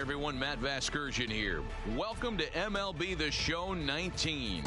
everyone, Matt Vasgersian here. Welcome to MLB The Show 19.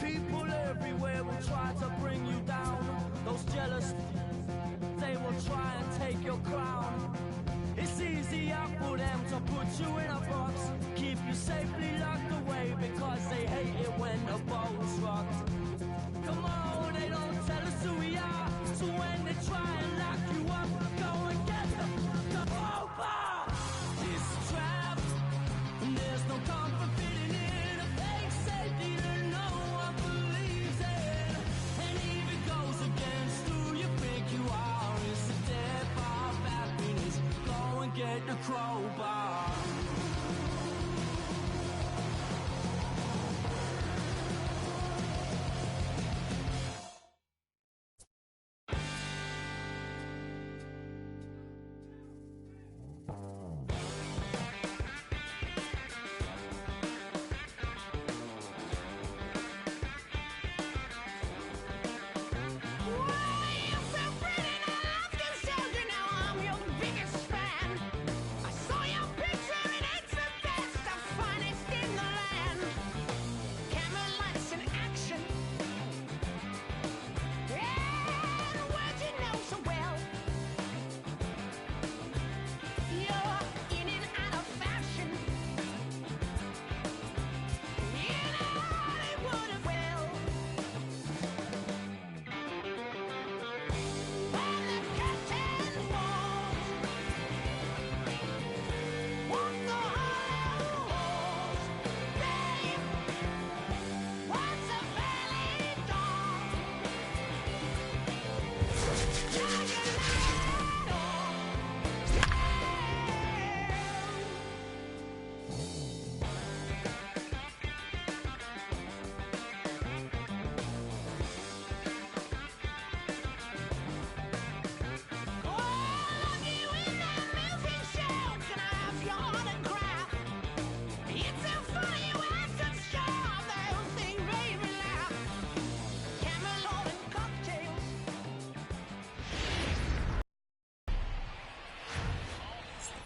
People everywhere will try to bring you down. Those jealous, they will try and take your crown. It's easier for them to put you in a box, keep you safely locked away, because they hate it when the ball's rocked. Come on, they don't tell us who we are, so when they try and lock you up, go and get the crowbar. It's a trap, and there's no comfort fitting in a fake safety that no one believes in. And if it goes against who you think you are, it's a death of happiness. Go and get the crowbar.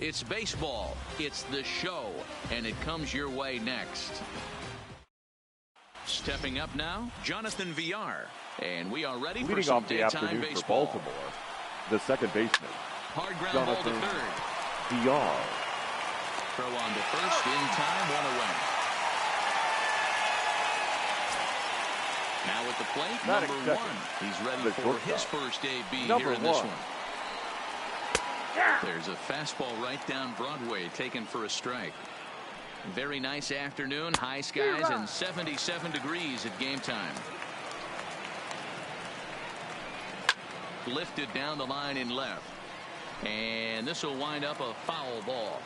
It's baseball, it's the show, and it comes your way next. Stepping up now, Jonathan Villar, and we are ready for some daytime baseball. For Baltimore, the second baseman, hard ground Jonathan ball to third. Villar. Throw on to first, in time, one away. Now at the plate, Not number accepted. one. He's ready The for shortstop. his first AB Number here in this one. one. There's a fastball right down Broadway, taken for a strike. Very nice afternoon, high skies and 77 degrees at game time. Lifted down the line in left, and this will wind up a foul ball.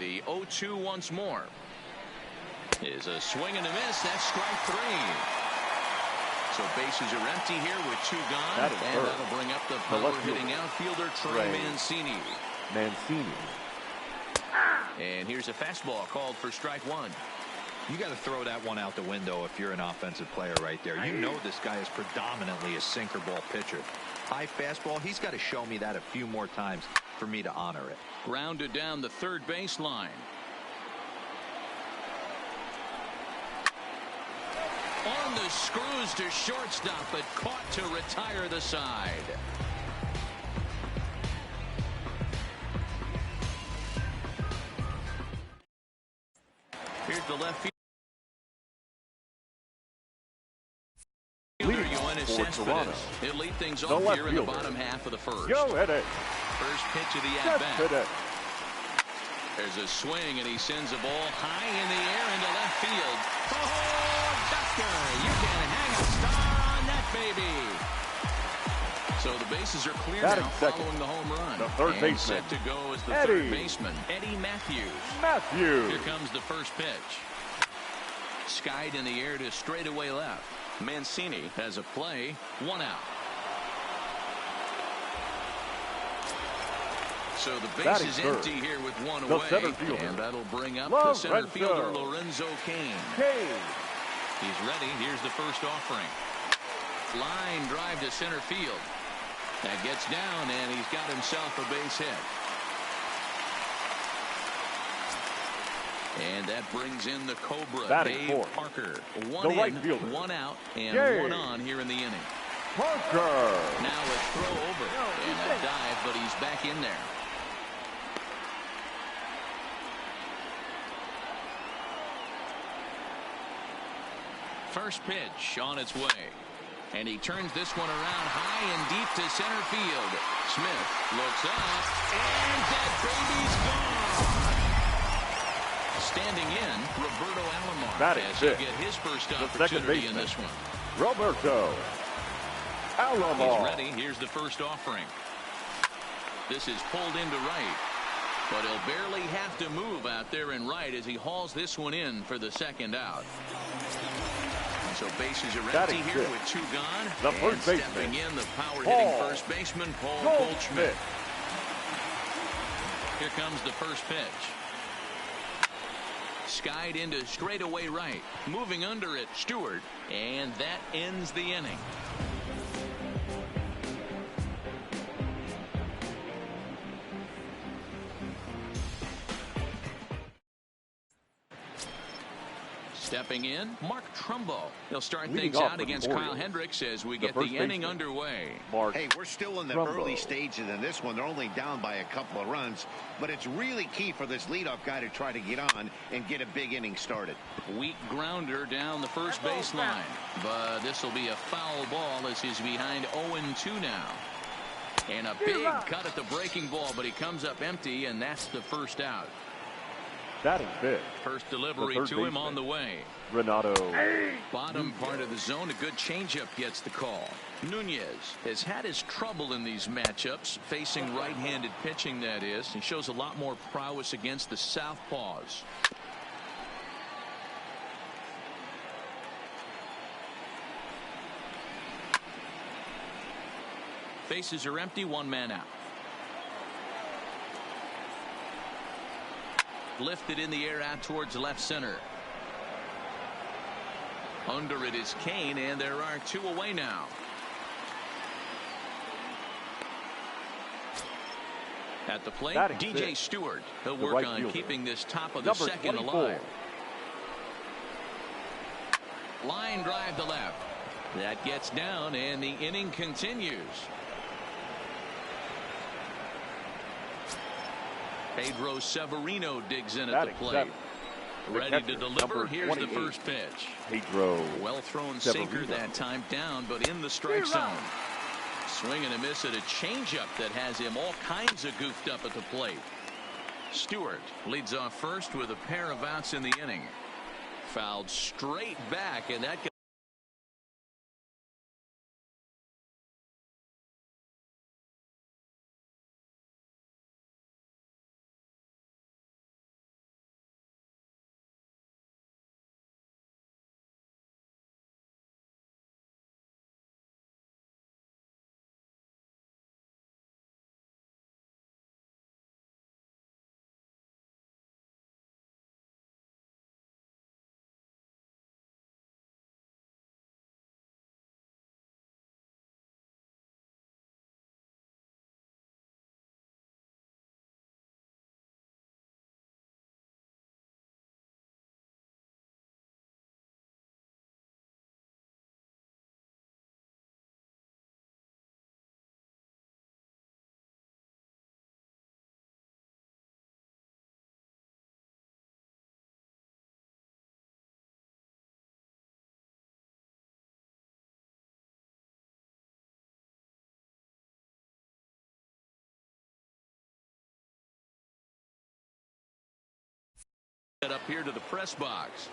The 0-2 once more. Is a swing and a miss. That's strike 3. So bases are empty here with 2 gone. And that'll bring up the power-hitting outfielder Trey Mancini. And here's a fastball called for strike 1. You got to throw that one out the window if you're an offensive player right there. You know this guy is predominantly a sinker ball pitcher. High fastball, he's got to show me that a few more times for me to honor it. Grounded down the third baseline. On the screws to shortstop, but caught to retire the side. Here's the left field. He'll lead things off here in the bottom half of the first. First pitch of the at-bat. There's a swing, and he sends a ball high in the air into left field. Oh, doctor, you can hang a star on that baby. So the bases are clear now following the home run. The third baseman. Set to go as the third baseman, Eddie Matthews. Here comes the first pitch. Skied in the air to straightaway left. Mancini has a play, 1 out. So the base is empty here with 1 away, and that'll bring up the center fielder Lorenzo Cain. He's ready. Here's the first offering. Line drive to center field. That gets down, and he's got himself a base hit. And that brings in the Cobra, Dave Parker. 1 in, 1 out, and 1 on here in the inning. Parker. Now a throw over and a dive, but he's back in there. First pitch on its way. And he turns this one around high and deep to center field. Smith looks up, and that baby's gone. Standing in, Roberto Alomar as he'll get his first opportunity in this one. Roberto Alomar. He's ready. Here's the first offering. This is pulled into right, but he'll barely have to move out there in right as he hauls this one in for the second out. So bases are empty here with 2 gone. The first baseman. Stepping in, the power-hitting first baseman, Paul Goldschmidt. Here comes the first pitch. Skied into straightaway right. Moving under it, Stewart. And that ends the inning. Stepping in, Mark Trumbo. He'll start things out against Kyle Hendricks as we get the inning underway. Hey, we're still in the early stages in this one. They're only down by a couple of runs, but it's really key for this leadoff guy to try to get on and get a big inning started. Weak grounder down the first baseline, but this will be a foul ball as he's behind 0-2 now. And a big cut at the breaking ball, but he comes up empty, and that's the first out. That is big. First delivery to him on the way. Renato. Bottom part of the zone, a good changeup gets the call. Nunez has had his trouble in these matchups, facing right-handed pitching, that is. He shows a lot more prowess against the southpaws. Bases are empty, 1 man out. Lifted in the air out towards left center. Under it is Cain, and there are 2 away now. At the plate, DJ Stewart. He'll work on keeping this top of the second alive. Line drive to left. That gets down, and the inning continues. Pedro Severino digs in at the plate. Ready to deliver. Here's the first pitch. Pedro. Well thrown sinker that time, down, but in the strike zone. Swing and a miss at a changeup that has him all kinds of goofed up at the plate. Stewart leads off first with a pair of outs in the inning. Fouled straight back, and that Set up here to the press box.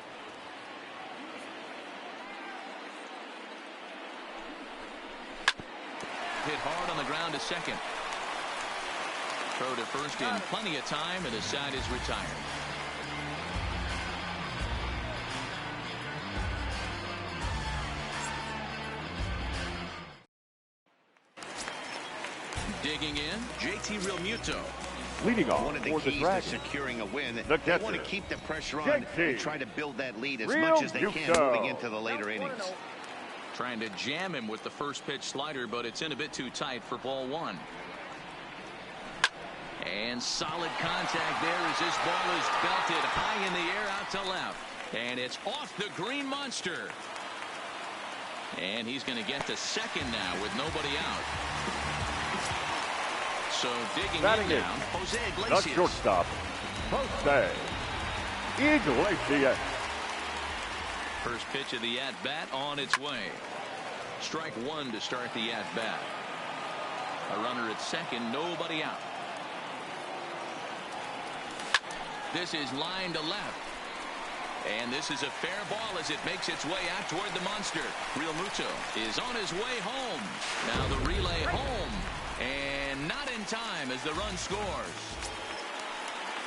Hit hard on the ground to second. Throw to first in plenty of time, and the side is retired. Digging in, JT Realmuto. Leading off one of the for keys the to Dragons. securing a win. They want to keep the pressure on JT and try to build that lead as much as they can moving into the later innings. Trying to jam him with the first pitch slider, but it's in a bit too tight for ball one. And solid contact there as this ball is belted high in the air out to left. And it's off the green monster. And he's going to get to second now with nobody out. So digging in now, Jose Iglesias. The shortstop, Jose Iglesias. First pitch of the at-bat on its way. Strike one to start the at-bat. A runner at second, nobody out. This is line to left. And this is a fair ball as it makes its way out toward the monster. Realmuto is on his way home. Now the relay home. And not in time as the run scores.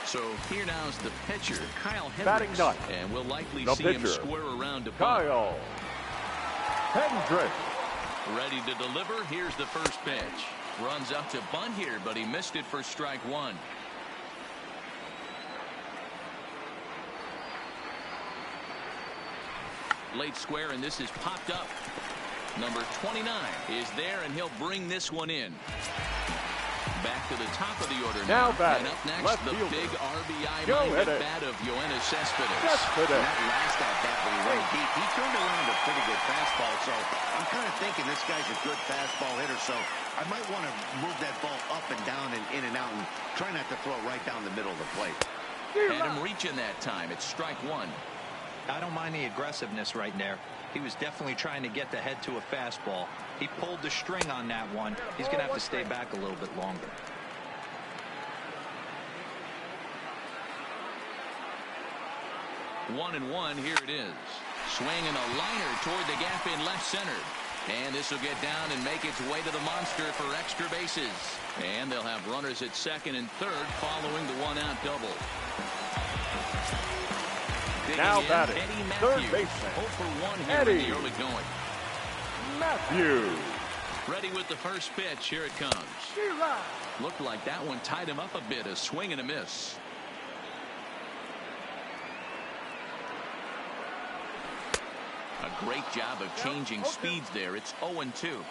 So here now is the pitcher, Kyle Hendricks. And we'll likely see him square around to bunt. Kyle Hendricks. Ready to deliver. Here's the first pitch. Runs up to bunt here, but he missed it for strike one. Late square, and this is popped up. Number 29 is there, and he'll bring this one in. Back to the top of the order now. And up next, the big RBI-minded bat of Yoenis Cespedes. That last at-bat when he went deep, he turned around a pretty good fastball. So I'm kind of thinking this guy's a good fastball hitter. So I might want to move that ball up and down and in and out and try not to throw right down the middle of the plate. Had him reaching that time. It's strike one. I don't mind the aggressiveness right there. He was definitely trying to get the head to a fastball. He pulled the string on that one. He's going to have to stay back a little bit longer. 1-1, here it is. Swinging a liner toward the gap in left center. And this will get down and make its way to the monster for extra bases. And they'll have runners at second and third following the one-out double. Now batting, third baseman, 0 for 1 here in the early going. Matthew. Ready with the first pitch. Here it comes. Looked like that one tied him up a bit. A swing and a miss. A great job of changing speeds there. It's 0-2.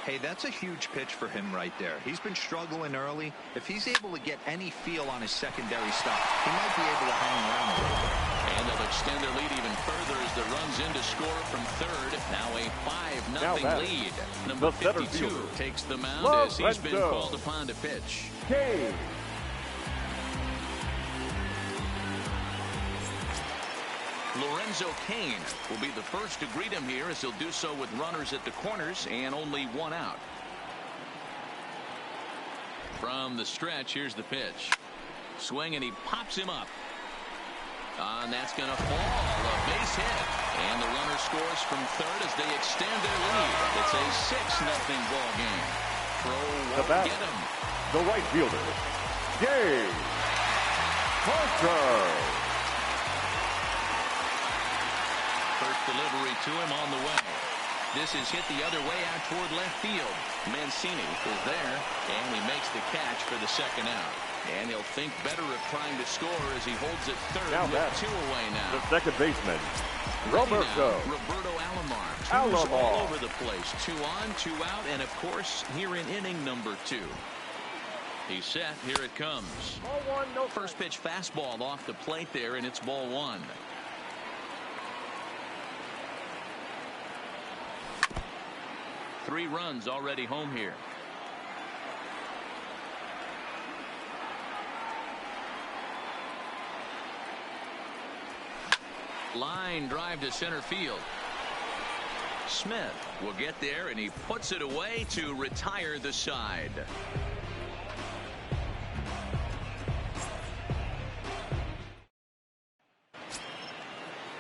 Hey, that's a huge pitch for him right there. He's been struggling early. If he's able to get any feel on his secondary stuff, he might be able to hang around a little bit. And they'll extend their lead even further as the runs in to score from third. Now a 5-0 lead. Number 52 takes the mound as he's been called upon to pitch. Lorenzo Cain will be the first to greet him here as he'll do so with runners at the corners and only one out. From the stretch, here's the pitch. Swing, and he pops him up. And that's going to fall. A base hit. And the runner scores from third as they extend their lead. It's a 6-0 ball game. Throw won't get him. The right fielder, Gabe Parker. First delivery to him on the way. This is hit the other way out toward left field. Mancini is there, and he makes the catch for the second out. And he'll think better of trying to score as he holds it third with 2 away now. The second baseman, Roberto Alomar. Twos all over the place. 2 on, 2 out, and of course here in inning number 2. He's set. Here it comes. Ball one, no first pitch fastball off the plate there, and it's ball 1. Three runs already home here. Line drive to center field. Smith will get there, and he puts it away to retire the side.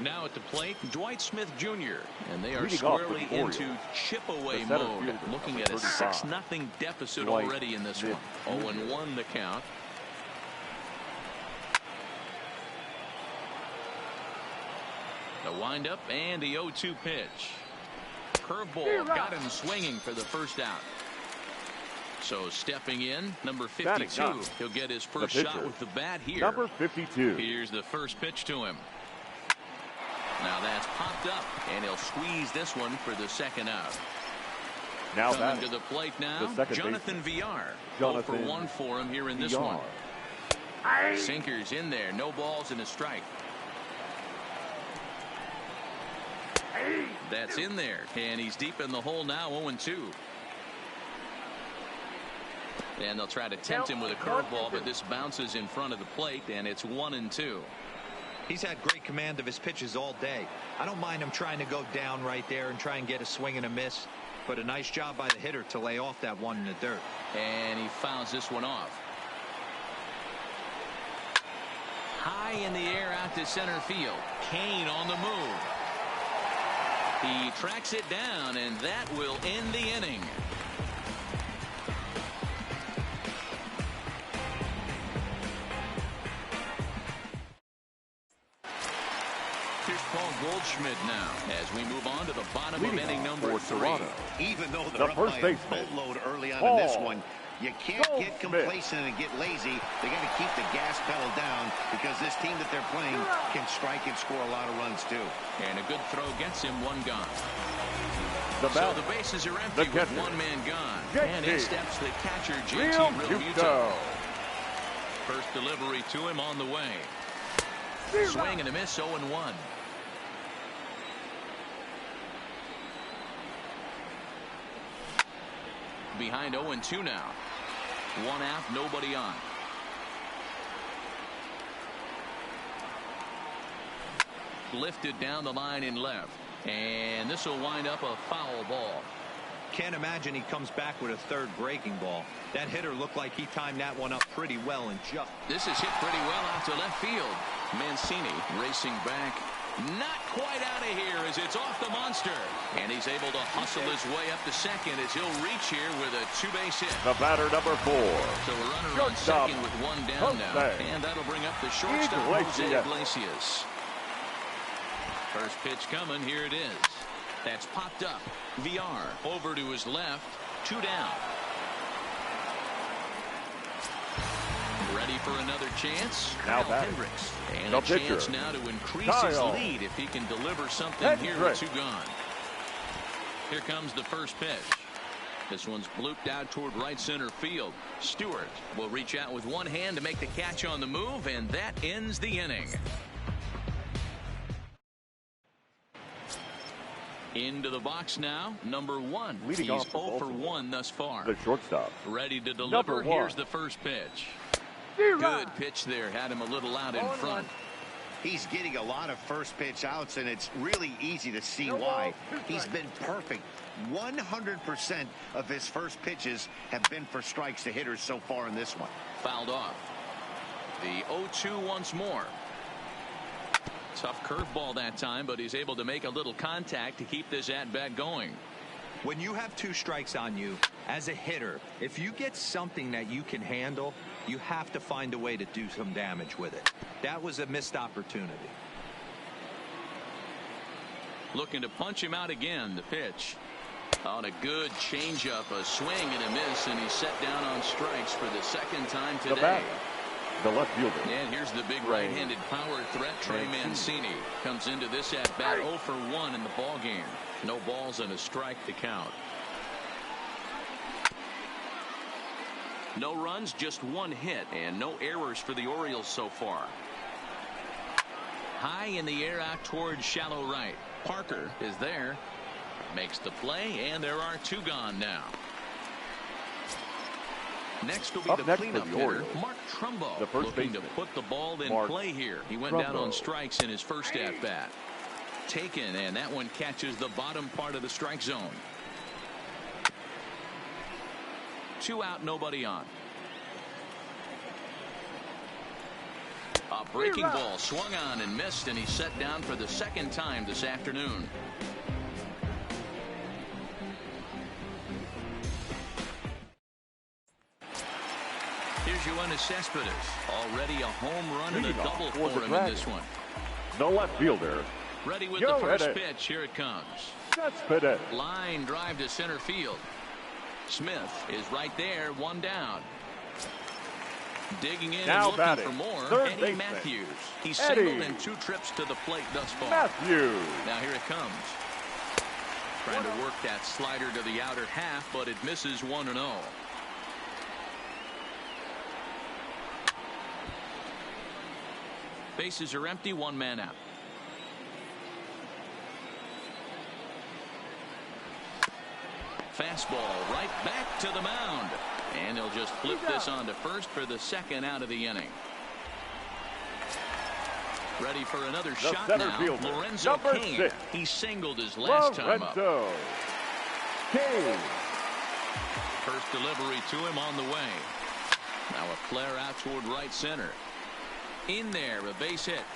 Now at the plate, Dwight Smith Jr. And they are Leading off squarely for the into chip-away the center mode. fielder, Looking number at a 35. 6-0 deficit Dwight already in this Smith one. Jr. 0-1 the count. The windup and the 0-2 pitch. Curveball got him swinging for the first out. So stepping in, number 52. He'll get his first shot with the bat here. Number 52. Here's the first pitch to him. Now that's popped up, and he'll squeeze this one for the second out. Now coming to the plate now, Jonathan Villar. 0 for 1 for him here in this one. Sinkers in there, no balls and a strike. That's in there, and he's deep in the hole now, 0-2. And they'll try to tempt him with a curveball, but this bounces in front of the plate, and it's 1-2. He's had great command of his pitches all day. I don't mind him trying to go down right there and try and get a swing and a miss, but a nice job by the hitter to lay off that one in the dirt. And he fouls this one off. High in the air out to center field. Kane on the move. He tracks it down, and that will end the inning. Here's Paul Goldschmidt now as we move on to the bottom of inning number 3. Even though they're up by a boatload early on in this one, you can't get complacent and get lazy. They got to keep the gas pedal down because this team that they're playing can strike and score a lot of runs too. And a good throw gets him one gone. So the bases are empty with one man gone. And in steps the catcher, JT Realmuto. First delivery to him on the way. Swing and a miss, 0-1. Behind 0-2 now. 1 out, nobody on. Lifted down the line in left. And this will wind up a foul ball. Can't imagine he comes back with a third breaking ball. That hitter looked like he timed that one up pretty well and just. This is hit pretty well out to left field. Mancini racing back. Not quite out of here as it's off the monster. And he's able to hustle his way up to second as he'll reach here with a 2-base hit. The batter, number 4. So a runner on second with 1 down now. And that'll bring up the shortstop, Jose Iglesias. First pitch coming. Here it is. That's popped up. Villar over to his left. 2 down. Ready for another chance. Now Kyle Hendricks. And the a pitcher, chance now to increase his lead if he can deliver something here with 2 gone. Here comes the first pitch. This one's blooped out toward right center field. Stewart will reach out with one hand to make the catch on the move, and that ends the inning. Into the box now, number 1. Leading He's off 0 for 1 thus far. The shortstop. Ready to deliver. Here's the first pitch. Good pitch there. Had him a little out in front. He's getting a lot of first pitch outs, and it's really easy to see why. He's been perfect. 100% of his first pitches have been for strikes to hitters so far in this one. Fouled off. The 0-2 once more. Tough curveball that time, but he's able to make a little contact to keep this at-bat going. When you have 2 strikes on you, as a hitter, if you get something that you can handle, you have to find a way to do some damage with it. That was a missed opportunity. Looking to punch him out again. The pitch. On a good changeup, a swing and a miss, and he's set down on strikes for the second time today. The left fielder. And here's the big right-handed power threat. Trey Mancini comes into this at-bat 0 for 1 in the ball game. No balls and a strike to count. No runs, just 1 hit, and no errors for the Orioles so far. High in the air out towards shallow right. Parker is there. Makes the play, and there are 2 gone now. Next will be the cleanup hitter, Mark Trumbo, looking to put the ball in play here. He went down on strikes in his first at-bat. Taken, and that one catches the bottom part of the strike zone. 2 out, nobody on. A breaking ball swung on and missed, and he's set down for the second time this afternoon. Here's Yoenis Cespedes. Already a home run and a double for him in this one. The left fielder. Ready with the first pitch. Here it comes. Cespedes. Line drive to center field. Smith is right there, one down. Digging in now and looking batting for more. Third Eddie baseman. Matthews. He's singled in 2 trips to the plate thus far. Matthews. Now here it comes. Trying to work that slider to the outer half, but it misses 1-0. Bases are empty, 1 man out. Fastball right back to the mound. And he'll just flip this on to first for the second out of the inning. Ready for another shot now. Fielder. Lorenzo Cain. 6. He singled his last time up. Cain. First delivery to him on the way. Now a flare out toward right center. In there, a base hit.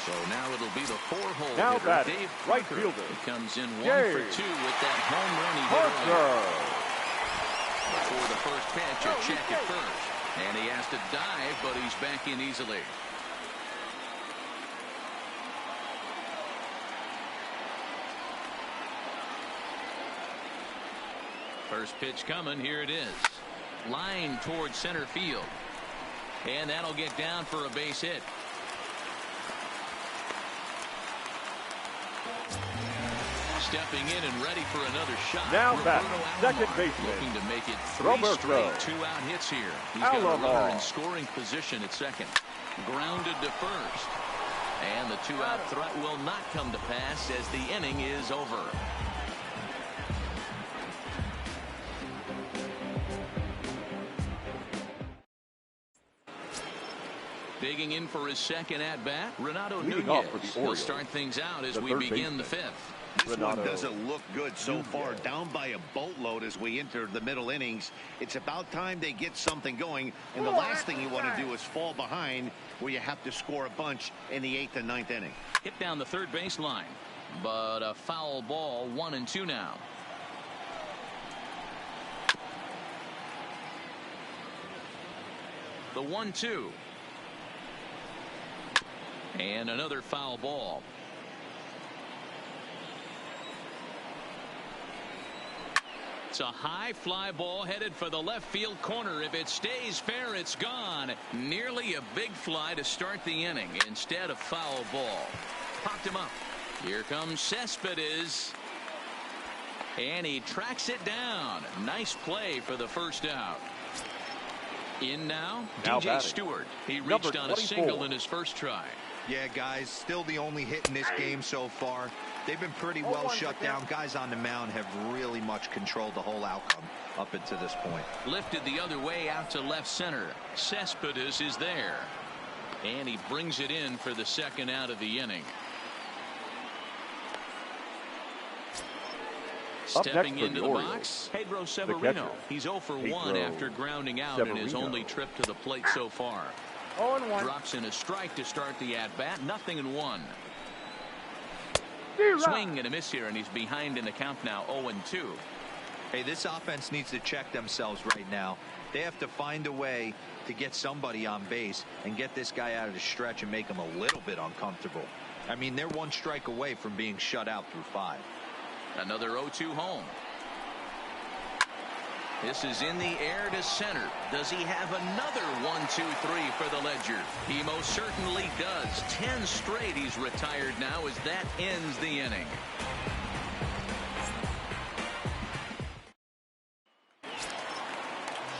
So now it'll be the 4-hole now hitter, batting, Dave right Parker. fielder. He comes in 1 for 2 with that home run he hit earlier. For the first pitch, a check at first. And he has to dive, but he's back in easily. First pitch coming. Here it is. Line towards center field. And that'll get down for a base hit. Stepping in and ready for another shot. Now back, second baseman. Looking to make it 3 Roberto. straight 2-out hits here. He's got a runner in scoring position at second. Grounded to first. And the 2-out threat will not come to pass as the inning is over. Digging in for his second at-bat, Renato Nunez. He'll start things out as we begin the 5th. This one doesn't look good so far. Down by a boatload as we enter the middle innings. It's about time they get something going. And the last thing you want to do is fall behind where you have to score a bunch in the 8th and 9th inning. Hit down the third base line. But a foul ball, 1-2 now. The 1-2. And another foul ball. It's a high fly ball headed for the left field corner. If it stays fair, it's gone. Nearly a big fly to start the inning. Instead, a foul ball. Popped him up. Here comes Cespedes. And he tracks it down. Nice play for the first out. In now DJ Stewart. He reached on a single in his first try. Yeah, guys, still the only hit in this game so far. They've been pretty well shut down. Guys on the mound have really much controlled the whole outcome up until this point. Lifted the other way out to left center. Cespedes is there. And he brings it in for the second out of the inning. Stepping into the box, Pedro Severino. He's 0 for 1 after grounding out in his only trip to the plate so far. 0-1. Drops in a strike to start the at-bat. 0-1. Swing and a miss here, and he's behind in the count now. 0-2. Hey, this offense needs to check themselves right now. They have to find a way to get somebody on base and get this guy out of the stretch and make him a little bit uncomfortable. I mean, they're 1 strike away from being shut out through 5. Another 0-2 home. This is in the air to center. Does he have another 1-2-3 for the Ledger? He most certainly does. 10 straight he's retired now as that ends the inning.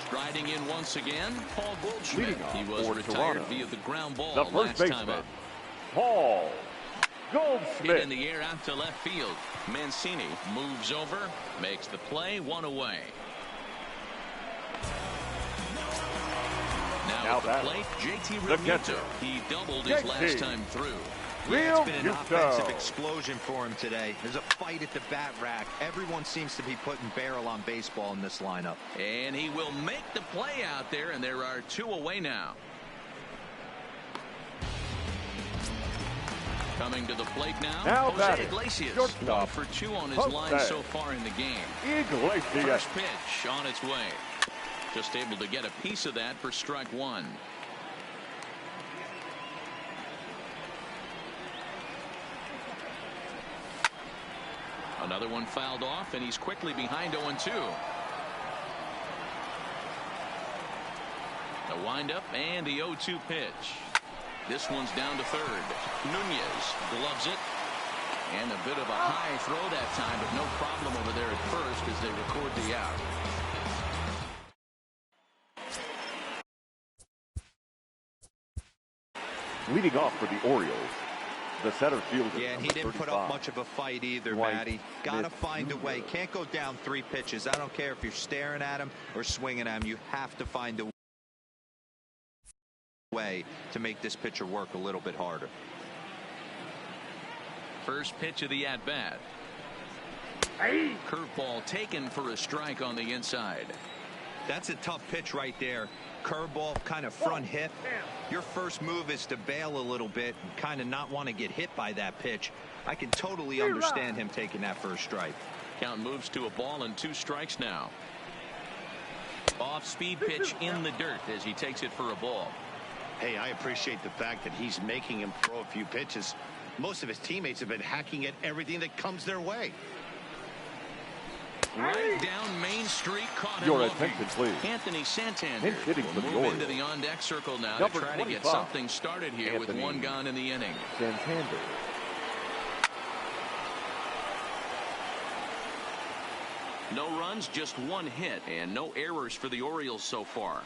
Striding in once again, Paul Goldschmidt. He was retired via the ground ball last time up. Paul Goldschmidt. Hit in the air out to left field. Mancini moves over, makes the play, 1 away. Now at the plate, JT Realmuto. He doubled his last time through. Yeah, it's been an offensive explosion for him today. There's a fight at the bat rack. Everyone seems to be putting barrel on baseball in this lineup. And he will make the play out there, and there are 2 away now. Coming to the plate now Jose Iglesias. 1 for 2 on his line so far in the game. First pitch on its way. Just able to get a piece of that for strike 1. Another one fouled off, and he's quickly behind 0-2. The windup and the 0-2 pitch. This one's down to third. Nunez gloves it. And a bit of a high throw that time, but no problem over there at first as they record the out. Leading off for the Orioles, the center fielder. Yeah, and he didn't put up much of a fight either, Matty. Got to find a way. Can't go down 3 pitches. I don't care if you're staring at him or swinging at him. You have to find a way to make this pitcher work a little bit harder. First pitch of the at-bat. Curveball taken for a strike on the inside. That's a tough pitch right there. Curveball, kind of front hip. Your first move is to bail a little bit and kind of not want to get hit by that pitch. I can totally understand him taking that first strike. Count moves to a ball and 2 strikes now. Off-speed pitch in the dirt as he takes it for a ball. Hey, I appreciate the fact that he's making him throw a few pitches. Most of his teammates have been hacking at everything that comes their way. Right down Main Street, caught Your him attention, please. Anthony Santander will move into the on-deck circle now to try to get something started here with 1 gone in the inning. Santander. No runs, just 1 hit, and no errors for the Orioles so far.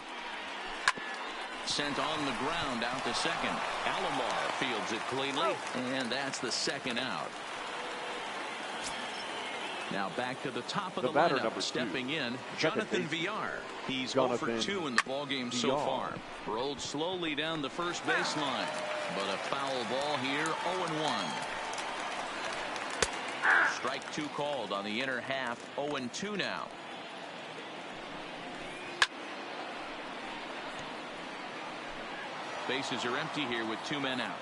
Sent on the ground out to second. Alomar fields it cleanly, and that's the 2nd out. Now back to the top of the lineup, stepping in, Jonathan Villar. He's 0 for 2 in the ballgame so far. Rolled slowly down the first baseline, but a foul ball here, 0-1. Strike 2 called on the inner half, 0-2 now. Bases are empty here with 2 men out.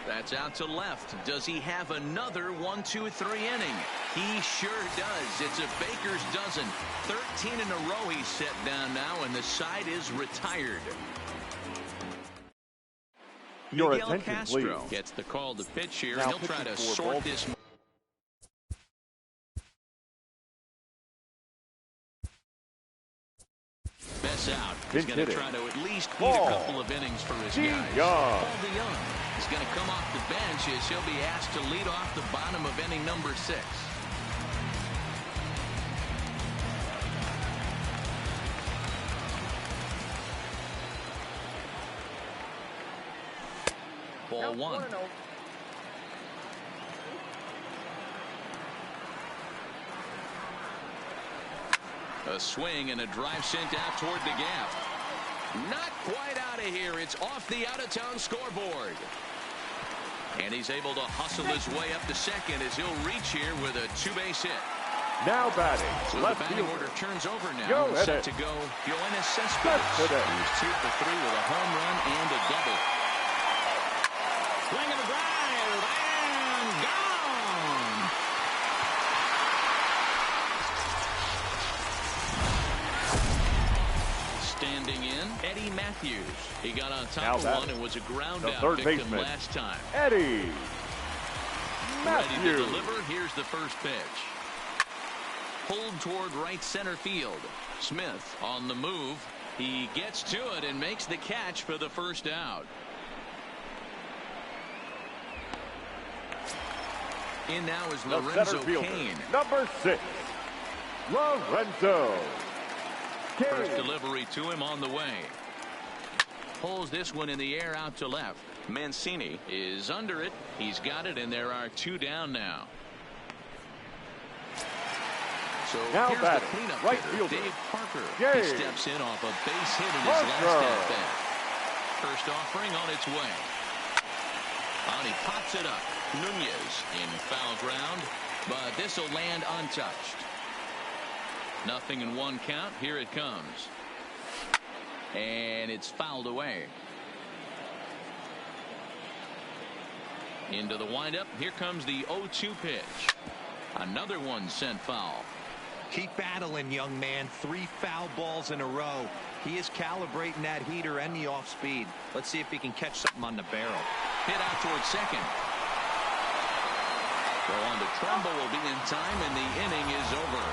That's out to left. Does he have another 1, 2, 3 inning? He sure does. It's a baker's dozen. 13 in a row he's set down now, and the side is retired. Your Miguel attention, Castro please. gets the call to pitch here. Now He'll try to sort this. Best out. He's going to try to at least eat a couple of innings for his guys. Paul DeYoung is going to come off the bench as he'll be asked to lead off the bottom of inning number 6. Ball 1. A swing and a drive sent out toward the gap. Not quite out of here. It's off the out-of-town scoreboard. And he's able to hustle his way up to second as he'll reach here with a 2-base hit. Now batting. So the batting order turns over now. Set to go, Yoenis Cespedes. He's 2 for 3 with a home run and a double. Swing and a drive, and gone. Standing in, Eddie Matthews. He got on top of one and was a ground out victim last time. Eddie Matthews. Ready to deliver. Here's the first pitch. Pulled toward right center field. Smith on the move. He gets to it and makes the catch for the first out. In now is Lorenzo Cain. Number 6, Lorenzo Cain. First delivery to him on the way. Pulls this one in the air out to left. Mancini is under it. He's got it, and there are 2 down now. So Now here's the cleanup right hitter, fielder, Dave Parker. Jay He steps in off a base hit in his last at-bat. First offering on its way. And he pops it up. Nunez in foul ground, but this will land untouched. 0-1 count. Here it comes. And it's fouled away. Into the windup. Here comes the 0-2 pitch. Another one sent foul. Keep battling, young man. 3 foul balls in a row. He is calibrating that heater and the off speed. Let's see if he can catch something on the barrel. Hit out towards second. Throw on to Trumbo will be in time, and the inning is over.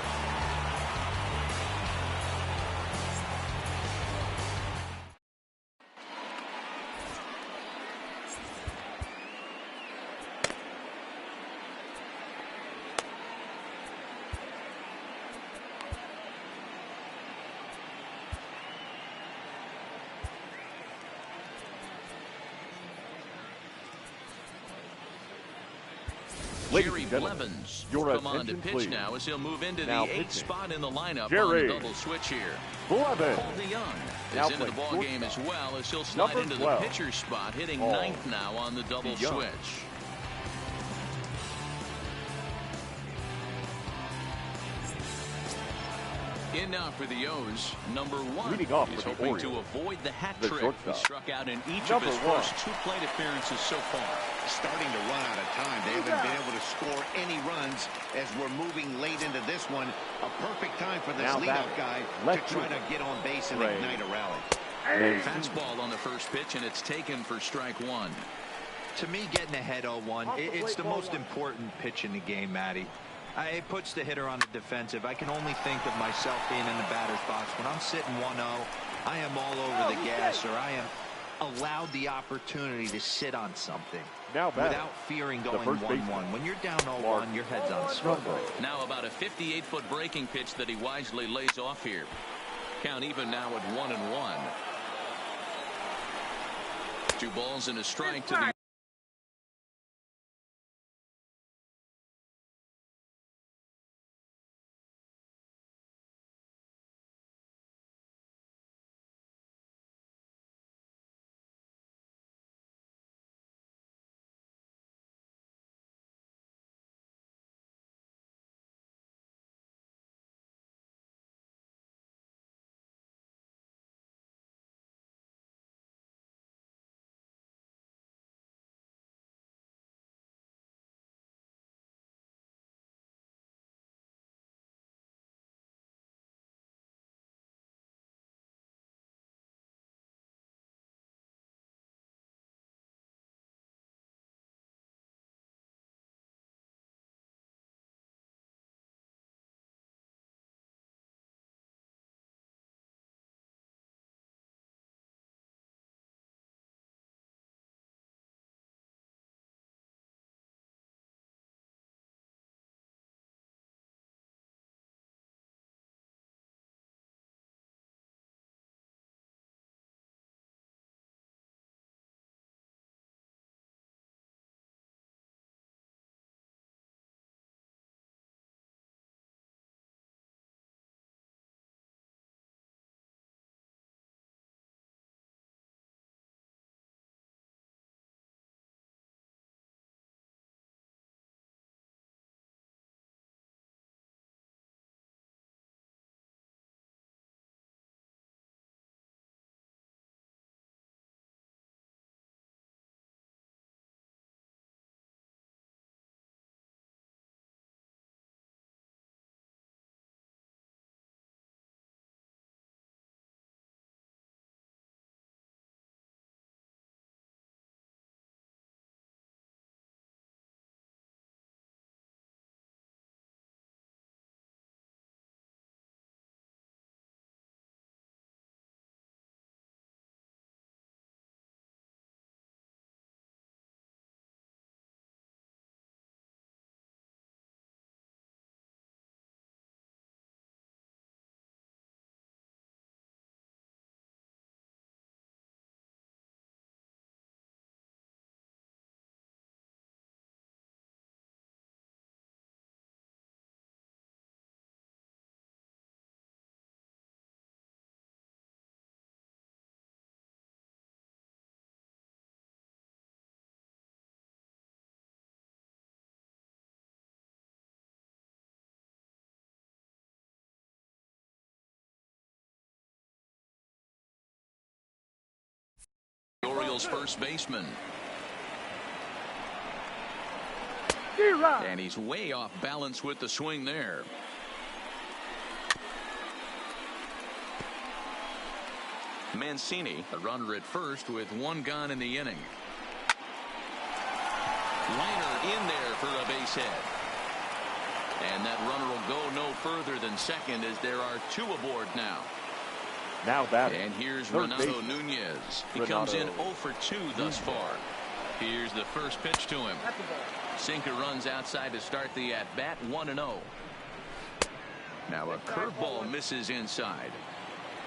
Jerry Blevins will come on to pitch now as he'll move into the 8th spot in the lineup on the double switch here. Paul DeYoung is into the ball game as well as he'll slide into the pitcher spot, hitting 9th now on the double switch. In now for the O's, number 1. He's hoping to avoid the hat trick. He struck out in each of his first 2 plate appearances so far. Starting to run out of time. They haven't been able to score any runs as we're moving late into this one. A perfect time for this leadoff guy to try to get on base and ignite a rally. Fastball on the first pitch, and it's taken for strike 1. To me, getting ahead 0-1, it's the most important pitch in the game, Matty. It puts the hitter on the defensive. I can only think of myself being in the batter's box. When I'm sitting 1-0, I am all over the gas, or I am allowed the opportunity to sit on something without fearing going 1-1. When you're down 0-1, your head's on swivel. Now about a 58-foot breaking pitch that he wisely lays off here. Count even now at 1-1. 2 balls and a strike to the Royals first baseman. And he's way off balance with the swing there. Mancini, a runner at first with one gone in the inning. Liner in there for a base hit. And that runner will go no further than second as there are two aboard now. Now batting. And here's Renato Nunez. He comes in 0 for 2 thus far. Here's the first pitch to him. Sinker runs outside to start the at-bat, 1-0. Now a curveball misses inside.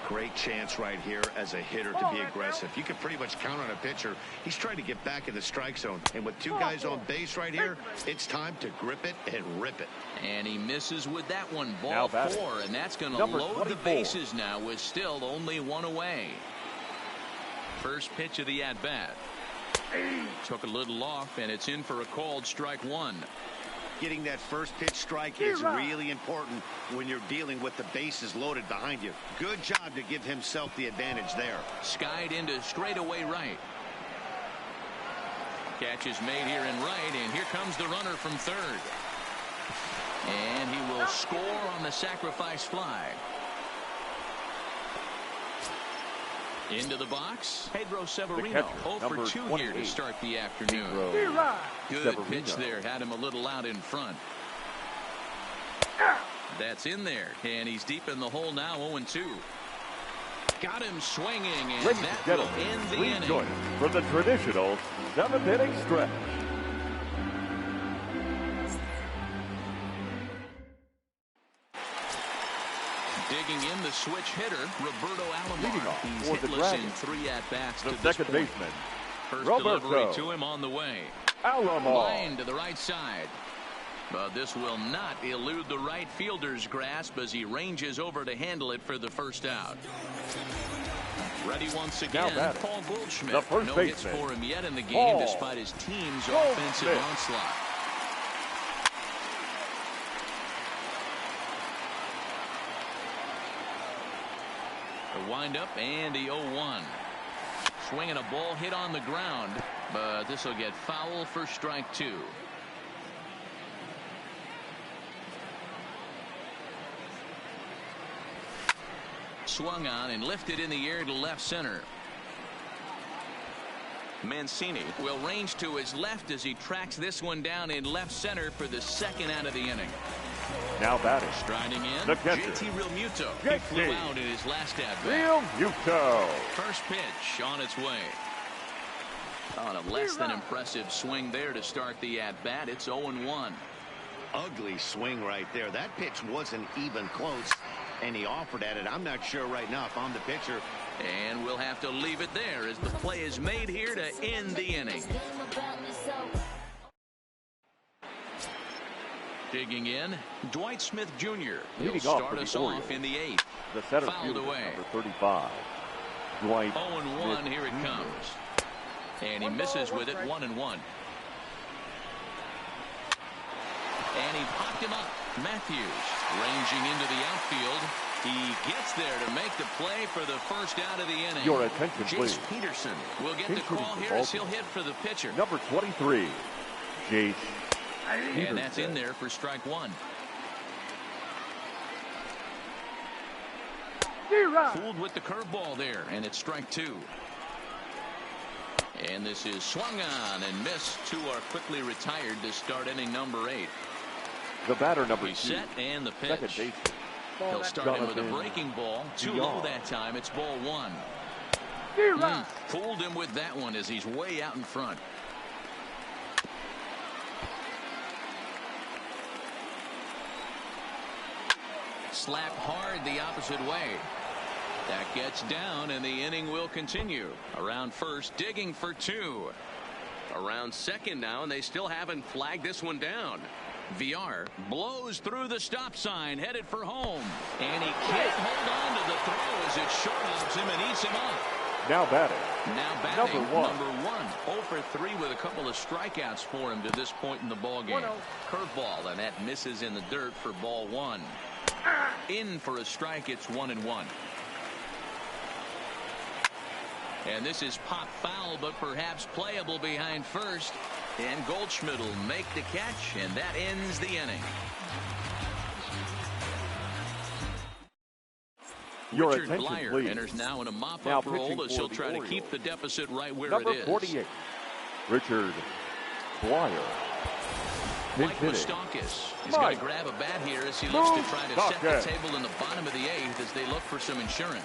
Great chance right here as a hitter to be aggressive. You can pretty much count on a pitcher. He's trying to get back in the strike zone. And with two guys on base right here, it's time to grip it and rip it. And he misses with that one. Ball 4. And that's going to load the bases now with still only one away. First pitch of the at-bat. Took a little off, and it's in for a called strike 1. Getting that first pitch strike is really important when you're dealing with the bases loaded behind you. Good job to give himself the advantage there. Skied into straightaway right. Catch is made here in right, and here comes the runner from third. And he will score on the sacrifice fly. Into the box, Pedro Severino, 0 for 2 here to start the afternoon. Good pitch there, had him a little out in front. That's in there, and he's deep in the hole now, 0-2. Got him swinging, and that will end the inning. For the traditional 7th-inning stretch. Digging in the switch hitter, Roberto Alomar. He's hitless in 3 at-bats to this second point. baseman, First Roberto delivery to him on the way. Alomar. Line to the right side. But this will not elude the right fielder's grasp as he ranges over to handle it for the first out. Ready once again, Paul Goldschmidt. The first no baseman, hits for him yet in the game despite his team's offensive onslaught. The windup and the 0-1. Swinging a ball hit on the ground, but this will get foul for strike 2. Swung on and lifted in the air to left center. Mancini will range to his left as he tracks this one down in left center for the second out of the inning. Now batting. Striding in, the catcher, JT Realmuto. He flew out in his last at-bat. Realmuto. First pitch on its way. On a less than impressive swing there to start the at-bat. It's 0-1. Ugly swing right there. That pitch wasn't even close, and he offered at it. I'm not sure right now if I'm the pitcher. And we'll have to leave it there as the play is made here to end the inning. Digging in, Dwight Smith Jr. He'll start us off in the 8th. The center fouled away. Number 35. Dwight 0-1, here it comes. And he misses with it, 1-1. And he popped him up. Matthews ranging into the outfield. He gets there to make the play for the first out of the inning. Your attention, Jace please. Peterson will get the call here as he'll hit for the pitcher. Number 23, Jace. And that's in there for strike 1. Fooled with the curveball there, and it's strike 2. And this is swung on and missed. 2 are quickly retired to start inning number 8. The batter, number 2. Set and the pitch. Second baseman. He'll start him with a breaking ball. Too low that time. It's ball 1. Fooled him with that one as he's way out in front. Slapped hard the opposite way. That gets down, and the inning will continue. Around first, digging for 2. Around second now, and they still haven't flagged this one down. VR blows through the stop sign, headed for home. And he can't hold on to the throw as it short-ups him and eats him up. Now batting. Now batting, number 1. 0 for 3 with a couple of strikeouts for him to this point in the ballgame. Curveball, and that misses in the dirt for ball 1. In for a strike, it's 1-1. And this is pop foul, but perhaps playable behind first. And Goldschmidt will make the catch, and that ends the inning. Your Richard attention, Blyer please. enters now in a mop-up role as he'll try to keep the deficit right where it is. Number 48, Richard Blyer. Mike Moustakas is going to grab a bat here as he looks to try to set the table in the bottom of the eighth as they look for some insurance.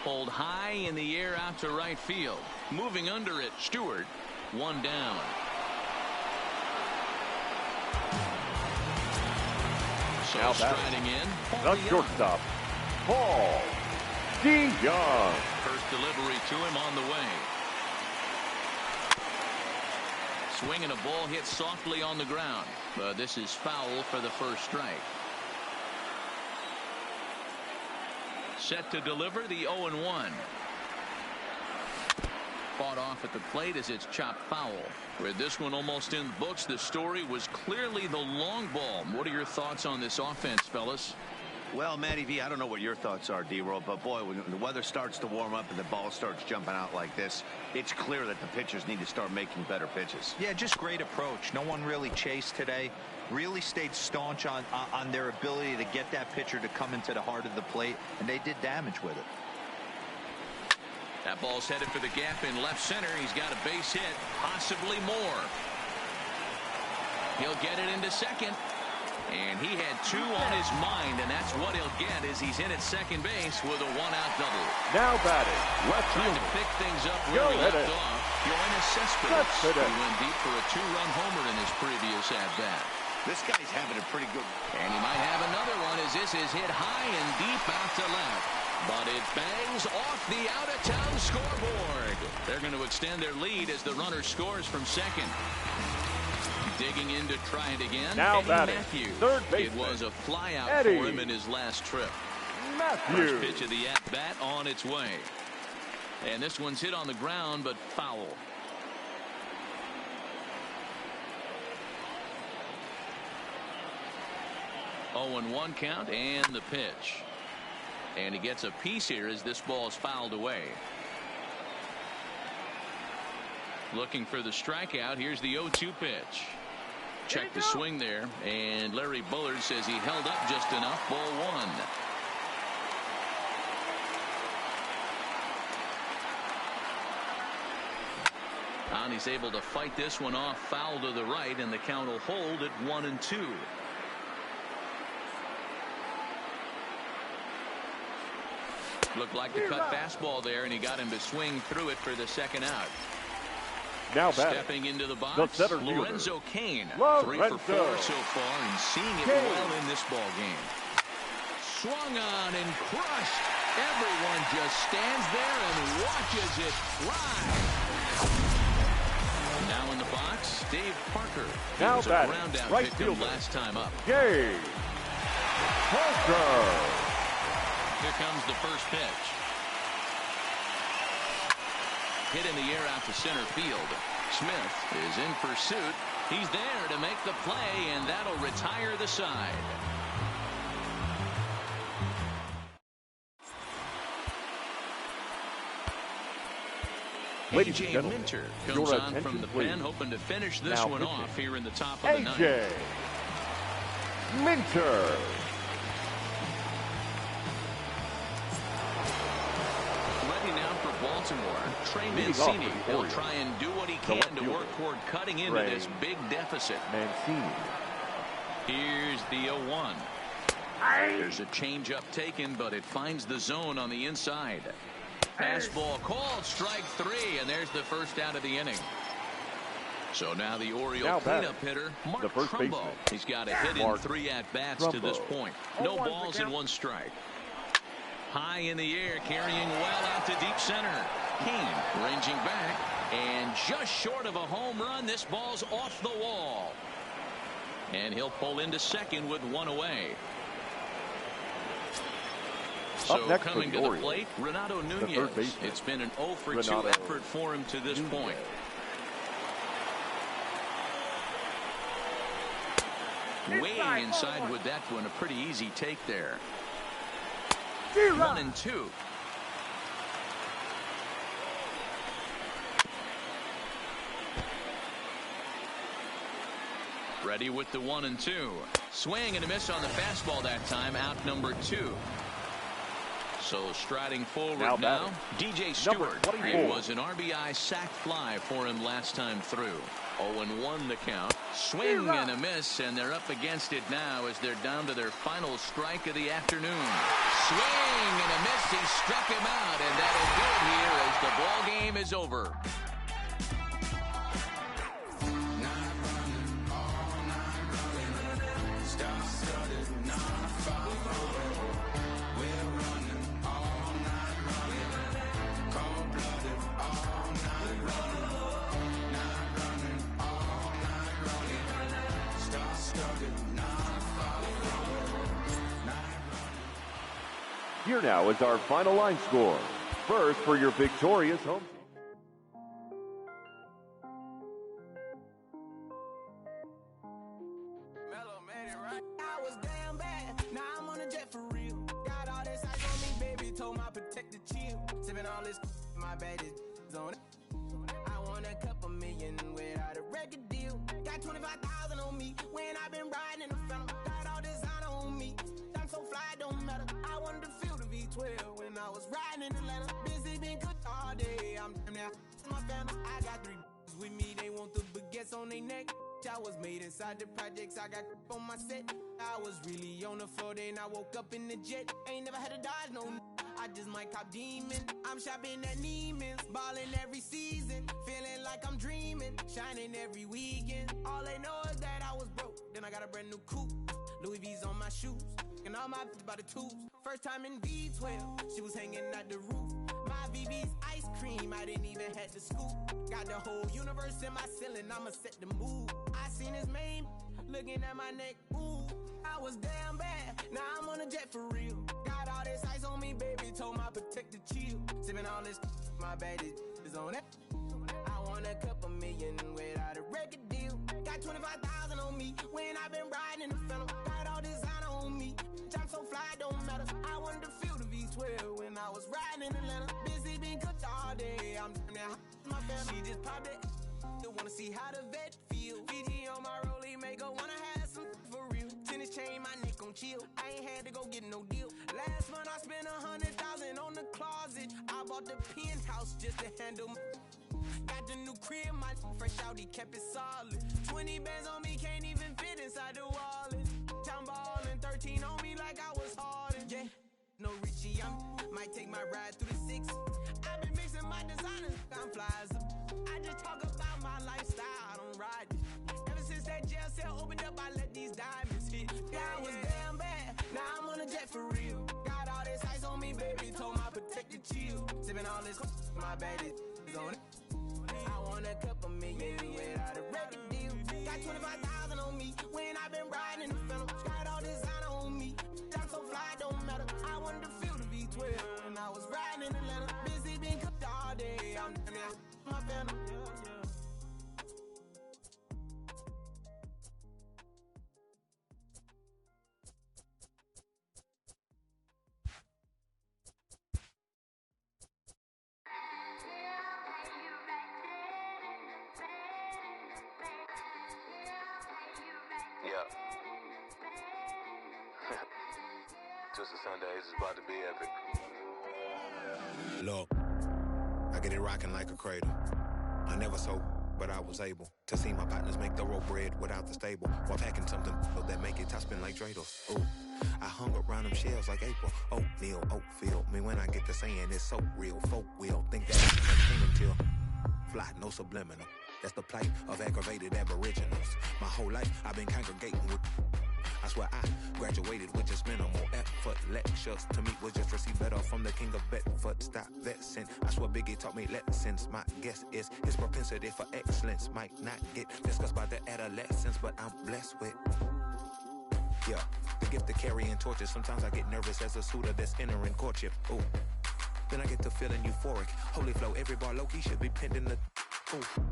Pulled high in the air out to right field. Moving under it, Stewart. One down. Now striding in. The shortstop, Paul DeYoung. First delivery to him on the way. Swinging a ball hit softly on the ground, but this is foul for the first strike. Set to deliver the 0-1. Fought off at the plate as it's chopped foul. With this one almost in the books, the story was clearly the long ball. What are your thoughts on this offense, fellas? Well, Matty V, I don't know what your thoughts are, D-Roll, but boy, when the weather starts to warm up and the ball starts jumping out like this, it's clear that the pitchers need to start making better pitches. Yeah, just great approach. No one really chased today. Really stayed staunch on their ability to get that pitcher to come into the heart of the plate, and they did damage with it. That ball's headed for the gap in left center. He's got a base hit, possibly more. He'll get it into second. And he had two on his mind, and that's what he'll get as he's in at second base with a one-out double. Now batting, left Trying field. to pick things up where he left off. Yoenis Cespedes. He went deep for a two-run homer in his previous at-bat. This guy's having a pretty good... And he might have another one as this is hit high and deep out to left. But it bangs off the out-of-town scoreboard. They're going to extend their lead as the runner scores from second. Digging in to try it again. Now batting, third base. It was a fly out Eddie for him in his last trip. Matthews. First pitch of the at-bat on its way. And this one's hit on the ground, but foul. Oh, and 1 count and the pitch. And he gets a piece here as this ball is fouled away. Looking for the strikeout. Here's the 0-2 pitch. Check the swing there, and Larry Bullard says he held up just enough. Ball 1. And he's able to fight this one off, foul to the right, and the count will hold at 1-2. Looked like the cut fastball there, and he got him to swing through it for the second out. Now stepping into the box, Lorenzo Cain. 3 for 4 so far, and seeing it well in this ball game. Swung on and crushed. Everyone just stands there and watches it fly. Now in the box, Dave Parker. He was a ground out right victim fielder. Last time up. Dave Parker. Here comes the first pitch. Hit in the air out to center field. Smith is in pursuit. He's there to make the play, and that'll retire the side. Ladies A.J. Minter comes on from the pen, hoping to finish this one off here in the top of the ninth. A.J. Minter. Baltimore, Trey Mancini will try and do what he can to work toward cutting into this big deficit. Mancini. Here's the 0-1. There's a changeup taken, but it finds the zone on the inside. Fastball called, strike 3, and there's the first out of the inning. So now the Oriole cleanup hitter, Mark Trumbo. He's got a hit in 3 at-bats to this point. No balls and 1 strike. High in the air, carrying well out to deep center. Cain ranging back, and just short of a home run, this ball's off the wall. And he'll pull into second with 1 away. So coming to the plate, Renato Nunez. It's been an 0 for 2 effort for him to this point. Way inside with that one, a pretty easy take there. 1-2. Ready with the 1-2. Swing and a miss on the fastball that time. Out number 2. So striding forward now DJ Stewart. It was an RBI sac fly for him last time through. 0-1 the count. Swing and a miss, and they're up against it now as they're down to their final strike of the afternoon. Swing and a miss. He struck him out, and that'll do it here as the ball game is over. Here now is our final line score. First for your victorious home. I was damn bad, now I'm on a jet for real. Got all this ice on me, baby, told my protector chill. Sipping all this, my bad is on it. I want a couple million without a record deal. Got 25,000 on me when I've been riding in the phantom. Got all designer on me, I'm so fly, don't matter. I wanted to feel the V12 when I was riding in Atlanta. Busy been cooked all day, I'm damn now. My family, I got 3 with me, they want the baguettes on their neck. I was made inside the projects, I got on my set. I was really on the floor, then I woke up in the jet. Ain't never had to dodge no I just might cop demon. I'm shopping at Neiman's, balling every season. Feeling like I'm dreaming, shining every weekend. All they know is that I was broke, then I got a brand new coupe. Louis V's on my shoes, and all my by the tubes. First time in V12, she was hanging at the roof. My VV's ice cream, I didn't even have to scoop. Got the whole universe in my ceiling, I'ma set the mood. I seen his main, looking at my neck, ooh. I was damn bad, now I'm on a jet for real. Got all this ice on me, baby, told my protector chill. Sipping all this, my bad is on it. I want a couple million without a record deal. Got 25,000 on me when I've been riding in the phantom. Got all designer on me, I'm so fly, don't matter. I wanted to feel the V12 when I was riding in Atlanta. Busy been cooked all day, I'm now my family. She just popped it, wanna see how the vet feel. Fiji on my rollie, make her wanna have some for real. Tennis chain, my neck on chill. I ain't had to go get no deal. Last month I spent 100,000 on the closet. I bought the penthouse just to handle my. Got the new crib, my fresh out, he kept it solid. 20 bands on me, can't even fit inside the wallet. Town ballin', 13 on me like I was hardin'. Yeah, no Richie, might take my ride through the 6. I've been mixing my designers, I'm flies. I just talk about my lifestyle, I don't ride it. Ever since that jail cell opened up, I let these diamonds hit. Yeah, I was damn bad, now I'm on a jet for real. Got all this ice on me, baby, told my protector chill. Sipping all this, my bad is on it. I want a couple million without a record deal. Got 25,000 on me when I've been riding in the phantom. Got all designer on me, I'm so fly, don't matter. I wanted to feel the V12 when I was riding in Atlanta. Busy been cooked all day, I'm down there, my family. Yeah. Twisted Sundays is about to be epic. Look, I get it rocking like a cradle. I never sold, but I was able to see my partners make thorough bread without the stable, while packing something that make it top spin like dreidels. Ooh, I hung around them shells like April. Oatmeal, Oatfield. Me when I get to saying it's so real, folk will think that I'm until fly, no subliminal. That's the plight of aggravated aboriginals. My whole life I've been congregating with. I swear I graduated with just minimal effort. Lectures to me was just receive better from the king of Bedford. Stop vexing. I swear Biggie taught me lessons. My guess is his propensity for excellence might not get discussed by the adolescents, but I'm blessed with. Yeah, the gift of carrying torches. Sometimes I get nervous as a suitor that's entering courtship. Ooh, then I get to feeling euphoric. Holy flow, every bar low-key should be pinned in the. Ooh.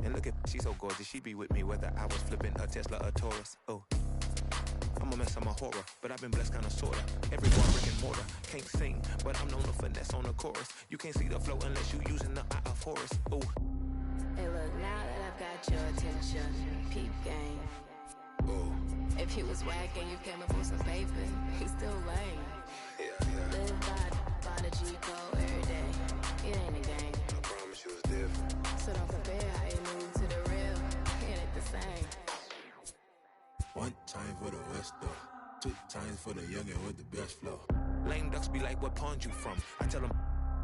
And look at, she's so gorgeous, she be with me whether I was flipping a Tesla or Taurus. Oh, I'm a mess of my horror, but I've been blessed kinda sorta. Every bar brick and mortar, can't sing, but I'm known to finesse on the chorus. You can't see the flow unless you using the eye of Horus. Ooh. Hey look, now that I've got your attention, peep game. Ooh. If he was whack and you came up with some paper, he's still lame. Yeah. Live by the G code every day. It ain't a game. I promise you it's different. So don't compare how you move to the real. It ain't the same. One time for the West, though. 2 times for the youngin' with the best flow. Lame ducks be like, what pond you from? I tell them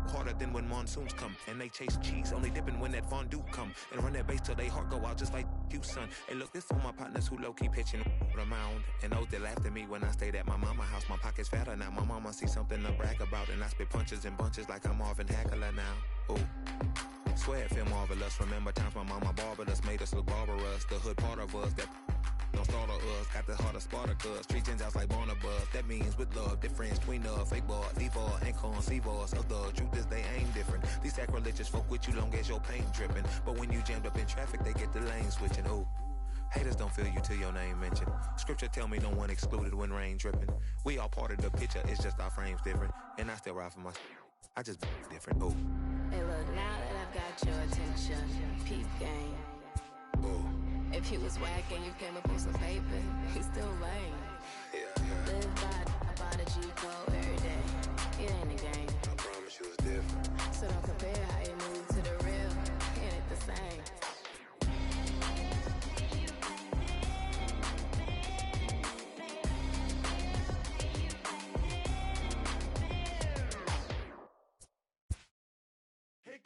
harder than when monsoons come. And they chase cheese, only dipping when that fondue come. And run that bass till they heart go out just like you, son. Hey, look, this for my partners who low-key pitching the mound. And those that laughed at me when I stayed at my mama house. My pocket's fatter now. My mama see something to brag about. And I spit punches and bunches like I'm Marvin Hagler now. Ooh. Swear it feel marvelous. Remember times my mama barbered us, made us look barbarous. The hood part of us that don't start us. Got the heart of Spartacus. Street gens out like Barnabas. That means with love, difference between fake boy, leave all, and conceive us. Of the truth is they ain't different. These sacrilegious folk with you long as your paint dripping. But when you jammed up in traffic, they get the lane switching. Ooh. Haters don't feel you till your name mentioned. Scripture tell me no one excluded when rain dripping. We all part of the picture, it's just our frames different. And I still ride for my I just different. Ooh. Hey look, now that I've got your attention, peep game. Ooh. If he was whack and you came up with some paper, he's still lame. Yeah. Live by the G code every day. It ain't a game. I promise you it's different. So don't compare how you move to the real. It ain't the same.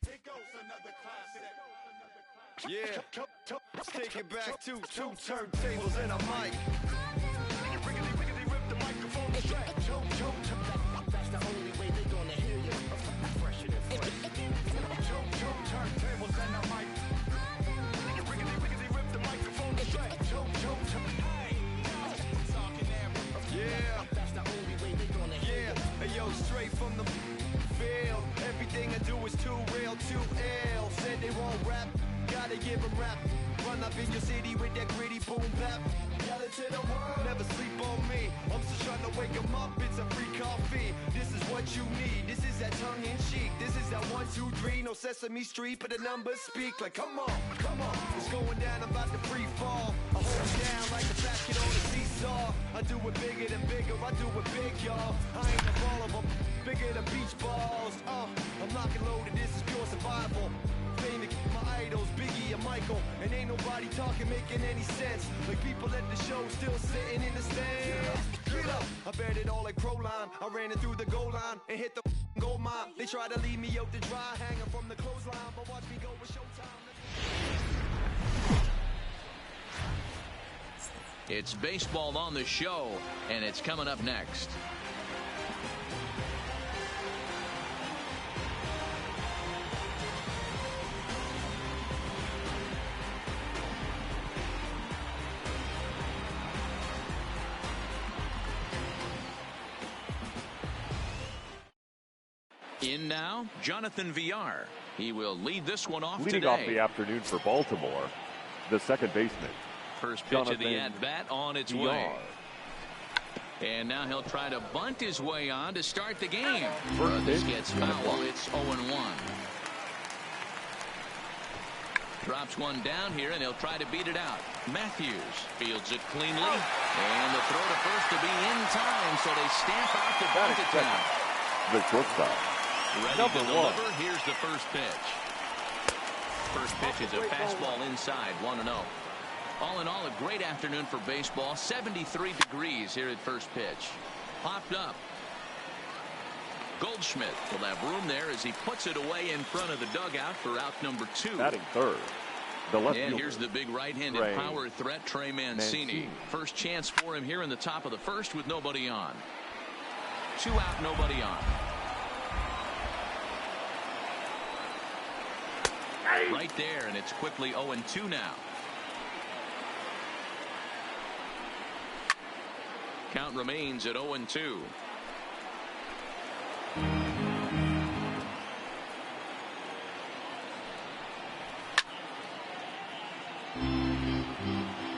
Here goes another classic. Yeah, let's take it back to 2 turntables and a mic. Riggedy rip the microphone straight. That's the only way they're gonna hear you. Fresher than fresh. 2 turntables and a mic. Riggedy rip the microphone straight. Yeah, that's the only way they're gonna hear you. Hey yo, straight from the field. Everything I do is too real, too ill. Said they won't rap, gotta give them rap. Run up in your city with that gritty boom bap. Yell it to the world, never sleep on me. I'm just trying to wake them up, it's a free coffee. This is what you need, this is that tongue in cheek. This is that 1, 2, 3, no Sesame Street, but the numbers speak. Like come on, it's going down, I'm about to free fall. I hold it down like a basket on a seesaw. I do it bigger than bigger, I do it big, y'all. I ain't a ball of them, bigger than beach balls. I'm locking loaded, this is pure survival. Fame to keep my idols, Biggie and Michael. And ain't nobody talking, making any sense. Like people at the show still sitting in the stands. Get up, I bet it all like Proline. I ran it through the goal line and hit the gold mine. They try to leave me out to dry, hanging from the clothesline. But watch me go with Showtime. It's baseball on the show, and it's coming up next. In now, Jonathan Villar. He will lead this one off Leading today. off the afternoon for Baltimore, the second baseman. First pitch Jonathan of the at-bat on its Villar. way. And now he'll try to bunt his way on to start the game. This gets foul. It's 0-1. Drops one down here, and he'll try to beat it out. Matthews fields it cleanly. And the throw to first to be in time, so they stamp out the bunt attempt. The shortstop. Ready to deliver. Here's the first pitch. First pitch is a fastball inside, 1-0. All in all, a great afternoon for baseball. 73 degrees here at first pitch. Popped up. Goldschmidt will have room there as he puts it away in front of the dugout for out number 2. Batting third. The left and fielder. Here's the big right-handed power threat, Trey Mancini. First chance for him here in the top of the first with nobody on. 2 out, nobody on. Right there, and it's quickly 0-2 now. Count remains at 0-2.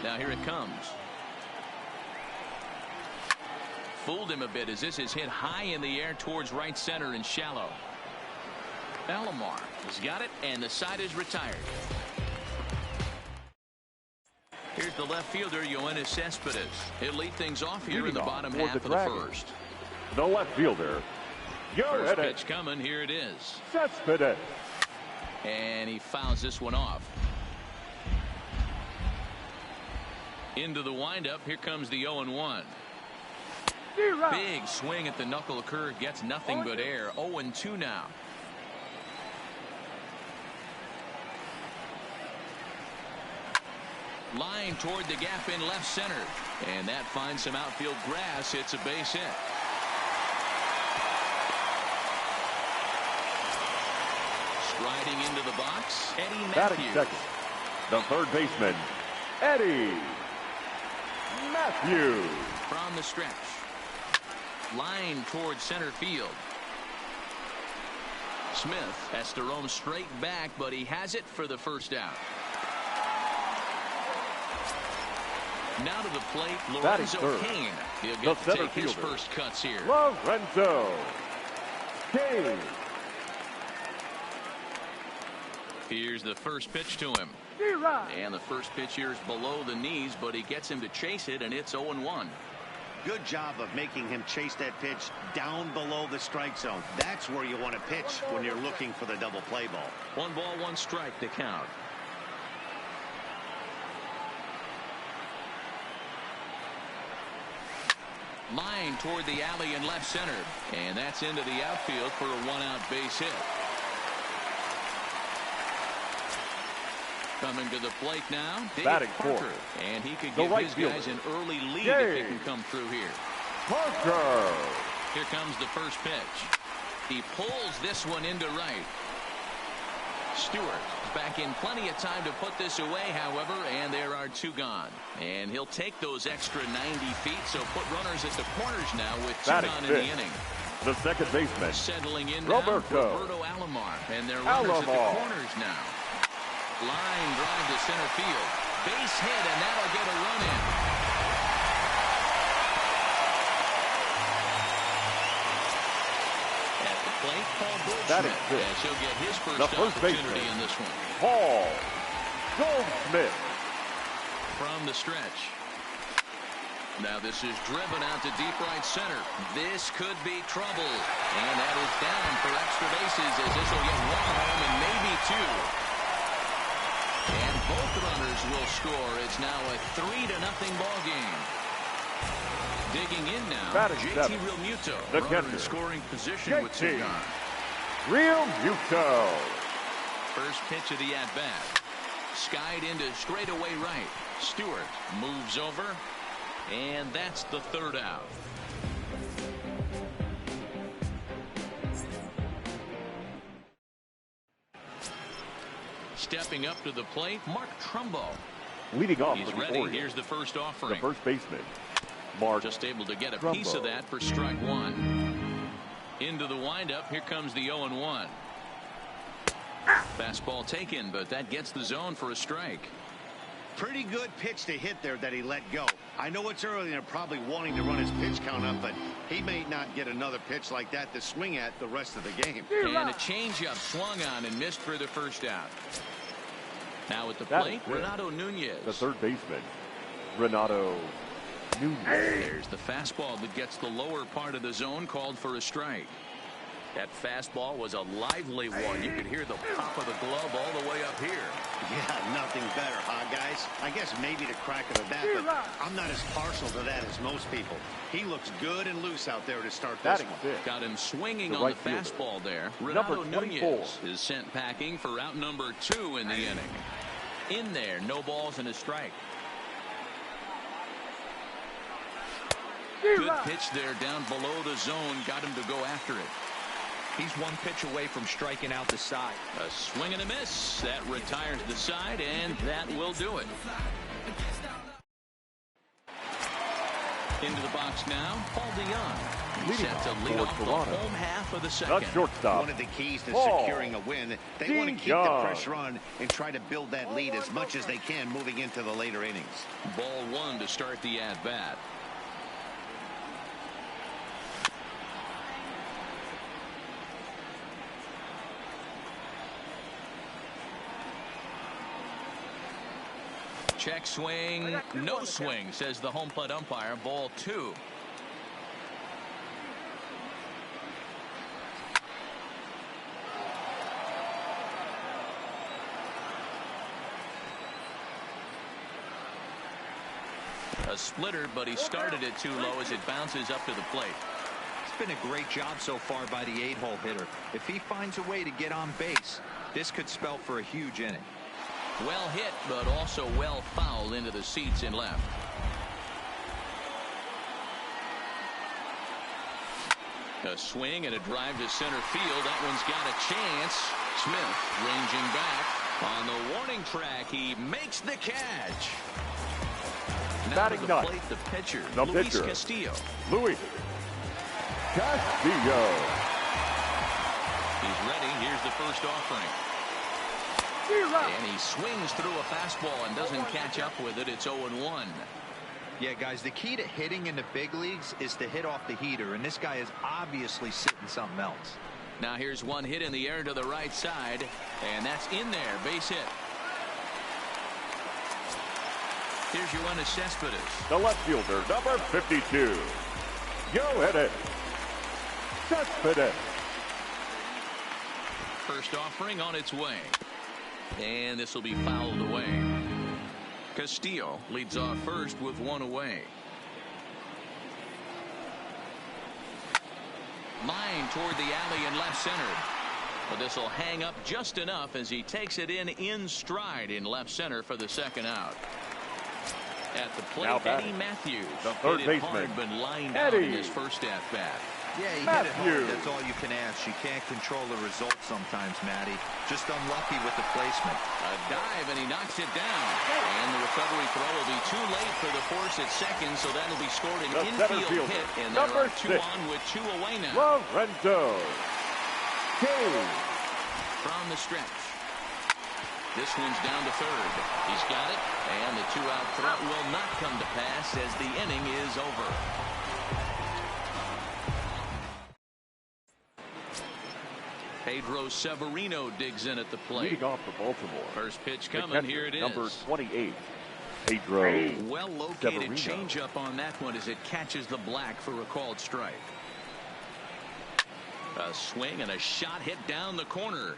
Now here it comes. fooled him a bit as this is hit high in the air towards right center and shallow. Alomar has got it, and the side is retired. Here's the left fielder, Yoenis Cespedes. He'll lead things off here in the bottom half of the first. The left fielder, First pitch coming. Here it is. Cespedes. And he fouls this one off. Into the windup. Here comes the 0-1. Big swing at the knuckle curve. Gets nothing but air. 0-2 now. Line toward the gap in left center. And that finds some outfield grass. It's a base hit. Striding into the box, Eddie Matthews. Second, the third baseman, Eddie Matthews. From the stretch. Line toward center field. Smith has to roam straight back, but he has it for the first out. Now to the plate, Lorenzo Cain. He'll get to take his first cuts here. Lorenzo Cain. Here's the first pitch to him. And the first pitch here is below the knees, but he gets him to chase it, and it's 0-1. Good job of making him chase that pitch down below the strike zone. That's where you want to pitch when you're looking for the double play ball. 1 ball, 1 strike to count. Line toward the alley in left center. And that's into the outfield for a 1-out base hit. Coming to the plate now, Dave Parker. And he could give his guys an early lead if he can come through here. Parker. Here comes the first pitch. He pulls this one into right. Stewart back in plenty of time to put this away, however, and there are 2 gone. And he'll take those extra 90 feet, so put runners at the corners now with 2 gone in the inning. The second baseman, settling in Roberto Alomar, and they're runners at the corners now. Line drive to center field. Base hit, and that'll get a run in. At the plate, Paul Goldschmidt, as he'll get his first opportunity in this one. Paul Goldschmidt. From the stretch. Now this is driven out to deep right center. This could be trouble. And that is down for extra bases as this will get 1 home and maybe 2. And both runners will score. It's now a 3-0 ball game. Digging in now, JT Realmuto, the runner in scoring position with 2 gone. Realmuto. First pitch of the at-bat. Skied into straightaway right. Stewart moves over, and that's the 3rd out. Stepping up to the plate, Mark Trumbo. Leading off. He's ready. Here's the first offering. The first baseman, Mark. Just able to get a piece of that for strike 1. Into the windup. Here comes the 0-1. Fastball taken, but that gets the zone for a strike. Pretty good pitch to hit there that he let go. I know it's early and they're probably wanting to run his pitch count up, but he may not get another pitch like that to swing at the rest of the game. And a changeup swung on and missed for the first out. Now at the plate, Renato Nunez. The third baseman, Renato Nunez. There's the fastball that gets the lower part of the zone, called for a strike. That fastball was a lively one. You could hear the pop of the glove all the way up here. Yeah, nothing better, huh, guys? I guess maybe the crack of the bat, but I'm not as partial to that as most people. He looks good and loose out there to start this one. Got him swinging on the fastball there. Renato Nunez is sent packing for out number 2 in the inning. In there, no balls and a strike. Good pitch there down below the zone. Got him to go after it. He's 1 pitch away from striking out the side. A swing and a miss. That retires the side, and that will do it. Into the box now, Paul DeYoung. Set to lead off the home half of the second. Shortstop. One of the keys to securing a win. They want to keep the pressure on and try to build that lead as much as they can moving into the later innings. Ball 1 to start the at-bat. Check swing. No swing, says the home plate umpire. Ball 2. A splitter, but he started it too low as it bounces up to the plate. It's been a great job so far by the 8-hole hitter. If he finds a way to get on base, this could spell for a huge inning. Well hit, but also well fouled into the seats in left. A swing and a drive to center field. That one's got a chance. Smith ranging back. On the warning track, he makes the catch. Now to the plate, the pitcher, Luis Castillo. Luis Castillo. He's ready. Here's the first offering. And he swings through a fastball and doesn't catch up with it. It's 0-1. Yeah, guys, the key to hitting in the big leagues is to hit off the heater, and this guy is obviously sitting something else. Now here's one hit in the air to the right side, and that's in there. Base hit. Here's your one to Cespedes. The left fielder, number 52. Go hit it. Cespedes. First offering on its way. And this will be fouled away. Castillo leads off first with one away. Line toward the alley in left center. But this will hang up just enough as he takes it in stride in left center for the second out. At the plate, Eddie Matthews. The third baseman. Hard, been lined out in his first at-bat. Yeah, he hit it hard. That's all you can ask. You can't control the result sometimes, Matty. Just unlucky with the placement. A dive, and he knocks it down. And the recovery throw will be too late for the force at second, so that'll be scored an infield hit. And there are 2 on with 2 away now. Lorenzo Cain. From the stretch. This one's down to third. He's got it, and the 2-out threat will not come to pass as the inning is over. Pedro Severino digs in at the plate. Leading off for Baltimore. First pitch coming. Here it is. Number 28, Pedro Well located changeup on that one as it catches the black for a called strike. A swing and a shot hit down the corner.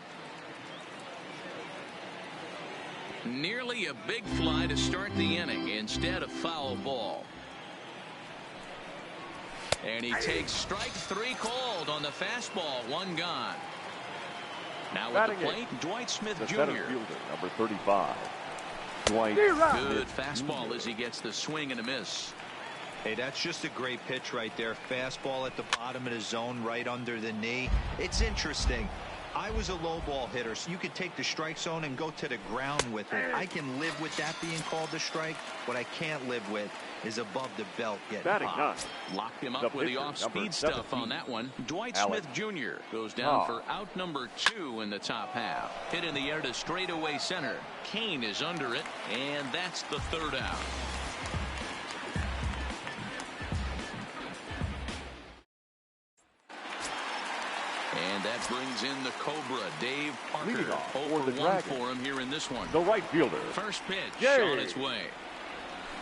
Nearly a big fly to start the inning. Instead, a foul ball. And he takes strike 3 called on the fastball. 1 gone. Now at the plate, Dwight Smith Jr. Center fielder, number 35. Dwight. Good fastball as he gets the swing and a miss. Hey, that's just a great pitch right there. Fastball at the bottom of the zone, right under the knee. It's interesting. I was a low ball hitter, so you could take the strike zone and go to the ground with it. I can live with that being called a strike. What I can't live with is above the belt getting popped. Locked him up with the off-speed stuff on that one. Dwight Smith Jr. goes down for out number 2 in the top half. Hit in the air to straightaway center. Cain is under it, and that's the 3rd out. And that brings in the Cobra, Dave Parker. 0-for-1 for him here in this one. The right fielder. First pitch on its way.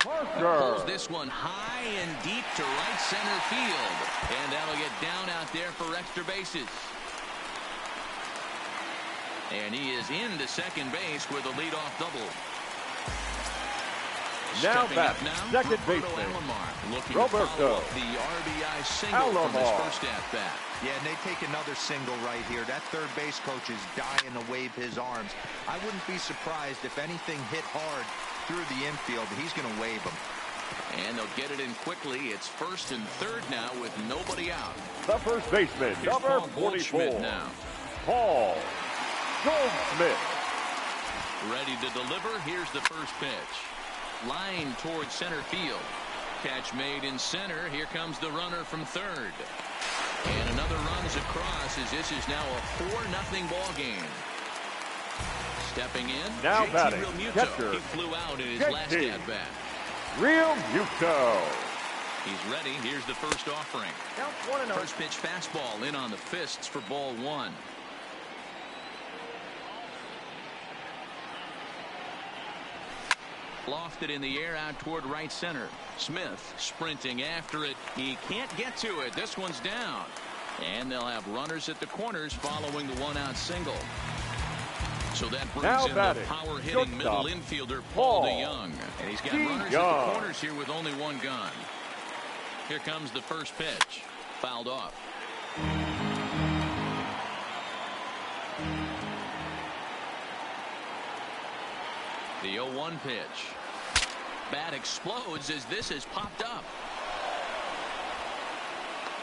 Parker pulls this one high and deep to right center field. And that'll get down out there for extra bases. And he is into second base with a leadoff double. Now back, second baseman, Roberto. The RBI single from his first at-bat. Yeah, and they take another single right here. That third base coach is dying to wave his arms. I wouldn't be surprised if anything hit hard through the infield. He's going to wave them. And they'll get it in quickly. It's first and third now with nobody out. The first baseman, number 44, now. Paul Goldschmidt. Ready to deliver. Here's the first pitch. Line towards center field. Catch made in center. Here comes the runner from third. And another runs across as this is now a 4-0 ball game. Stepping in, now batting, catcher. He flew out in his last at-bat. Real Muto. He's ready. Here's the first offering. First pitch fastball in on the fists for ball 1. Lofted in the air out toward right center. Smith sprinting after it. He can't get to it. This one's down. And they'll have runners at the corners following the one-out single. So that brings in the power-hitting middle infielder, Paul DeYoung. And he's got runners at the corners here with only one gun. Here comes the first pitch. Fouled off. The 0-1 pitch. Bat explodes as this is popped up.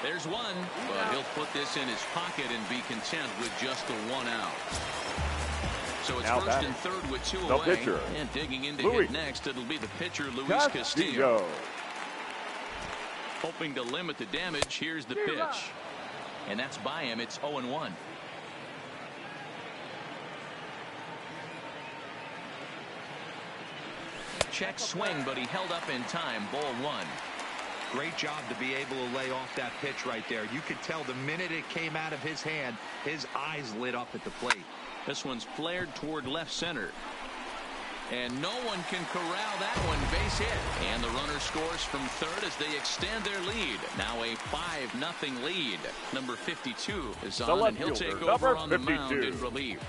There's one, but he'll put this in his pocket and be content with just the one out. So it's first and third with two away. Pitcher. And digging in to hit next, it'll be the pitcher, Luis Castillo. Hoping to limit the damage, here's the pitch. And that's by him. It's 0-1. Check swing, but he held up in time. Ball one. Great job to be able to lay off that pitch right there. You could tell the minute it came out of his hand, his eyes lit up at the plate. This one's flared toward left center. And no one can corral that one. Base hit. And the runner scores from third as they extend their lead. Now a 5-0 lead. Number 52 is on, and he'll take over on the mound in relief.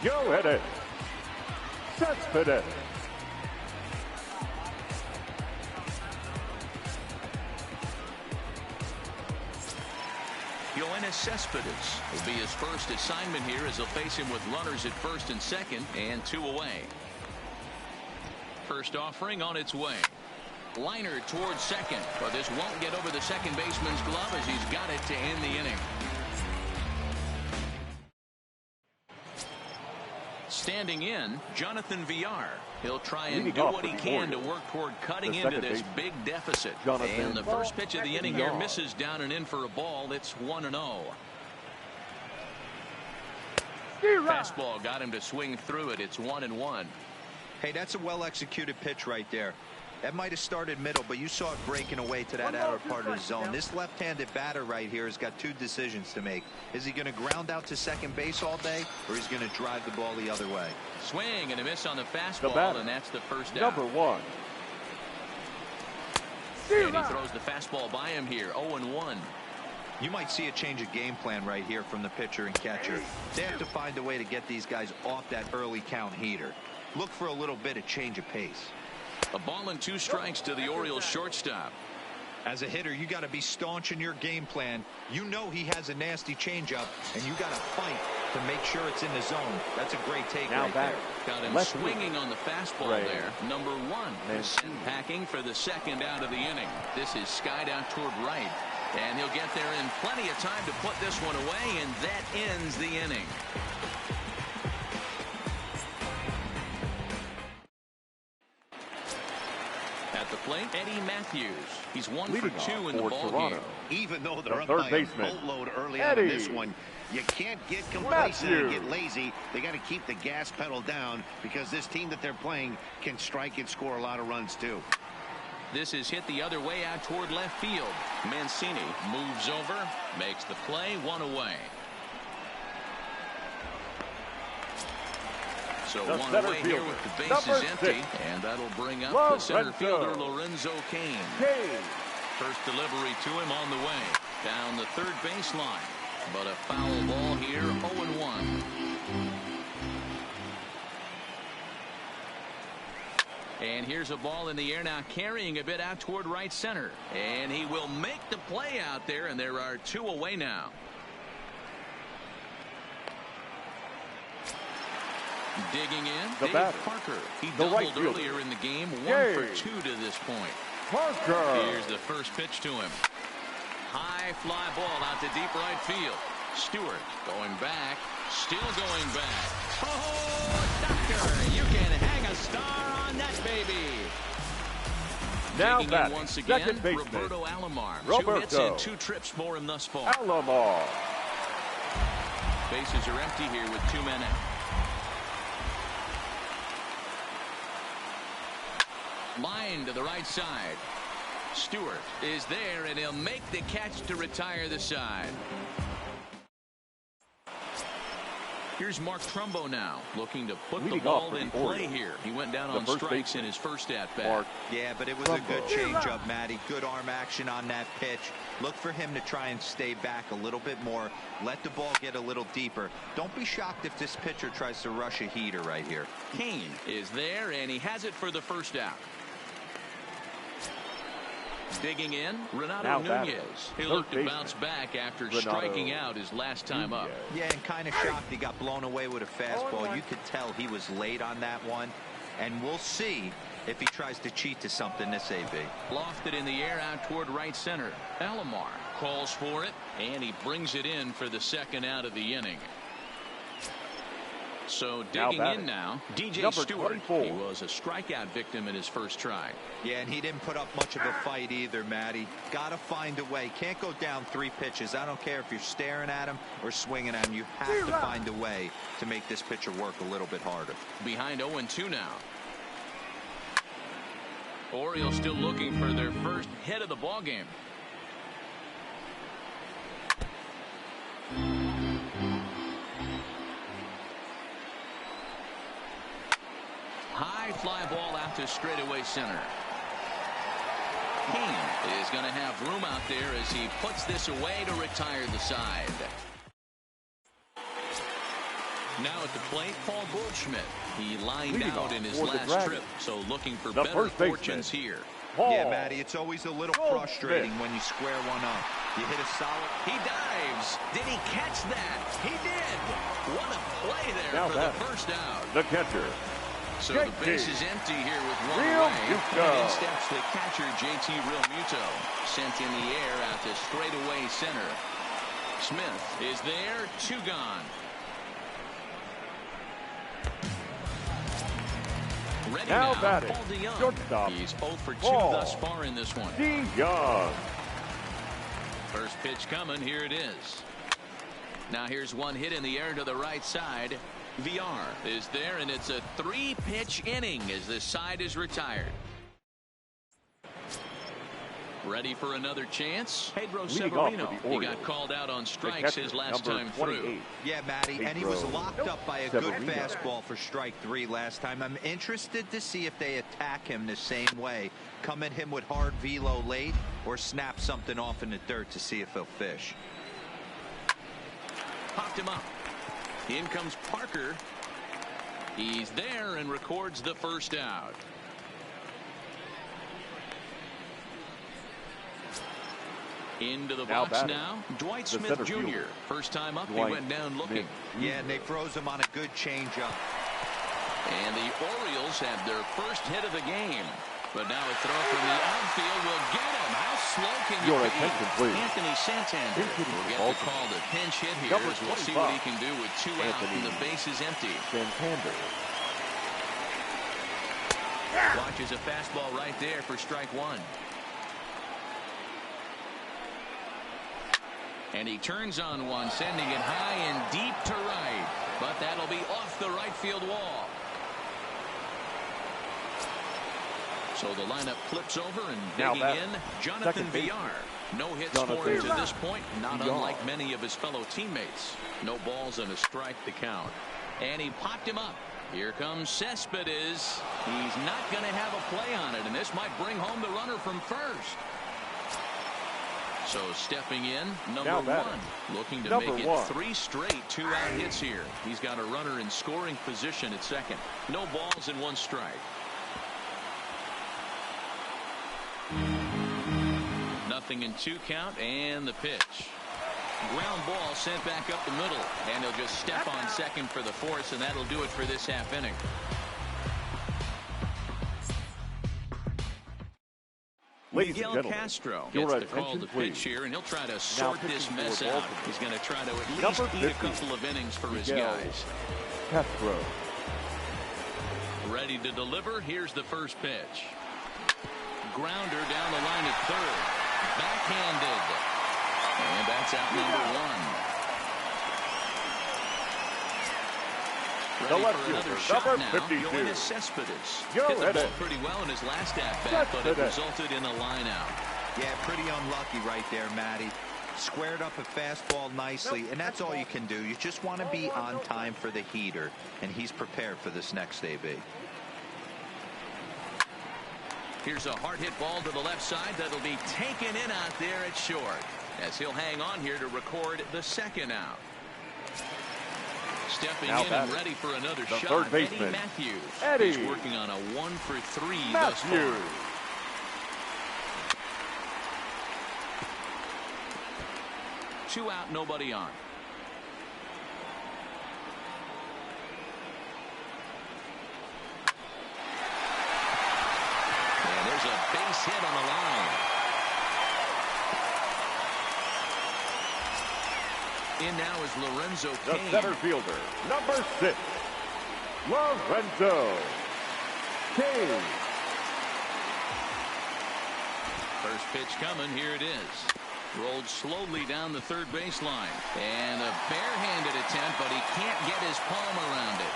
Go ahead. Cespedes. Cespedes will be his first assignment here as he'll face him with runners at first and second and two away. First offering on its way. Liner towards second, but this won't get over the second baseman's glove as he's got it to end the inning. Standing in, Jonathan Villar. He'll try and do what he can to work toward cutting into this big deficit. And the first pitch of the inning here misses down and in for a ball. It's 1-0. Fastball got him to swing through it. It's 1-1. Hey, that's a well-executed pitch right there. That might have started middle, but you saw it breaking away to that outer part of the zone. This left-handed batter right here has got two decisions to make. Is he going to ground out to second base all day, or is he going to drive the ball the other way? Swing and a miss on the fastball, and that's the first down. Number 1. And he throws the fastball by him here. 0-1. You might see a change of game plan right here from the pitcher and catcher. They have to find a way to get these guys off that early count heater. Look for a little bit of change of pace. A ball and 2 strikes to the Orioles shortstop. As a hitter, you got to be staunch in your game plan. You know he has a nasty changeup, and you got to fight to make sure it's in the zone. That's a great take right there. Got him swinging on the fastball there. Number 1 is packing for the second out of the inning. This is skied out toward right. And he'll get there in plenty of time to put this one away, and that ends the inning. At the plate, Eddie Matthews. He's 1 for 2 in the ball game. Even though they're up by a boatload early on in this one, you can't get complacent and get lazy. They got to keep the gas pedal down because this team that they're playing can strike and score a lot of runs too. This is hit the other way out toward left field. Mancini moves over, makes the play, 1 away. So 1 away here with the bases empty, and that'll bring up the center fielder Lorenzo Cain. First delivery to him on the way down the third baseline, but a foul ball here. 0-1. And here's a ball in the air now, carrying a bit out toward right center, and he will make the play out there, and there are 2 away now. Digging in, Dave Parker. He doubled earlier in the game, 1 for 2 to this point. Parker. Here's the first pitch to him. High fly ball out to deep right field. Stewart going back, still going back. Oh, doctor, you can hang a star on that baby. Now Digging in once again, Roberto Alomar. 2 hits and 2 trips for him thus far. Alomar. Bases are empty here with 2 men out. Line to the right side. Stewart is there, and he'll make the catch to retire the side. Here's Mark Trumbo now, looking to put the ball in play here. He went down on strikes in his first at-bat. Yeah, but it was a good changeup, Matty. Good arm action on that pitch. Look for him to try and stay back a little bit more. Let the ball get a little deeper. Don't be shocked if this pitcher tries to rush a heater right here. Kane is there, and he has it for the first out. Digging in, Renato Nunez. He'll look to bounce back after striking out his last time up. Yeah, and kind of shocked he got blown away with a fastball. You could tell he was late on that one. And we'll see if he tries to cheat to something this AB. Lofted in the air out toward right center. Alomar calls for it, and he brings it in for the second out of the inning. So digging in now, DJ Stewart. He was a strikeout victim in his first try. Yeah, and he didn't put up much of a fight either, Matty. Got to find a way. Can't go down 3 pitches. I don't care if you're staring at him or swinging at him. You have to find a way to make this pitcher work a little bit harder. Behind 0-2 now. Orioles still looking for their first hit of the ball game. High fly ball out to straightaway center. Kane is going to have room out there as he puts this away to retire the side. Now at the plate, Paul Goldschmidt. He lined out in his last trip, so looking for better fortunes here. Yeah, Matty, it's always a little frustrating when you square one up. You hit a solid. He dives. Did he catch that? He did. What a play there for the first out. The catcher. So the base is empty here with one away. And in steps the catcher, JT Realmuto. Sent in the air out to straightaway center. Smith is there. 2 gone. Ready now, Paul DeYoung. Shortstop. He's 0 for 2 thus far in this one. DeYoung. First pitch coming. Here it is. Now here's one hit in the air to the right side. VR is there, and it's a 3-pitch inning as this side is retired. Ready for another chance? Pedro Severino. He got called out on strikes his last time through. Yeah, Matty, and he was locked up by a good fastball for strike 3 last time. I'm interested to see if they attack him the same way. Come at him with hard velo late or snap something off in the dirt to see if he'll fish. Popped him up. In comes Parker. He's there and records the first out. Into the box now. Dwight Smith Jr. First time up, he went down looking. Yeah, and they froze him on a good changeup. And the Orioles have their first hit of the game. But now a throw from the outfield will get him. How slow can you be? Anthony Santander will get the call to pinch hit here as we'll see what he can do with 2 out and the base is empty. Santander. Watches a fastball right there for strike 1. And he turns on one, sending it high and deep to right. But that'll be off the right field wall. So the lineup flips over and digging in, Jonathan VR. No hits for him to this point, not unlike many of his fellow teammates. No balls and a strike to count. And he popped him up. Here comes Cespedes. He's not going to have a play on it, and this might bring home the runner from first. So stepping in, number 1, looking to make it 3 straight 2-out hits here. He's got a runner in scoring position at second. No balls and 1 strike. Nothing in 2 count, and the pitch. Ground ball sent back up the middle, and he'll just step on second for the force, and that'll do it for this half inning. Miguel Castro gets the call to pitch here, and he'll try to sort this mess out. He's going to try to at least eat a couple of innings for his guys. Castro. Ready to deliver. Here's the first pitch. Grounder down the line at third. Backhanded. And that's out number 1. Ready for another shot now. Yoenis Cespedes. Hit the ball pretty well in his last at-bat, but it resulted in a line out. Yeah, pretty unlucky right there, Matty. Squared up a fastball nicely, and that's all you can do. You just want to be on time for the heater, and he's prepared for this next AB. Here's a hard hit ball to the left side that'll be taken in out there at short, as he'll hang on here to record the second out. Stepping in and ready for another shot, third baseman, Eddie Matthews. Eddie. He's working on a 1-for-3 Matthews. thus far. Two out, nobody on. And there's a base hit on the line. In now is Lorenzo The Cain. center fielder, number 6, Lorenzo Cain. First pitch coming. Here it is. Rolled slowly down the third baseline. And a barehanded attempt, but he can't get his palm around it.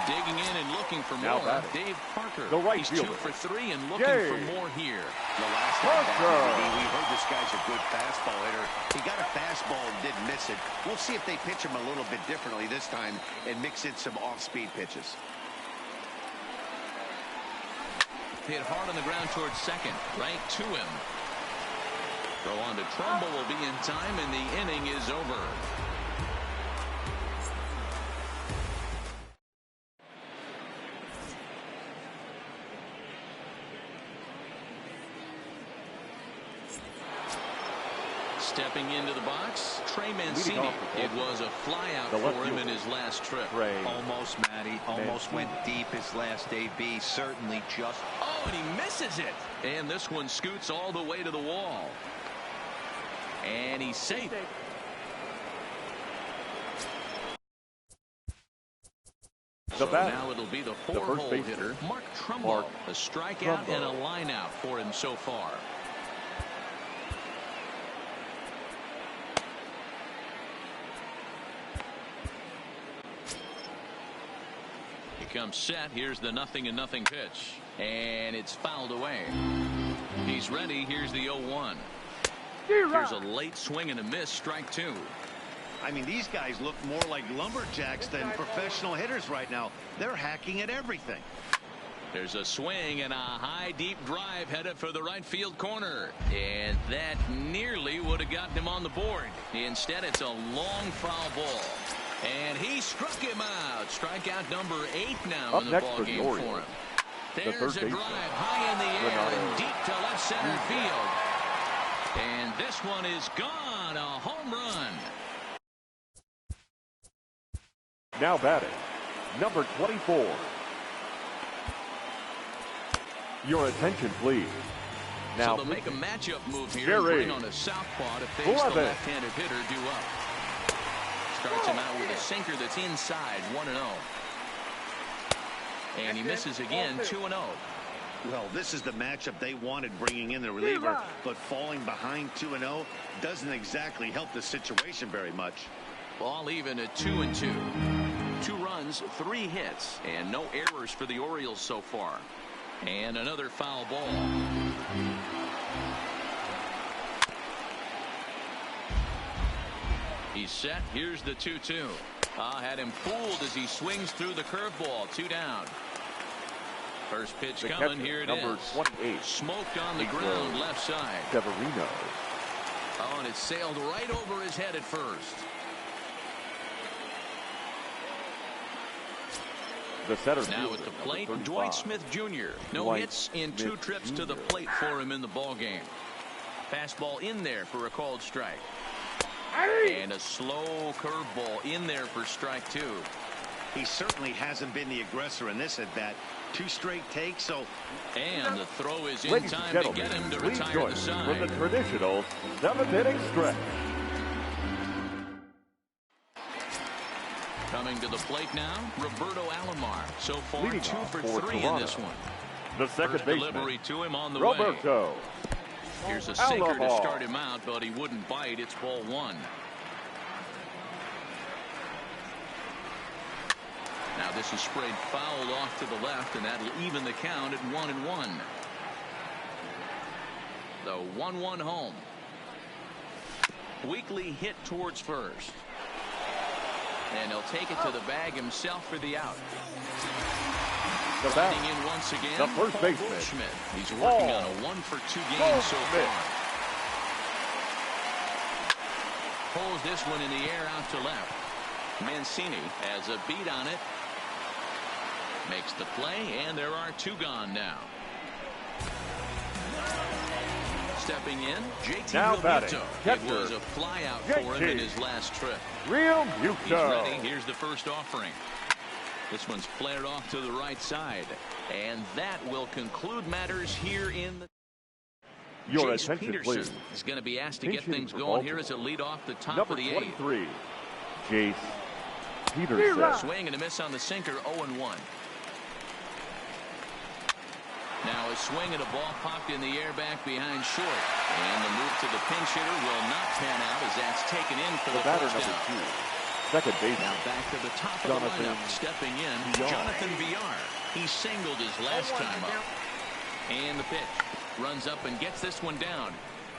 Digging in and looking for more. Dave Parker. The right He's fielder. 2 for 3 and looking for more here. The last time back, we heard this guy's a good fastball hitter. He got a fastball and didn't miss it. We'll see if they pitch him a little bit differently this time and mix in some off-speed pitches. Hit hard on the ground towards second. Right to him. Throw on to Trumbull will be in time, and the inning is over. Stepping into the box, Trey Mancini. It was a flyout for him in his last trip. Almost, Matty. Almost went deep his last AB. Certainly just. Oh, and he misses it. And this one scoots all the way to the wall. And he's safe. So now it'll be the 4-hole hitter, Mark Trumbull. A strikeout and a line out for him so far. Comes set. Here's the 0-0 pitch, and it's fouled away. He's ready. Here's the 0-1. Here's a late swing and a miss. Strike 2. I mean, these guys look more like lumberjacks than professional hitters right now. They're hacking at everything. There's a swing and a high deep drive headed for the right field corner, and that nearly would have gotten him on the board. Instead, it's a long foul ball. And he struck him out. Strikeout number 8 now in the ball game for him. There's a drive high in the air and deep to left center field. And this one is gone. A home run. Now batting, number 24. Your attention, please. Now so they'll make a matchup move here and bring on a southpaw to face the left-handed hitter due up. Starts him out with a sinker that's inside, 1-0. And he misses again, 2-0. Well, this is the matchup they wanted, bringing in the reliever, but falling behind 2-0 doesn't exactly help the situation very much. Ball even at 2-2. 2 runs, 3 hits, and no errors for the Orioles so far. And another foul ball. He's set. Here's the 2-2. Had him fooled as he swings through the curveball. 2 down. First pitch coming. Here it number is. 28. Smoked on the ground left side. Severino. Oh, and it sailed right over his head at first. The center now at the plate, Dwight Smith Jr. No hits in 2 trips to the plate for him in the ball game. Fastball in there for a called strike. And a slow curveball in there for strike 2. He certainly hasn't been the aggressor in this at bat. 2 straight takes, so. And the throw is in time to get him to retire the side. For the traditional 7th-inning stretch. Coming to the plate now, Roberto Alomar. So far, 2 for 3 in this one. The second baseman, delivery to him on the Roberto. way. Here's a sinker to start him out, but he wouldn't bite. It's ball 1. Now this is sprayed foul off to the left, and that'll even the count at 1-1. The 1-1 home. Weekly hit towards first. And he'll take it to the bag himself for the out. The batting in once again, the first baseman. Schmidt. He's working on a 1-for-2 game so far. Pulls this one in the air out to left. Mancini has a beat on it. Makes the play, and there are 2 gone now. Stepping in, JT now batting. It was a fly out for him in his last trip. He's ready. Here's the first offering. This one's flared off to the right side. And that will conclude matters here in the... Your Jace attention, Peterson please. is going to be asked to get things going here as a lead off the top of the 8th. Number 23, Jace Peterson. Swing and a miss on the sinker, 0-1. Now a swing and a ball popped in the air back behind short. And the move to the pinch hitter will not pan out as that's taken in for the batter first number down. 2. Second base. Now back to the top of the lineup. Stepping in, Jonathan Villar. He singled his last time up. And the pitch. Runs up and gets this one down.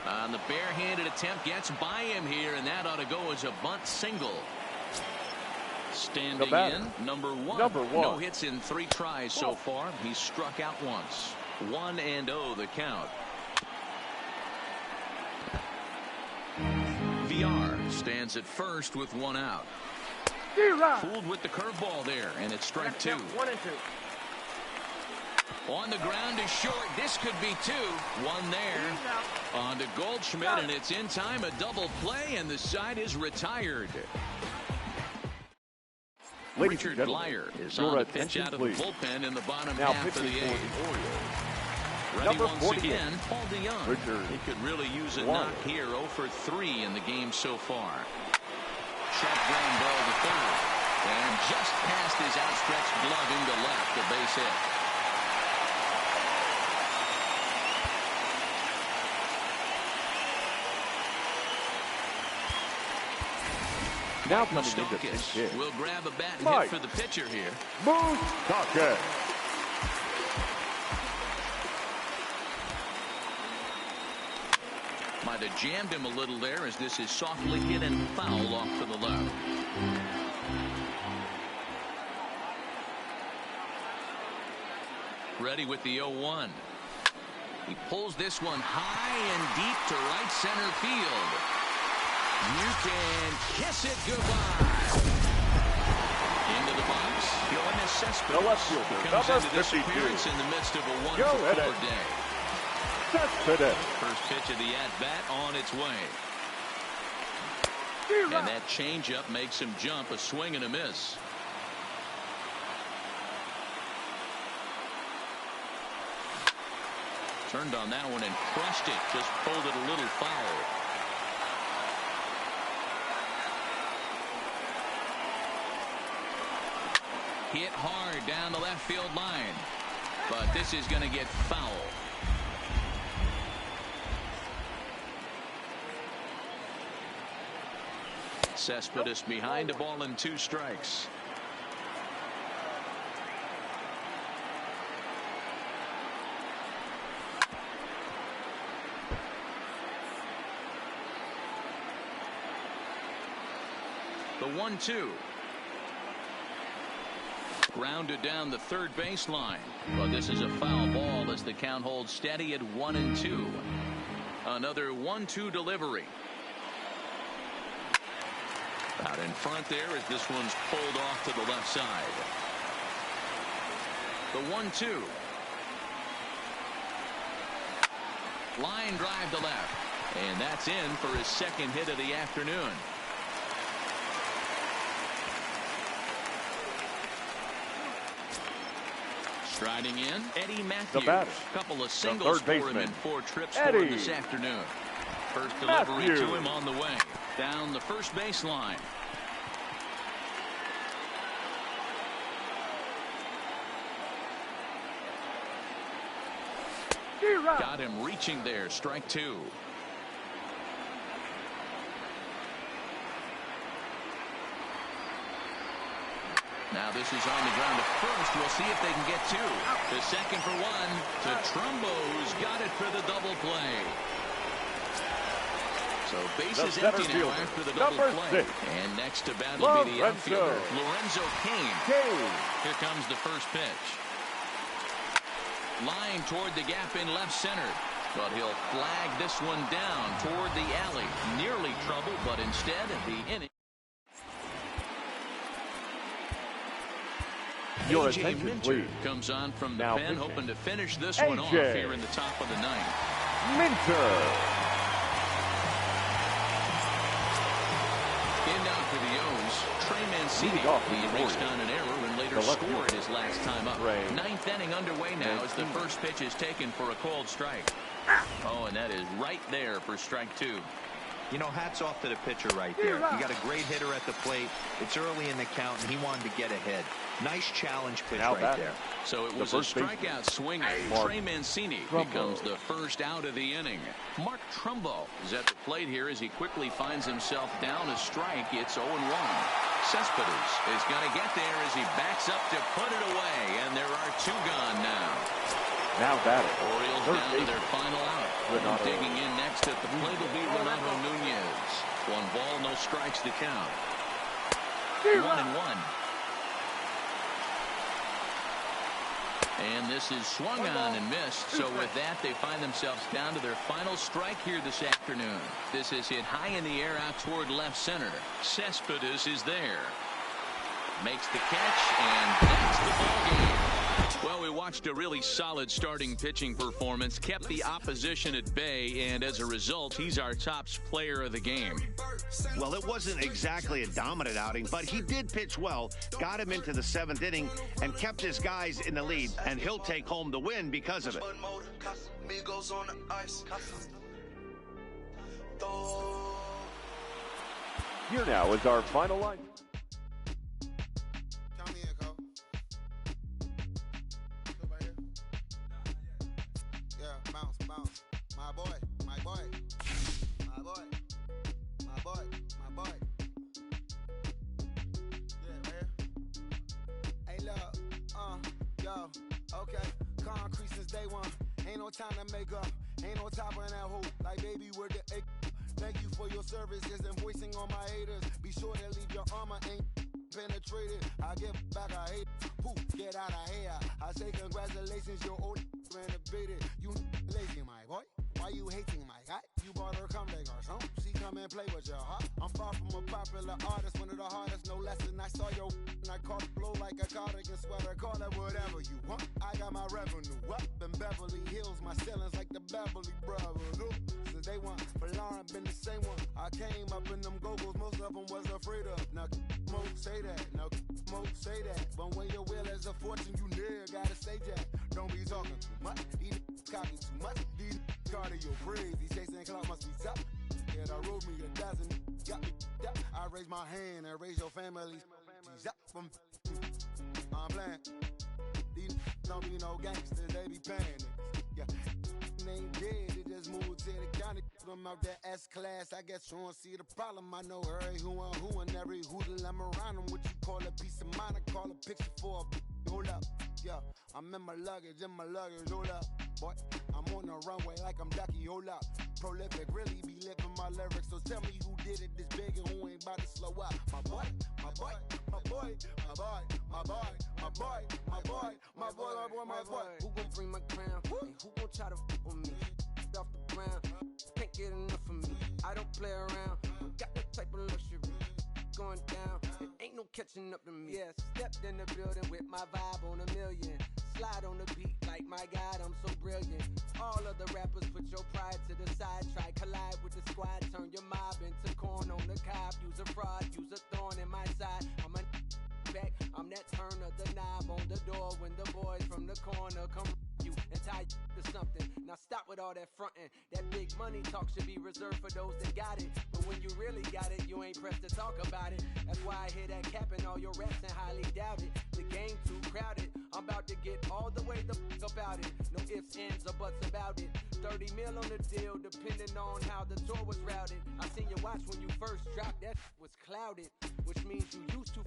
On the barehanded attempt, gets by him here, and that ought to go as a bunt single. Standing in, number one. No hits in 3 tries so far. He's struck out once. 1-0 the count. Villar stands at first with 1 out. Fooled with the curveball there, and it's strike 2. 1 and 2. On the ground is short. This could be 2. 1 there. On to Goldschmidt, and it's in time. A double play, and the side is retired. Richard Blyer is on the pitch out of the bullpen in the bottom half of the 8th. Ready once again, Paul DeYoung. He could really use a knock here. 0 for 3 in the game so far. Sharp ground ball to third. And just past his outstretched glove into left, a base hit. Now coming into will grab a bat and hit for the pitcher here. Moustakas. Might have jammed him a little there as this is softly hit and foul off to the left. Ready with the 0-1. He pulls this one high and deep to right center field. You can kiss it goodbye. Into the box, Yoenis Cespedes. The left fielder, comes number into this 52. appearance in the midst of a 1-for-4 day. Cespedes. First pitch of the at-bat on its way. And that changeup makes him jump. A swing and a miss. Turned on that one and crushed it. Just pulled it a little foul. Hit hard down the left field line. But this is going to get foul. Cespedes behind, a ball and 2 strikes. The 1-2. Grounded down the third baseline. But this is a foul ball as the count holds steady at 1-2. Another 1-2 delivery. Out in front there as this one's pulled off to the left side. The 1-2. Line drive to left. And that's in for his second hit of the afternoon. Striding in, Eddie Matthews. Couple of singles for him in 4 trips for him this afternoon. First delivery to him on the way. Down the first baseline. Got him reaching there. Strike 2. Now this is on the ground at first. We'll see if they can get 2. The second for 1 to Trumbo, who's got it for the double play. So bases empty now after the double play. And next to bat will be the outfielder, Lorenzo Cain. Here comes the first pitch. Line toward the gap in left center. But he'll flag this one down toward the alley. Nearly trouble, but instead the inning. Your A.J. attention, Minter please. comes on from the Now pen, pitching. hoping to finish this A.J. one off here in the top of the ninth. Minter. In now for the O's, Trey Mancini. He reached on an error and later scored his last time up. Ninth inning underway now as the first pitch is taken for a called strike. Oh, and that is right there for strike two. You know, hats off to the pitcher right there. You got a great hitter at the plate. It's early in the count, and he wanted to get ahead. Nice challenge pitch right there. So it was a strikeout swinging. Trey Mancini becomes the first out of the inning. Mark Trumbo is at the plate here as he quickly finds himself down a strike. It's 0-1. Cespedes is going to get there as he backs up to put it away, and there are two gone now. Now batting. Orioles down to their final out. Digging in next at the plate will be Renato Nunez. 1 ball, no strikes to count. 1-1. And this is swung on and missed. So with that, they find themselves down to their final strike here this afternoon. This is hit high in the air out toward left center. Cespedes is there. Makes the catch, and that's the ball game. Well, we watched a really solid starting pitching performance, kept the opposition at bay, and as a result, he's our top player of the game. Well, it wasn't exactly a dominant outing, but he did pitch well, got him into the 7th inning, and kept his guys in the lead, and he'll take home the win because of it. Here now is our final line. Ain't no time to make up, ain't no top on that hoe. Like baby, where the egg? Thank you for your service, is invoicing on my haters. Be sure to leave your armor ain't penetrated. I give back, I hate. Poof, get out of here. I say congratulations, your old renovated. You lazy, my boy. Why you hating my guy? You bought her come back or something. She come and play with your heart. I'm far from a popular artist, one of the hardest, no less than I saw your and I caught it blow like a cardigan sweater. Call it whatever you want. I got my revenue up in Beverly Hills. My ceilings like the Beverly Brothers. Since they want for Lauren, been the same one. I came up in them go-go's, most of them was afraid of. Now, Mo say that. Now, Mo say that. But when your will is a fortune, you never gotta say that. Don't be talking too much. These copy too much. These cardio crazy. Chasing clout must be tough. Yeah, I wrote me a dozen. Got me up. I raise my hand and raise your family. Up from I'm playing. These don't be no gangsters, they be paying. Yeah, they ain't dead, they just moved to the county. Them out that S-class, I guess you don't see the problem. I know every who and every hoodle I'm around them. What you call a piece of mind, I call a picture for a hold up. Yeah, I'm in my luggage, hold up. Boy, I'm on the runway like I'm Ducky, hold up. Prolific, really be living my lyrics. So tell me who did it this big and who ain't about to slow up. My boy, my boy, my boy, my boy, my boy, my boy, my boy, my boy, my boy, my boy. Who gon' bring my crown? And who gon' try to f with me? Off the ground, can't get enough of me. I don't play around, got that type of luxury. Going down, and ain't no catching up to me. Yeah, stepped in the building with my vibe on a million. Slide on the beat like my God, I'm so brilliant. All of the rappers put your pride to the side. Try collide with the squad, turn your mob into corn on the cob. Use a fraud, use a thorn in my side. I'm a back, I'm that turn of the knob on the door when the boys from the corner come you and tie you to something. Now stop with all that frontin'. That big money talk should be reserved for those that got it. But when you really got it, you ain't pressed to talk about it. That's why I hear that cap in all your raps and highly doubt it. The game too crowded. I'm about to get all the way the f about it. No ifs, ands, or buts about it. 30 mil on the deal, depending on how the tour was routed. I seen your watch when you first dropped, that was clouded. Which means you used to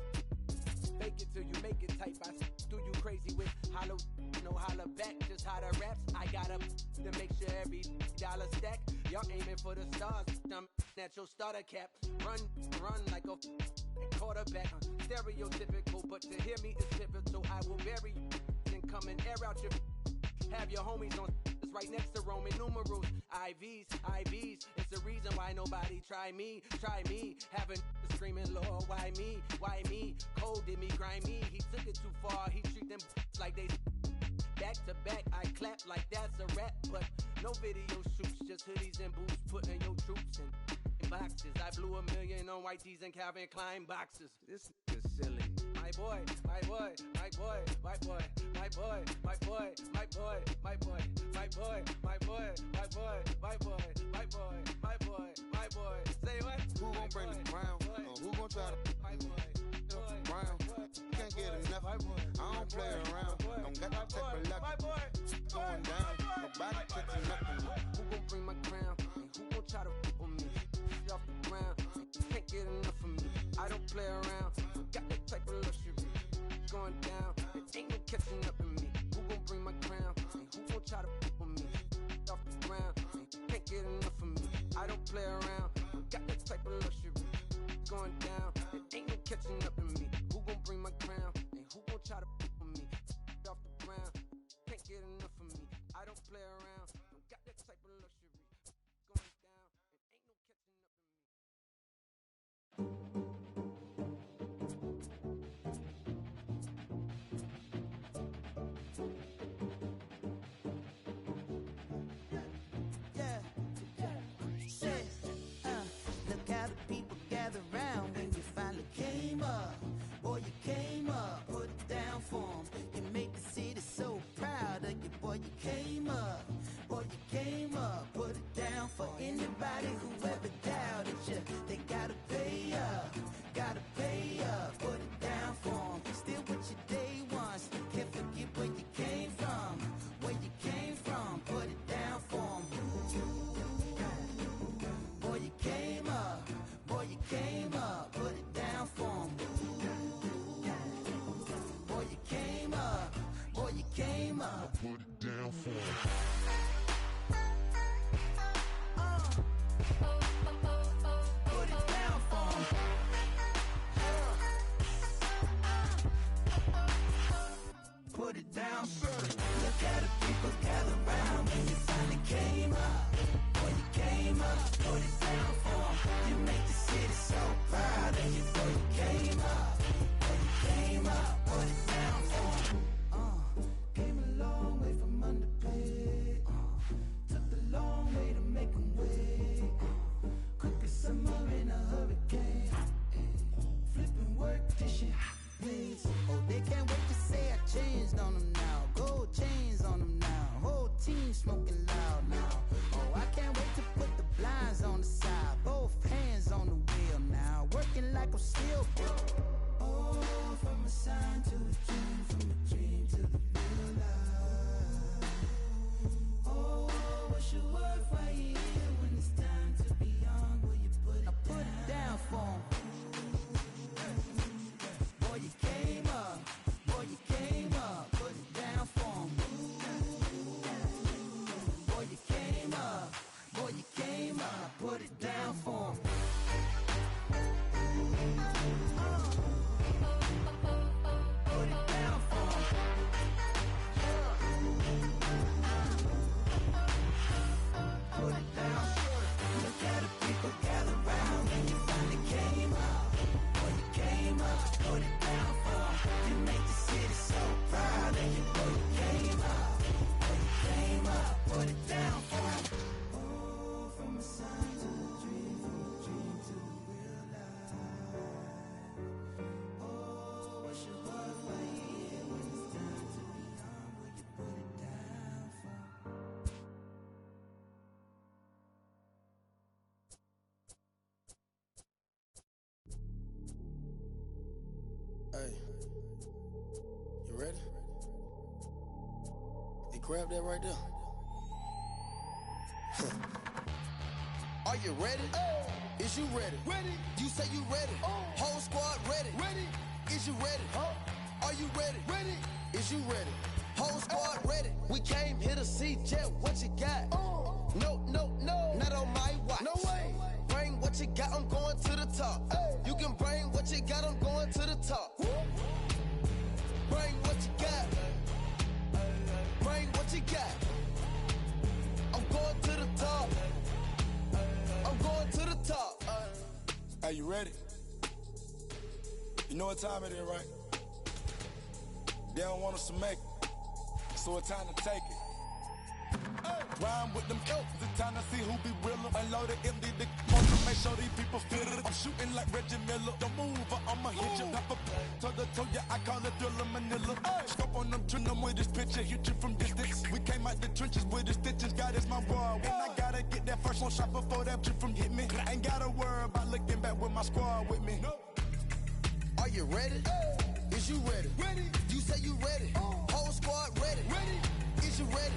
fake it till you make it type. I do you crazy with hollow, no holla back. Just how the raps, I got up to make sure every dollar stack. Y'all aiming for the stars, at your starter cap. Run like a quarterback. Stereotypical, but to hear me is pivotal. I will bury you and come and air out your. Have your homies on right next to Roman numerals. IVs. It's the reason why nobody try me. Having screaming, Lord, why me? Cold did me, grimy. He took it too far. He treat them like they. Back to back, I clap like that's a rap, but no video shoots, just hoodies and boots, putting your troops in boxes. I blew $1 million on white tees and Calvin Klein boxes. This is silly. My boy. Say what? Who gon' bring the crown? Who gon' try to crown? Can't get enough. I don't play around. Don't got to take a luck. Going down. Nobody catching nothing. Who gon' bring my crown? And who gon' try to on me? Shit off the ground. Can't get enough of me. I don't play around. Got that type of luxury. Going down. It ain't no catching up in me. Who gon' bring my crown? And who gon' try to on me? Shit off the ground. Can't get enough of me. I don't play around. Got that type of luxury. Going down. It ain't no catching up in me. Who gon' bring my crown? And who gon' try to on me? Shit off the ground. Can't get enough of me. I don't play around. Got that type of luxury. Going down. It ain't no catching up in me. Look how the people gather round when you finally came up. Boy, you came up, put it down for 'em. You make the city so proud of you. Boy, you came up. Boy, you came up, put it down for anybody who ever doubted you. They gotta pay up, put it down for 'em. Still with your day ones, can't forget where you came from. Put it down for 'em. Boy, you came up, put it down for 'em. Boy, you came up, put it down for 'em. Put it down for 'em. Put it down for 'em. Look at the people gather round when you finally came up. Boy, you came up, put it down for 'em. You make the city so proud of you. Boy, you came up, put it down for 'em. Came a long way from underpaid. Took the long way to make 'em wait. Quick as summer in a hurricane. Flipping work, this shit please. Oh, they can't wait to say I changed on them now. Gold chains on them now. Whole team smoking loud now. Oh, I can't wait to put the blinds on the side. Both hands on the wheel now. Working like I'm still broke. Oh, from a sign to a dream, from a dream to the real life. Oh, what's your worth right here when it's time to be young? Will you put it down for 'em? Boy, you came up, put it down for 'em. Boy, you came up, put it down for 'em. Put it down for 'em. Put it down. Look at the people gather round when you finally came up. Boy, you came up, put it down for 'em. You make the city so proud of you. Boy, you came up, put it down for 'em. Oh, from a sign to a dream, from a dream to the real life. Oh, what's your worth right here when it's time to be young? Will you put it down for 'em? Hey, you ready? Hey, grab that right there. Are you ready? Is you ready? Ready. You say you ready. Whole squad ready. Ready. Is you ready? Are you ready? Ready. Is you ready? Whole squad ready. We came here to see Jet. What you got? No, not on my watch. No way. Bring what what you got, I'm going to the top. You can bring what you got, I'm going to the top. Bring what you got. Bring what you got. I'm going to the top. I'm going to the top. Are you ready? You know what time it is, right? They don't want us to make it, so it's time to take it. Rhyme with them elks, it's time to see who be realer. Unload it, empty the want to make sure these people feel it. I'm shooting like Reggie Miller. Don't move or I'ma hit you. Pop up, toe to toe, yeah, I call it Thriller Manila. Scope on them, trim them with this picture, hit you from distance. We came out the trenches with the stitches, God is my boy. When I gotta get that first one shot before that trip from hit me. I ain't gotta worry about looking back with my squad with me. Are you ready? Is you ready? Ready. You say you ready. Whole squad ready. Ready. Is you ready?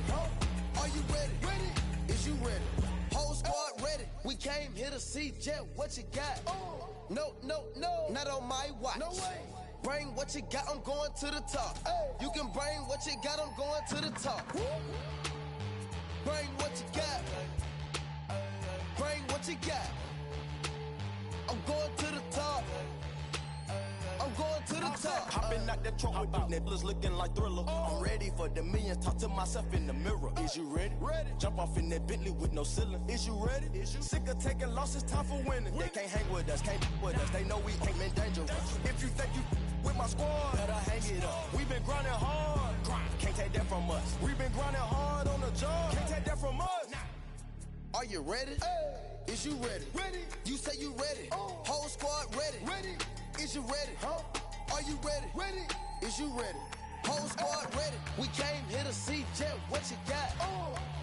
Are you ready? Ready. Is you ready? Whole squad ready. We came here to see Jet. What you got? No, no, no. Not on my watch. No way. Bring what you got. I'm going to the top. You can bring what you got. I'm going to the top. Bring what you got. Bring what you got. I'm going to the top. I'm going to the top. Hopping out that truck with these niggas looking like Thriller. I'm ready for the millions. Talk to myself in the mirror. Is you ready? Ready. Jump off in that Bentley with no ceiling. Is you ready? Is you sick of taking losses? Time for winning. They can't hang with us. Can't with us. They know we ain't been dangerous. If you think you with my squad, better hang it up. We been grinding hard. Can't take that from us. We been grinding hard on the job. Can't take that from us. Are you ready? Is you ready? Ready. You say you ready. Whole squad ready. Ready. Is you ready? Are you ready? Ready. Is you ready? Whole squad ready. We came here to see Jet. What you got?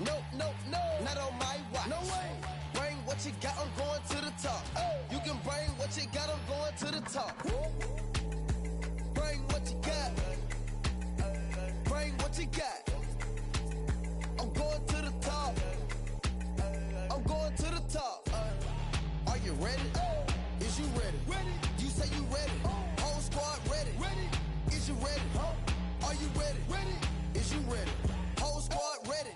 No, no, no. Not on my watch. No way. Bring what you got. I'm going to the top. You can bring what you got. I'm going to the top. Bring what you got. Bring what you got. I'm going to the top. I'm going to the top. Are you ready? Is you ready? Ready. You say you ready. Whole squad ready. Ready. Is you ready? Are you ready? Ready. Is you ready? Whole squad ready.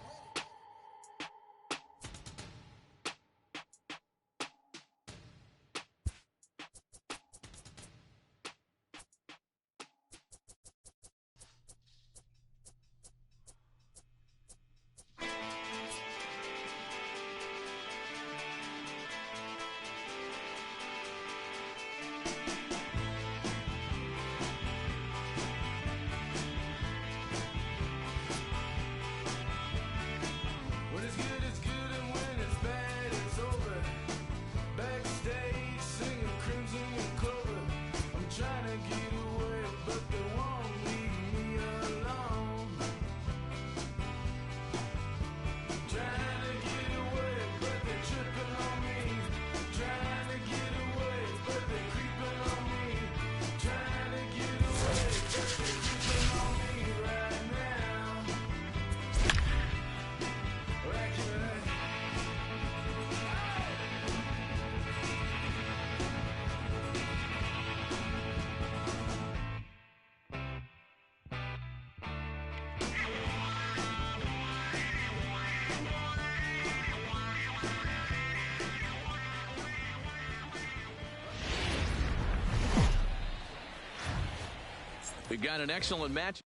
We've got an excellent match.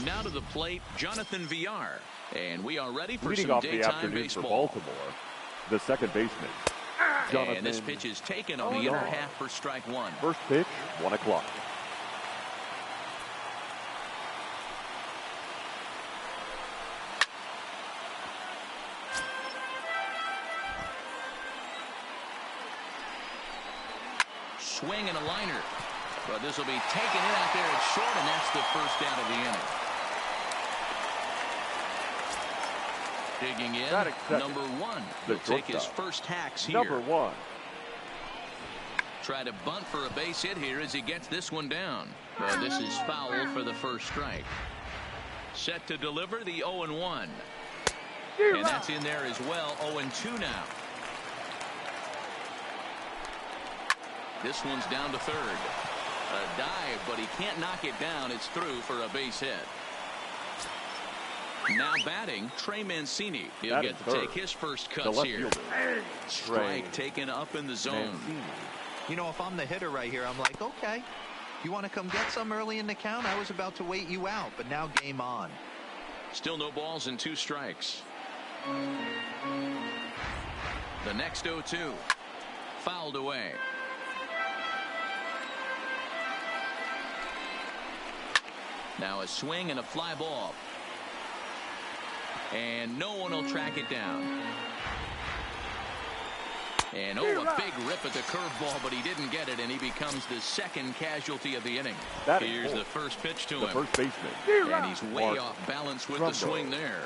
Now to the plate, Jonathan Villar. And we are ready for Leading some off the daytime afternoon baseball. for Baltimore, the second baseman, Jonathan And this pitch is taken on the inner half for strike one. First pitch, 1 o'clock. Swing and a liner. But this will be taken in out there at short, and that's the first out of the inning. Digging in, number one. He'll take his first hacks here. Number one. Try to bunt for a base hit here as he gets this one down. But this is foul for the first strike. Set to deliver the 0-1. And that's in there as well, 0-2 now. This one's down to third. A dive, but he can't knock it down. It's through for a base hit. Now batting, Trey Mancini. He'll get to take his first cuts here. Strike taken up in the zone. You know, if I'm the hitter right here, I'm like, okay, you want to come get some early in the count? I was about to wait you out, but now game on. Still no balls and 2 strikes. The next 0-2. Fouled away. Now a swing and a fly ball. And no one will track it down. And a big rip at the curveball, but he didn't get it, and he becomes the second casualty of the inning. Here's the first pitch to him. First baseman. And he's way off balance with the swing there.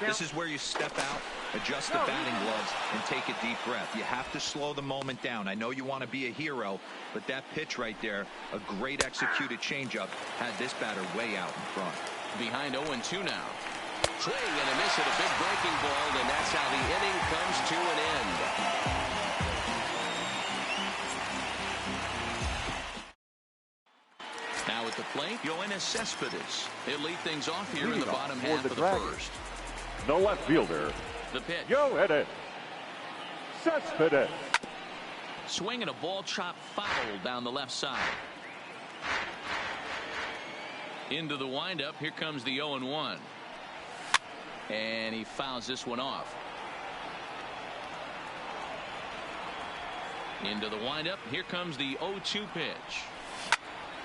This is where you step out, adjust the batting gloves, and take a deep breath. You have to slow the moment down. I know you want to be a hero, but that pitch right there, a great executed changeup, had this batter way out in front. Behind 0-2 now. Swing and a miss at a big breaking ball, and that's how the inning comes to an end. Now at the plate, Yoenis Cespedes. He'll lead things off here in the bottom half of the first. The left fielder. The pitch. Yoenis Cespedes. Swing and a ball chop foul down the left side. Into the windup. Here comes the 0-1. And he fouls this one off. Into the windup. Here comes the 0-2 pitch.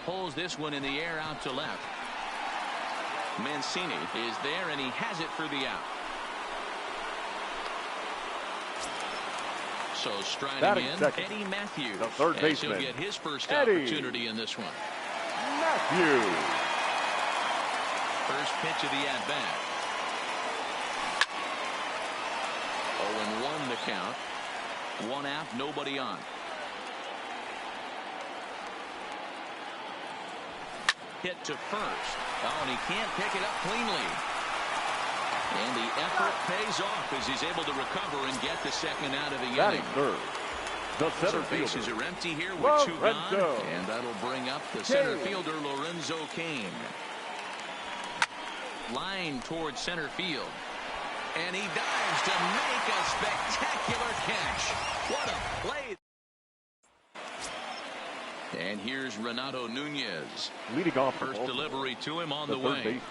Pulls this one in the air out to left. Mancini is there, and he has it for the out. So striding in, second. Eddie Matthews. The third baseman. He'll get his first opportunity in this one. Matthews. First pitch of the at-bat. 0-1 the count. 1 out, nobody on. Hit to first. Oh, and he can't pick it up cleanly. And the effort pays off as he's able to recover and get the second out of the inning. Third. The center bases fielder. are empty here with 2 gone. And that'll bring up the center fielder, Lorenzo Cain. Line towards center field. And he dives to make a spectacular catch. What a play. And here's Renato Nunez. Leading off first delivery to him on the way. Baseman.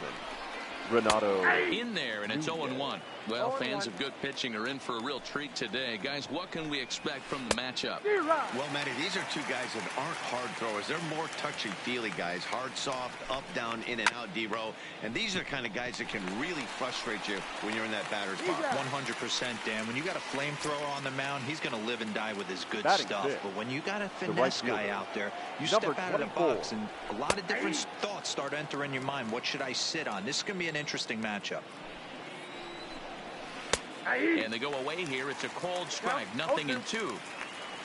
Renato in there, and it's 0-1. Well, fans of good pitching are in for a real treat today. Guys, what can we expect from the matchup? Well, Matty, these are 2 guys that aren't hard throwers. They're more touchy-feely guys. Hard, soft, up, down, in and out, D-row. And these are the kind of guys that can really frustrate you when you're in that batter's box. 100%, Dan. When you got a flamethrower on the mound, he's going to live and die with his good stuff. But when you got a finesse guy out there, you step out of the box, and a lot of different thoughts start entering your mind. What should I sit on? This is going to be an interesting matchup. And they go away here. It's a called strike. 0-2.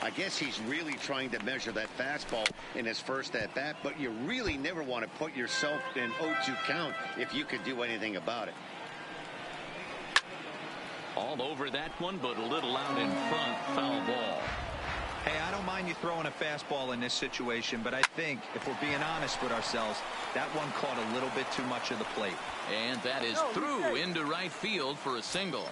I guess he's really trying to measure that fastball in his first at-bat, but you really never want to put yourself in 0-2 count if you could do anything about it. All over that one, but a little out in front. Foul ball. Hey, I don't mind you throwing a fastball in this situation, but I think if we're being honest with ourselves, that one caught a little bit too much of the plate. And that is through into right field for a single.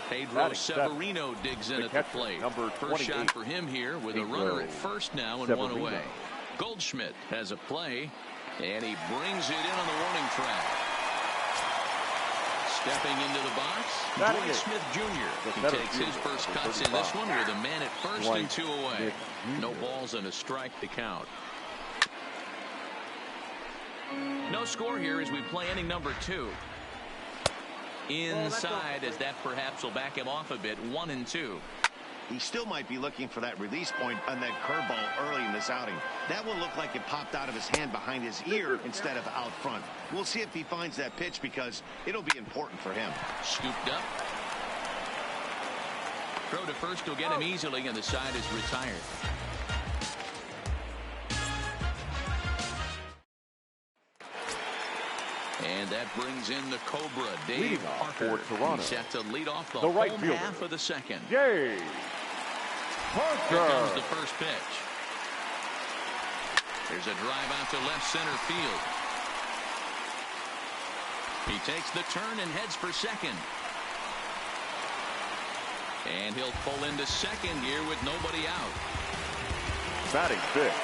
Pedro Severino digs in at the plate. First shot for him here with a runner at first now and 1 away. Goldschmidt has a play, and he brings it in on the warning track. Stepping into the box, Dwight Smith Jr. He takes his first cuts in this one with a man at first and 2 away. No balls and a strike to count. No score here as we play inning number 2. Inside as that perhaps will back him off a bit. 1-2. He still might be looking for that release point on that curveball early in this outing. That one looked like it popped out of his hand behind his ear instead of out front. We'll see if he finds that pitch because it'll be important for him. Scooped up. Throw to first will get him easily, and the side is retired. And that brings in the Cobra, Dave Parker. For Toronto. He's set to lead off the right home fielder. half of the second. Dave Parker. Here comes the first pitch. There's a drive out to left center field. He takes the turn and heads for second. And he'll pull into second here with nobody out. Batting fifth.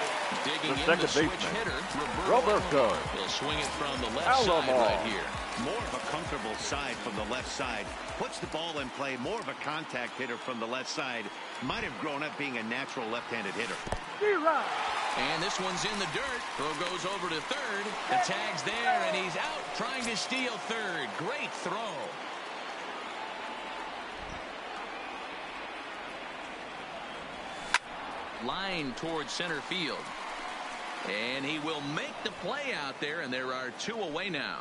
Digging the in the switch baseman, hitter, Roberto. He'll swing it from the left side right here. More of a comfortable side from the left side. Puts the ball in play. More of a contact hitter from the left side. Might have grown up being a natural left-handed hitter. And this one's in the dirt. Throw goes over to third. The tag's there, and he's out trying to steal third. Great throw. Line towards center field. And he will make the play out there, and there are two away now.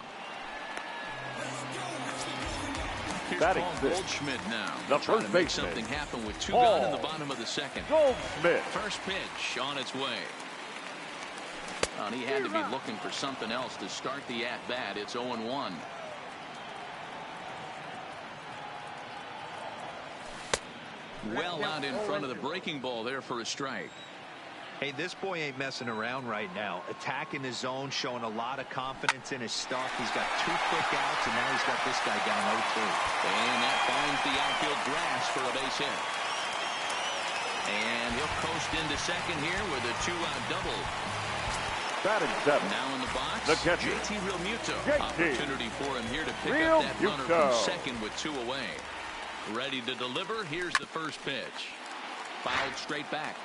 Here's Paul Goldschmidt now. The trying first to make baseman. something happen with two gone in the bottom of the second. Goldschmidt. First pitch on its way. And he had to be looking for something else to start the at-bat. It's 0-1. Well out in front of the breaking ball there for a strike. Hey, this boy ain't messing around right now. Attacking the zone, showing a lot of confidence in his stuff. He's got 2 quick outs, and now he's got this guy down 0-2. And that finds the outfield grass for a base hit. And he'll coast into second here with a 2-out double. Batting seven. Now in the box, the catcher. JT Realmuto. JT. Opportunity for him here to pick up that runner from second with 2 away. Ready to deliver. Here's the first pitch. Fouled straight back.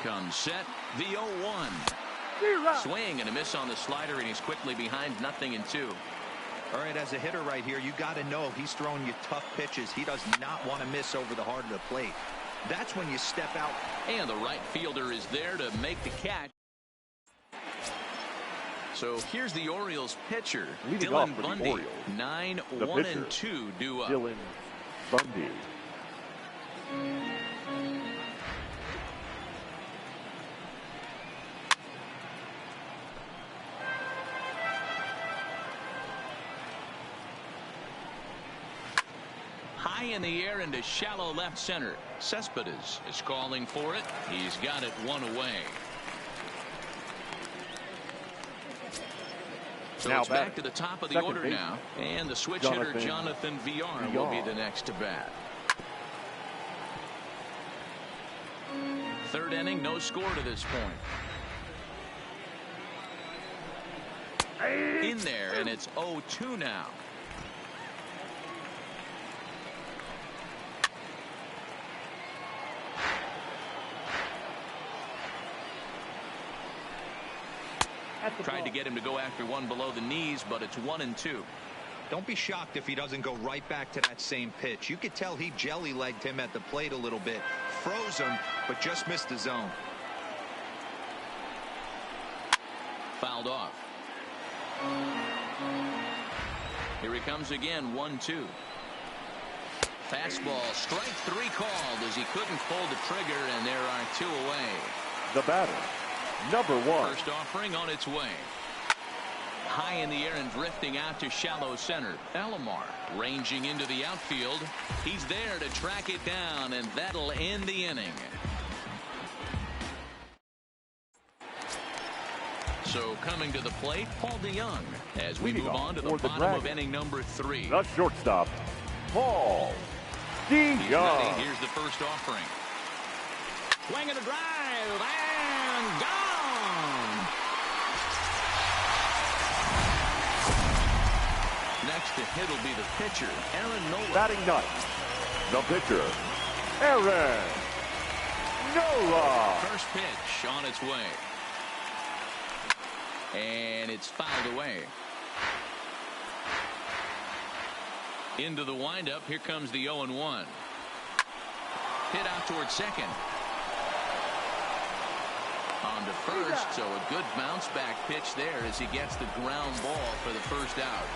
Comes set, the 0-1. Swing and a miss on the slider, and he's quickly behind 0-2. All right, as a hitter right here, you got to know he's throwing you tough pitches. He does not want to miss over the heart of the plate. That's when you step out. And the right fielder is there to make the catch. So here's the Orioles pitcher, Dylan Bundy. 9-1-2 due up. Dylan Bundy. High in the air into shallow left center. Cespedes is calling for it. He's got it 1 away. So now it's back to the top of the order now. And the switch hitter, Jonathan Villar, will be the next to bat. Third inning, no score to this point. In there, and it's 0-2 now. Tried to get him to go after one below the knees, but it's 1-2. Don't be shocked if he doesn't go right back to that same pitch. You could tell he jelly-legged him at the plate a little bit. Froze him, but just missed the zone. Fouled off. Here he comes again, 1-2. Fastball, strike 3 called as he couldn't pull the trigger, and there are 2 away. The batter, number 1. First offering on its way. High in the air and drifting out to shallow center. Alomar ranging into the outfield. He's there to track it down, and that'll end the inning. So coming to the plate, Paul DeYoung, as we move on to the bottom of inning number 3. The shortstop, Paul DeYoung. Here's the first offering. Swing and a drive, and gone. Next to hit will be the pitcher, Aaron Nola. Batting ninth, the pitcher, Aaron Nola. First pitch on its way. And it's fouled away. Into the windup. Here comes the 0-1. Hit out towards second. On to first, so a good bounce back pitch there as he gets the ground ball for the first out.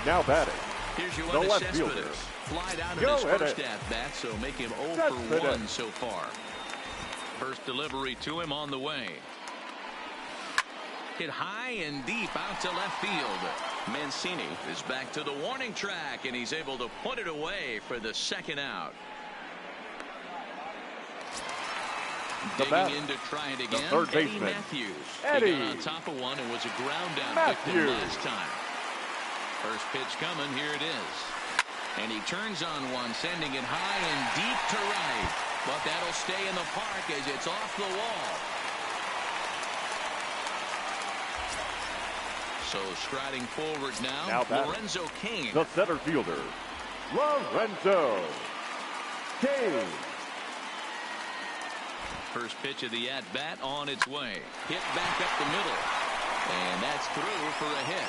Now batting, here's your the left fielder. Flied out in his first at-bat, so make him 0 for 1 so far. First delivery to him on the way. Hit high and deep out to left field. Mancini is back to the warning track, and he's able to put it away for the second out. Digging in to try it again. Third Eddie baseman. Matthews. Eddie. He got on top of one and was a ground down victim last time. First pitch coming. Here it is. And he turns on one, sending it high and deep to right. But that'll stay in the park as it's off the wall. So striding forward now Lorenzo Cain. The center fielder, Lorenzo Cain. First pitch of the at-bat on its way. Hit back up the middle. And that's through for a hit.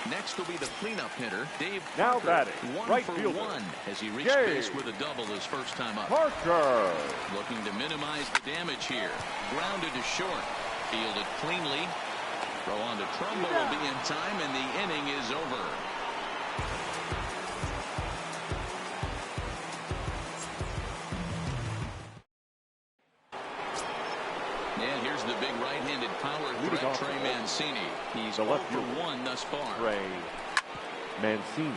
Next will be the cleanup hitter, Dave Now Parker. batting, One right for fielder, one as he reached Dave base with a double his first time up. Parker. Looking to minimize the damage here. Grounded to short. Fielded cleanly. Throw on to Trumbo will be in time, and the inning is over. And here's the big right-handed power threat, Trey Mancini. He's 0 for 1 thus far. Trey Mancini.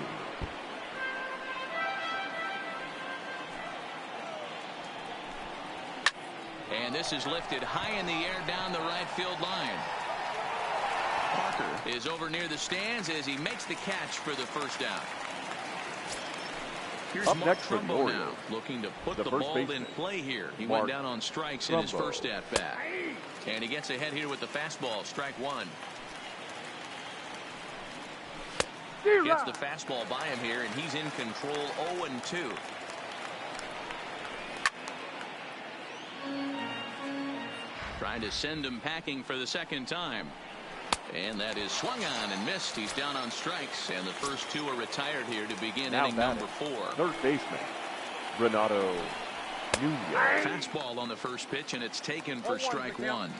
And this is lifted high in the air down the right field line. Parker is over near the stands as he makes the catch for the first down. Here's Up Mark next for Trumbo Orioles, now, looking to put the the first ball baseman, in play here. He Mark went down on strikes in his first at-bat. And he gets ahead here with the fastball, strike one. Gets the fastball by him here, and he's in control 0-2. Trying to send him packing for the second time. And that is swung on and missed. He's down on strikes, and the first two are retired here to begin inning number 4. Third baseman, Renato Nunez. Fastball on the first pitch, and it's taken for strike one.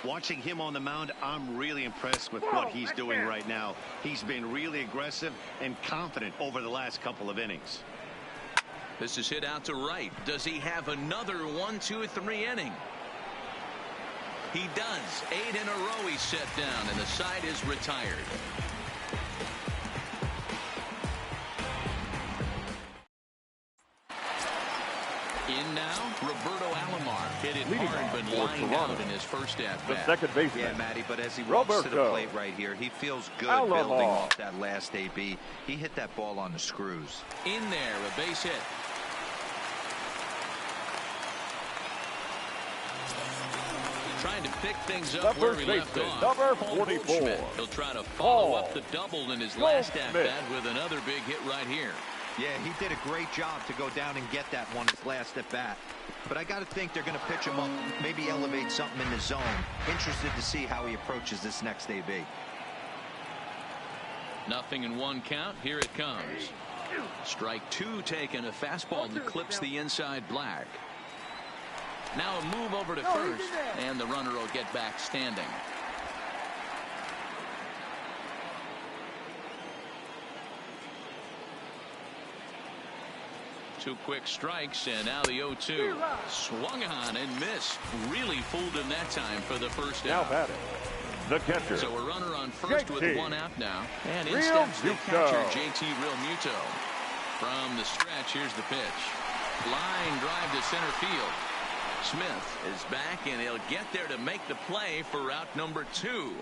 Watching him on the mound, I'm really impressed with what he's doing right now. He's been really aggressive and confident over the last couple of innings. This is hit out to right. Does he have another 1, 2, 3 inning? He does. 8 in a row he's set down, and the side is retired. In now, Roberto Alomar. Hit it hard, but lined out in his first at-bat. The second baseman. Yeah, Matty, but as he walks to the plate right here, he feels good building off that last AB. He hit that ball on the screws. In there, a base hit. Trying to pick things up where he left off. Number 44. He'll try to follow up the double in his last at-bat with another big hit right here. Yeah, he did a great job to go down and get that one his last at-bat. But I got to think they're going to pitch him up, maybe elevate something in the zone. Interested to see how he approaches this next AB. Nothing in one count. Here it comes. Strike two taken. A fastball that clips the inside black. Now a move over to first, and the runner will get back standing. Two quick strikes, and now the 0-2. Swung on and missed. Really fooled him that time for the first out. Now batting, the catcher. So a runner on first with one out now. And in steps the catcher, JT Realmuto. From the stretch, here's the pitch. Line drive to center field. Smith is back, and he'll get there to make the play for out number 2.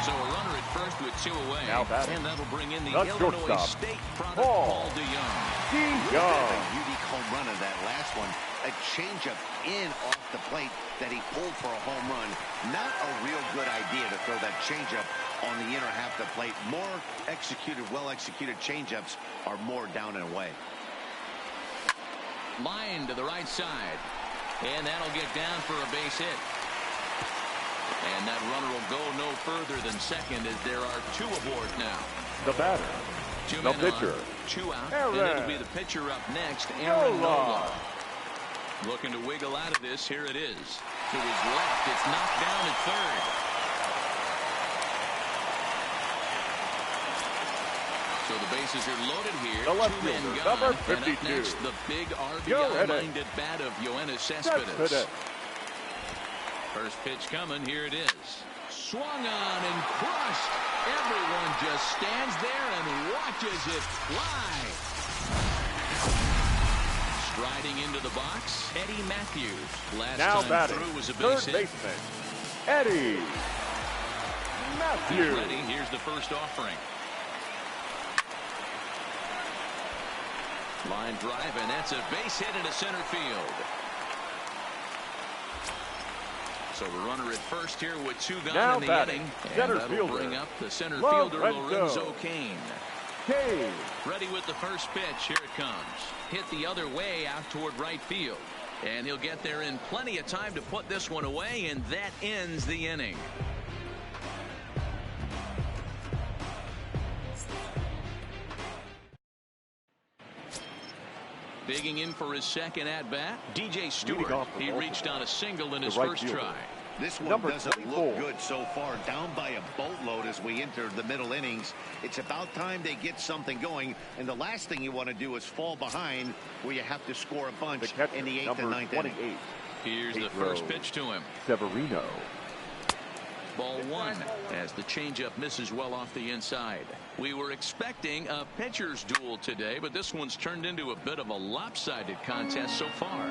So a runner at first with 2 away. And that'll bring in the Illinois State product, Paul DeYoung. A unique home run of that last one. A changeup in off the plate that he pulled for a home run. Not a real good idea to throw that changeup on the inner half of the plate. More executed, well-executed changeups are more down and away. Line to the right side, and that'll get down for a base hit. And that runner will go no further than second as there are 2 aboard now. The batter, the pitcher, 2 out, and it'll be the pitcher up next, Aaron Nola. Looking to wiggle out of this. Here it is. To his left, it's knocked down at third. So the bases are loaded here. The left 2 men fielder, gone. number 52. And up next, the big RBI-minded bat of Yoenis Cespedes. First pitch coming. Here it is. Swung on and crushed. Everyone just stands there and watches it fly. Striding into the box, Eddie Matthews. Last now time batting, through was a base third hit. baseman, Eddie Matthews. Ready. Here's the first offering. Line drive, and that's a base hit into center field. So the runner at first here with two gone now in the batting, inning. And center that'll fielder, bring up the center fielder, Lorenzo Kane. Kane. Ready with the first pitch. Here it comes. Hit the other way out toward right field. And he'll get there in plenty of time to put this one away, and that ends the inning. Digging in for his second at-bat, DJ Stewart. He reached on a single in his first try. This one doesn't look good so far. Down by a boatload as we enter the middle innings. It's about time they get something going. And the last thing you want to do is fall behind where you have to score a bunch in the 8th and 9th inning. Here's the first pitch to him. Severino. Ball one as the changeup misses well off the inside. We were expecting a pitcher's duel today, but this one's turned into a bit of a lopsided contest so far.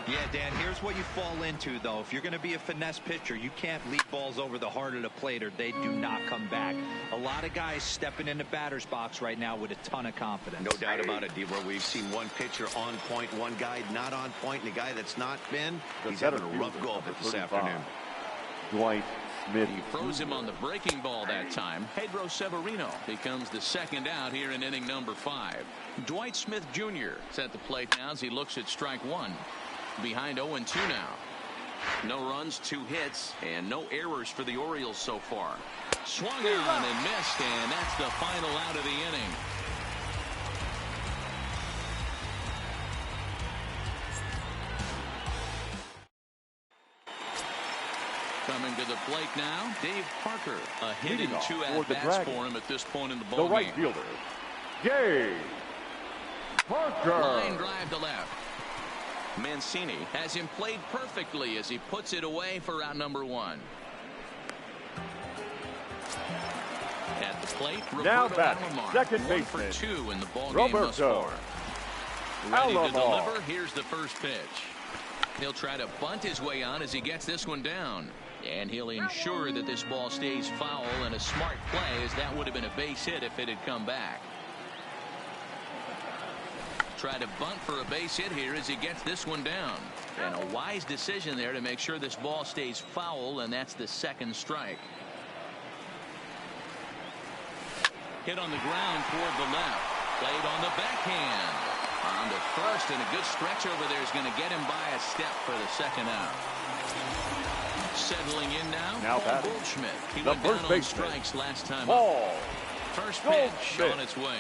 Yeah, Dan, here's what you fall into, though. If you're going to be a finesse pitcher, you can't lead balls over the heart of the plate or they do not come back. A lot of guys stepping in the batter's box right now with a ton of confidence. No doubt about it, D-Bro. We've seen one pitcher on point, one guy not on point, and the guy that's not been, he's having a rough go of it this afternoon. Dwight Smith. He froze him on the breaking ball that time. Pedro Severino becomes the second out here in inning number 5. Dwight Smith Jr. is at the plate now as he looks at strike one. Behind 0-2 now. No runs, 2 hits, and no errors for the Orioles so far. Swung on and missed, and that's the final out of the inning. Coming to the plate now, Dave Parker. A hit in 2 at-bats for him at this point in the ball the right game. fielder, Dave Parker. Line drive to left. Mancini has him played perfectly as he puts it away for out number 1. At the plate, now Roberto batting, Alomar, second 1 baseman, for 2 in the ball Roberto game thus far. Ready Alomar. to deliver. Here's the first pitch. He'll try to bunt his way on as he gets this one down. And he'll ensure that this ball stays foul, and a smart play, as that would have been a base hit if it had come back. Try to bunt for a base hit here as he gets this one down. And a wise decision there to make sure this ball stays foul, and that's the second strike. Hit on the ground toward the left. Played on the backhand. On to first, and a good stretch over there is going to get him by a step for the second out. Settling in now Paul Goldschmidt. He went down on strikes last time up. First pitch on its way.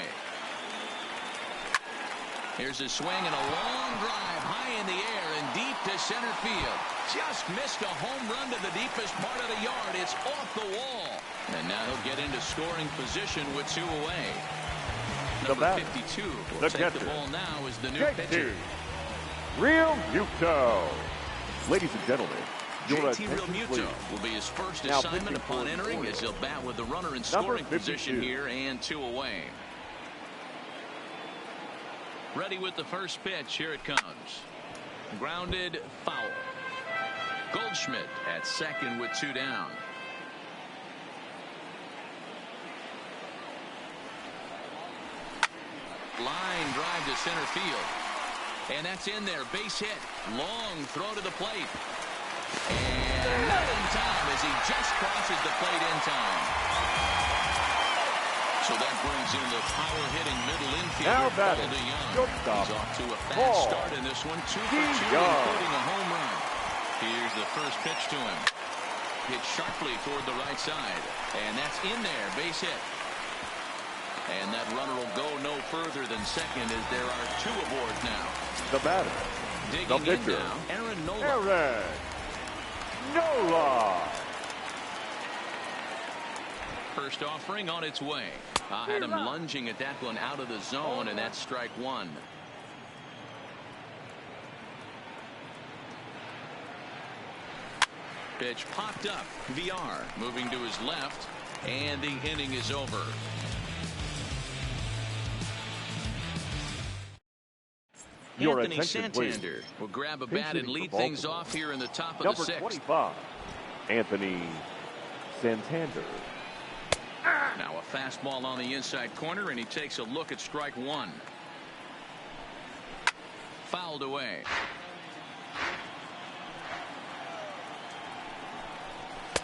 Here's a swing and a long drive high in the air and deep to center field. Just missed a home run to the deepest part of the yard. It's off the wall. And now he'll get into scoring position with 2 away. Number 52 will take the ball now as the new pitcher. Real Muto. Ladies and gentlemen, JT Realmuto will be his first assignment upon entering as he'll bat with the runner in scoring position here and 2 away. Ready with the first pitch. Here it comes. Grounded foul. Goldschmidt at second with 2 down. Line drive to center field. And that's in there. Base hit. Long throw to the plate. And not in time as he just crosses the plate in time. So that brings in the power-hitting middle infielder, Paul DeYoung. He's off to a fast start in this one. 2 for 2, including a home run. Here's the first pitch to him. Hit sharply toward the right side. And that's in there. Base hit. And that runner will go no further than second as there are 2 aboard now. The batter. Digging in now, Aaron Nola. Aaron Nola. First offering on its way. Had him lunging at that one out of the zone, and that's strike 1. Pitch popped up. VR moving to his left, and the inning is over. Your Anthony attention, Santander please. will grab a bat and lead things off here in the top of Number the sixth. 25, Anthony Santander. Now a fastball on the inside corner, and he takes a look at strike one. Fouled away.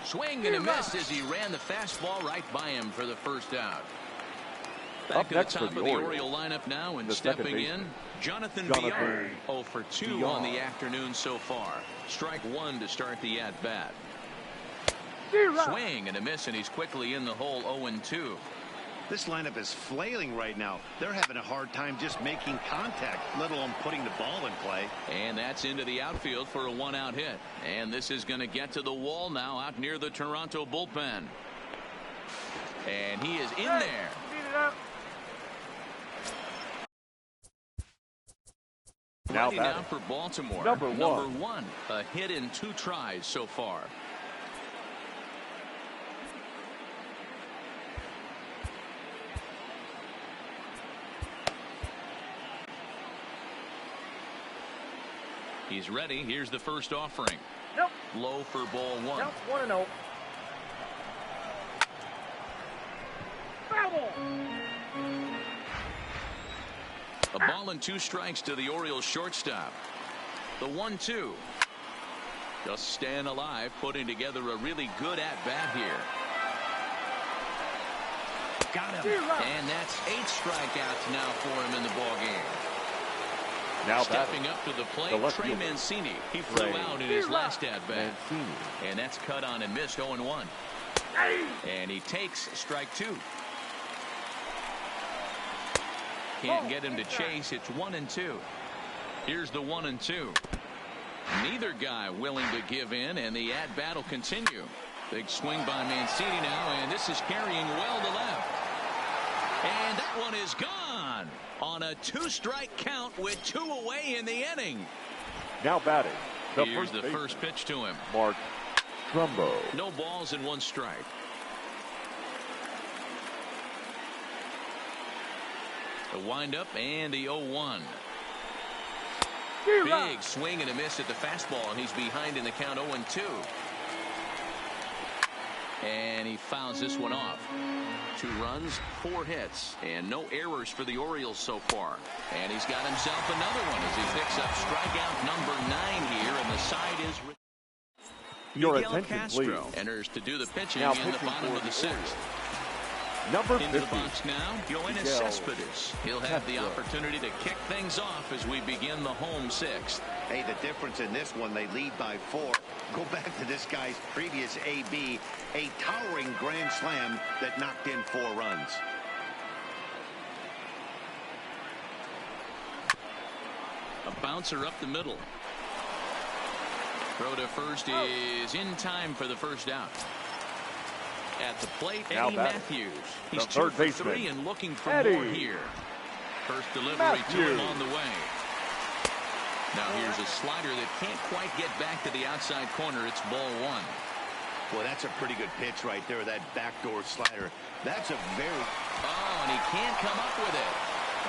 Swing and a miss as he ran the fastball right by him for the first out. Back to the top of the Oriole lineup now, and stepping in, Jonathan Villar. 0 for 2 on the afternoon so far. Strike one to start the at-bat. Swing and a miss, and he's quickly in the hole. 0-2. This lineup is flailing right now. They're having a hard time just making contact, let alone putting the ball in play. And that's into the outfield for a one-out hit. And this is going to get to the wall now out near the Toronto bullpen. And he is in there. Now Ready now for Baltimore. Number one. A hit in 2 tries so far. He's ready. Here's the first offering. Nope. Low for ball one. Nope. 1-0. Foul ball. A ball and 2 strikes to the Orioles shortstop. The 1-2. Just staying alive, putting together a really good at-bat here. Got him. And that's 8 strikeouts now for him in the ballgame. Now stepping up to the plate, Trey Mancini. He flew out in his last at-bat. And that's cut on and missed. 0-1. And he takes strike 2. Can't get him to chase. It's 1-2. Here's the 1-2. Neither guy willing to give in, and the at-bat will continue. Big swing by Mancini now, and this is carrying well to left. And that one is gone on a 2-strike count with 2 away in the inning. Now batting. Here's the first pitch to him. Mark Trumbo. No balls and 1 strike. The windup and the 0-1. Big swing and a miss at the fastball, and he's behind in the count. 0-2. And he fouls this one off. 2 runs, 4 hits, and no errors for the Orioles so far. And he's got himself another one as he picks up strikeout number 9 here, and the side is Your Miguel attention, Castro please. enters to do the pitching Now in the bottom of the 6th. Number Into 50. the box now, Yoenis Cespedes. He'll have the opportunity to kick things off as we begin the home 6th. Hey, the difference in this one, they lead by 4. Go back to this guy's previous AB, a towering grand slam that knocked in 4 runs. A bouncer up the middle. Throw to first is in time for the first out. At the plate, Eddie Matthews. He's 2 for 3 and looking for more here. First delivery to him on the way. Now here's a slider that can't quite get back to the outside corner. It's ball 1. Well, that's a pretty good pitch right there, that backdoor slider. That's a very... Oh, and he can't come up with it.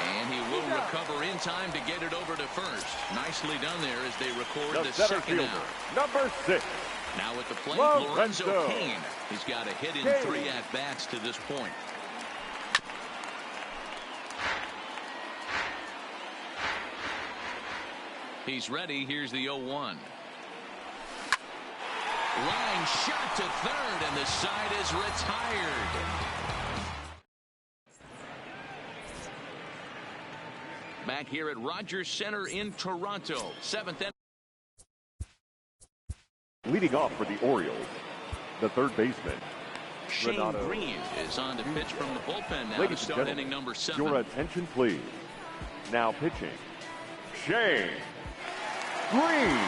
And he will recover in time to get it over to first. Nicely done there as they record the second out. Number 6. Now at the plate, Lorenzo Cain. He's got a hit in 3 at-bats to this point. He's ready. Here's the 0-1. Line shot to third, and the side is retired. Back here at Rogers Center in Toronto. 7th inning. Leading off for the Orioles, the third baseman, Shane Green is on to pitch from the bullpen now to start inning number 7. Your attention, please. Now pitching, Shane Green.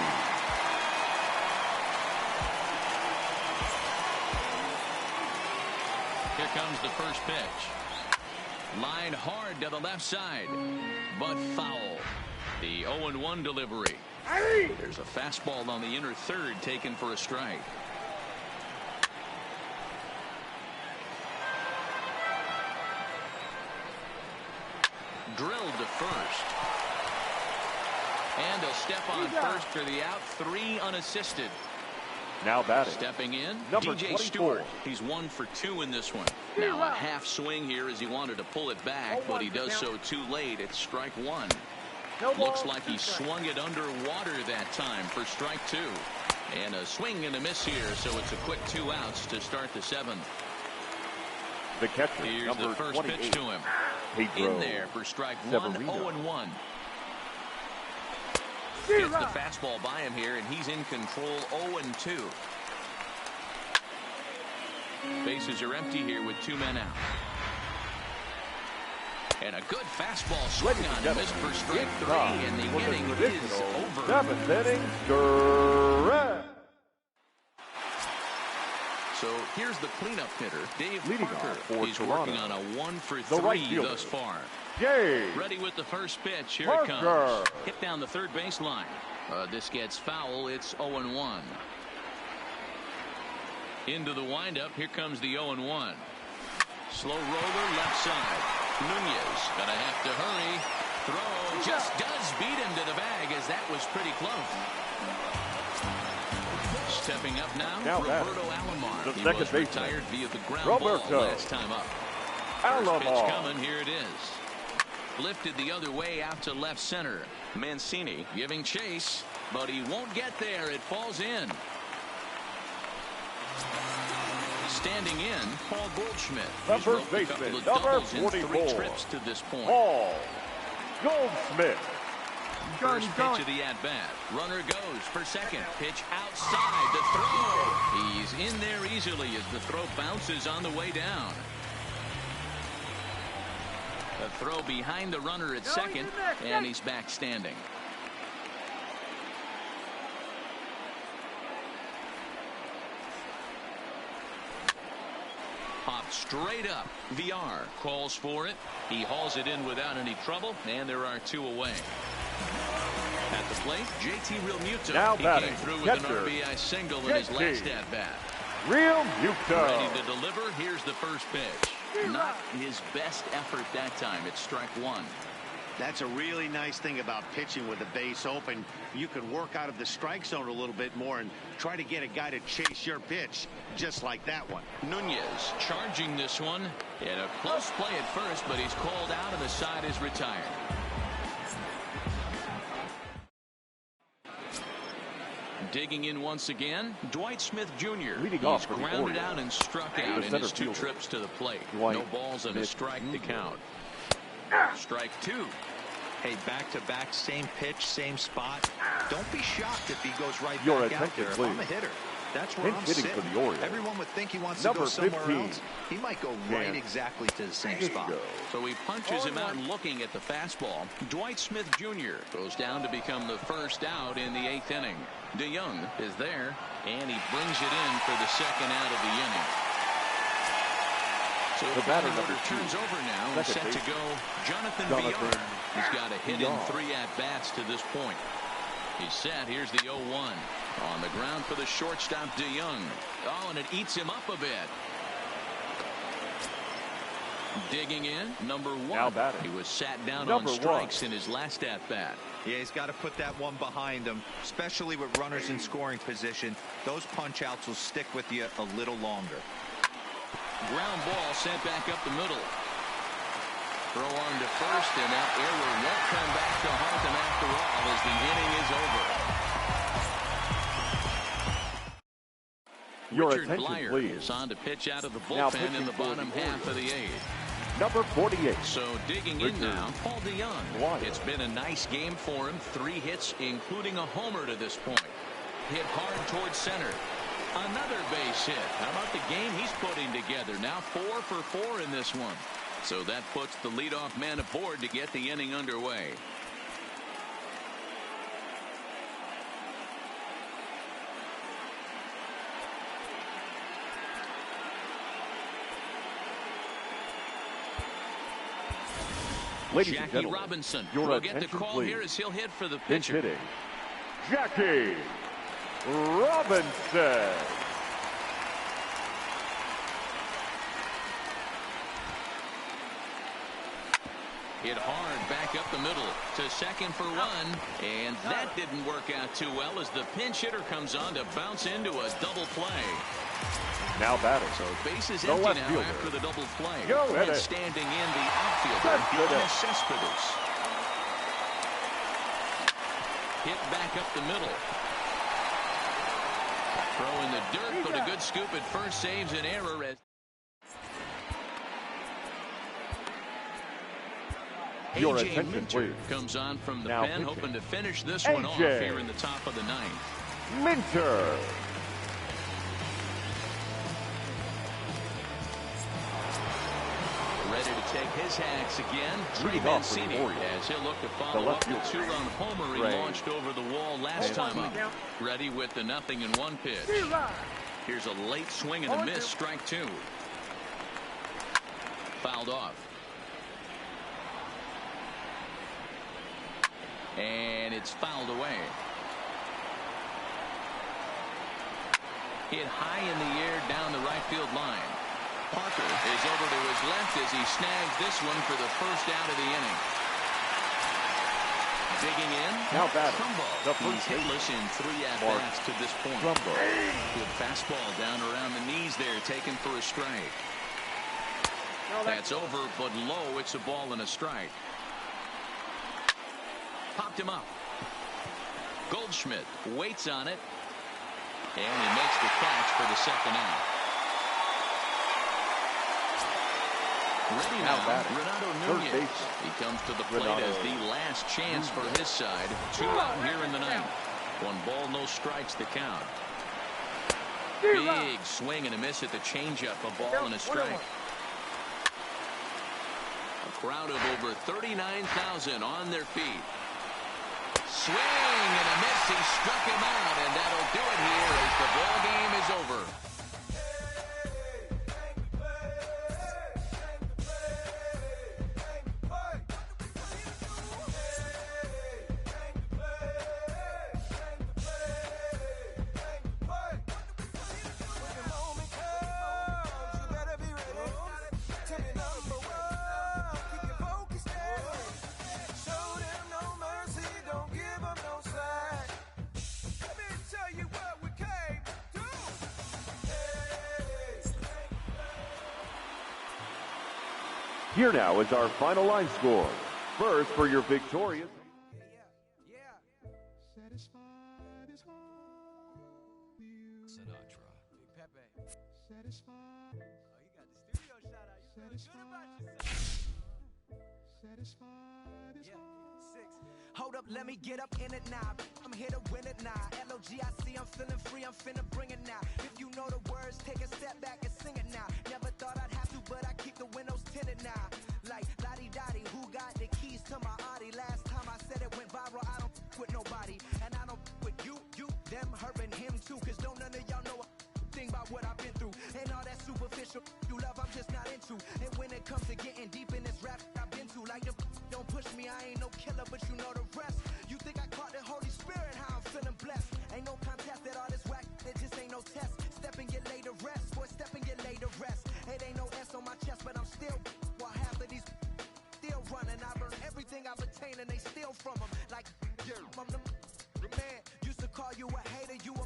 Here comes the first pitch. Line hard to the left side, but foul. The 0-1 delivery. There's a fastball on the inner third taken for a strike. Drilled to first. And he'll step on first for the out. 3 unassisted. Now batting. Stepping in, Number DJ 24. Stewart. He's 1 for 2 in this one. Now a half swing here as he wanted to pull it back, but he does so too late. It's strike 1. Looks like he swung it underwater that time for strike 2. And a swing and a miss here, so it's a quick 2 outs to start the 7th. The catcher, Here's number the first 28. pitch to him. In there for strike 1, 0-1. Gets the fastball by him here, and he's in control, 0-2. Bases are empty here with 2 men out. And a good fastball swing on him is for strike 3, and the inning is over. 7th inning, correct. So here's the cleanup hitter, Dave Leading Parker. off for He's Toronto. working on a 1 for The 3 right fielder. thus far. Yay. Ready with the first pitch. Here Parker. it comes. Hit down the third baseline. This gets foul. It's 0-1. Into the windup. Here comes the 0-1. Slow roller left side. Nunez gonna have to hurry. Throw just does beat him to the bag, as that was pretty close. Stepping up now Roberto Alomar. The He second was baseman. retired via the ground Roberto ball last time up. Alomar. First pitch coming. Here it is. Lifted the other way out to left center. Mancini giving chase, but he won't get there. It falls in. Standing in, Paul Goldschmidt. The first baseman, number 44. 3 trips to this point. Paul Goldschmidt. First pitch of the at-bat. Runner goes for second. Pitch outside. The throw. He's in there easily as the throw bounces on the way down. A throw behind the runner at second, and he's back standing. Popped straight up. VR calls for it. He hauls it in without any trouble, and there are 2 away. At the plate, JT Realmuto. Now he batting, came through with catcher, an RBI single in his last at-bat. Realmuto. Ready to deliver. Here's the first pitch. Not his best effort that time. It's strike 1. That's a really nice thing about pitching with the base open. You can work out of the strike zone a little bit more and try to get a guy to chase your pitch, just like that one. Nunez charging this one. In a close play at first, but he's called out and the side is retired. Digging in once again, Dwight Smith Jr. Leading He's off for the grounded Orioles. out and struck out in his 2 trips to the plate. Dwight No balls and a Smith strike to Jr. count. Strike 2. Hey, back-to-back, same pitch, same spot. Don't be shocked if he goes right Your back out attention, there. If please. I'm a hitter, that's where Pinch I'm hitting sitting. for the Orioles. Everyone would think he wants Number to go somewhere 15. else. He might go right exactly to the same spot. So he punches him out and looking at the fastball. Dwight Smith Jr. goes down to become the first out in the 8th inning. DeYoung is there, and he brings it in for the second out of the inning. So The batter, order number 2. turns over now and set to go Jonathan VR. He's got a hit in 3 at-bats to this point. He's set. Here's the 0-1. On the ground for the shortstop, DeYoung. Oh, and it eats him up a bit. Digging in, number 1. Now batting. He was sat down Number on strikes 1. in his last at-bat. Yeah, he's got to put that one behind him, especially with runners in scoring position. Those punch-outs will stick with you a little longer. Ground ball sent back up the middle. Throw on to first, and that error won't come back to haunt him after all as the inning is over. Your Richard attention, Blyer please. is on to pitch out of the Now bullpen in the pitching for bottom the half of the 8th. Number 48. So digging in now, Paul DeYoung. Blyer. It's been a nice game for him. 3 hits, including a homer to this point. Hit hard towards center. Another base hit. How about the game he's putting together? Now 4 for 4 in this one. So that puts the leadoff man aboard to get the inning underway. Ladies and Jackie gentlemen, Robinson your will get the attention, call please. here as he'll hit for the Pinch pitcher. hitting, Jackie Robinson. Hit hard back up the middle to second for one. And that didn't work out too well as the pinch hitter comes on to bounce into a double play. Now batting. So bases empty now after the double play. And standing in the outfielder, Yoenis Cespedes. Hit back up the middle. Throw in the dirt, but a good scoop at first saves an error. Your A.J. attention, Minter please. comes on from the Now pen, pitching. hoping to finish this one off here in the top of the ninth. Minter. Ready to take his hacks again. Trey Mancini as he'll look to follow up the two-run homer he launched over the wall last time up. Ready with the 0-1 pitch. Here's a late swing and a miss, strike two. Fouled off. And it's fouled away. Hit high in the air down the right field line. Parker is over to his left as he snags this one for the first out of the inning. Digging in. Now batting. He's hitless in 3 at-bats to this point. Good fastball down around the knees there, taken for a strike. That's over, but low. It's a ball and a strike. Popped him up. Goldschmidt waits on it. And he makes the catch for the second out. Ready now, Renato Nunez. He comes to the plate as the last chance for his side. 2 out here in the ninth. 1 ball, no strikes to count. Big swing and a miss at the changeup. A ball and a strike. A crowd of over 39,000 on their feet. Swing and a miss. He struck him out, and that'll do it here as the ball game is over. Here now is our final line score. First for your victorious. Sinatra. Pepe. Satisfied. Oh, you got the studio shout out. You feel good about yourself. Satisfied. Yeah. 6. Hold up, let me get up in it now. I'm here to win it now. L-O-G-I-C, I'm feeling free, I'm finna bring it now. If you know the words, take a step back and sing it now. Never thought I'd have to, but I keep the windows tinted now. Like, lottie-dottie, who got the keys to my Audi? Last time I said it went viral, I don't with nobody. And I don't with you, them, her, and him too. Cause don't none of y'all know a thing about what I've been through. And all that superficial you love, I'm just not into. And when it comes to getting deep in this rap I've been to, like, don't push me, I ain't no killer, but you know the rest. You think I caught the Holy Spirit, how I'm feeling blessed. Ain't no contest at all this whack, it just ain't no test. Step and get laid to rest, boy, step and get laid to rest. It ain't no S on my chest, but I'm still, while half of these still running. I burn everything I've attained and they steal from them. Like, I'm the man, used to call you a hater, you a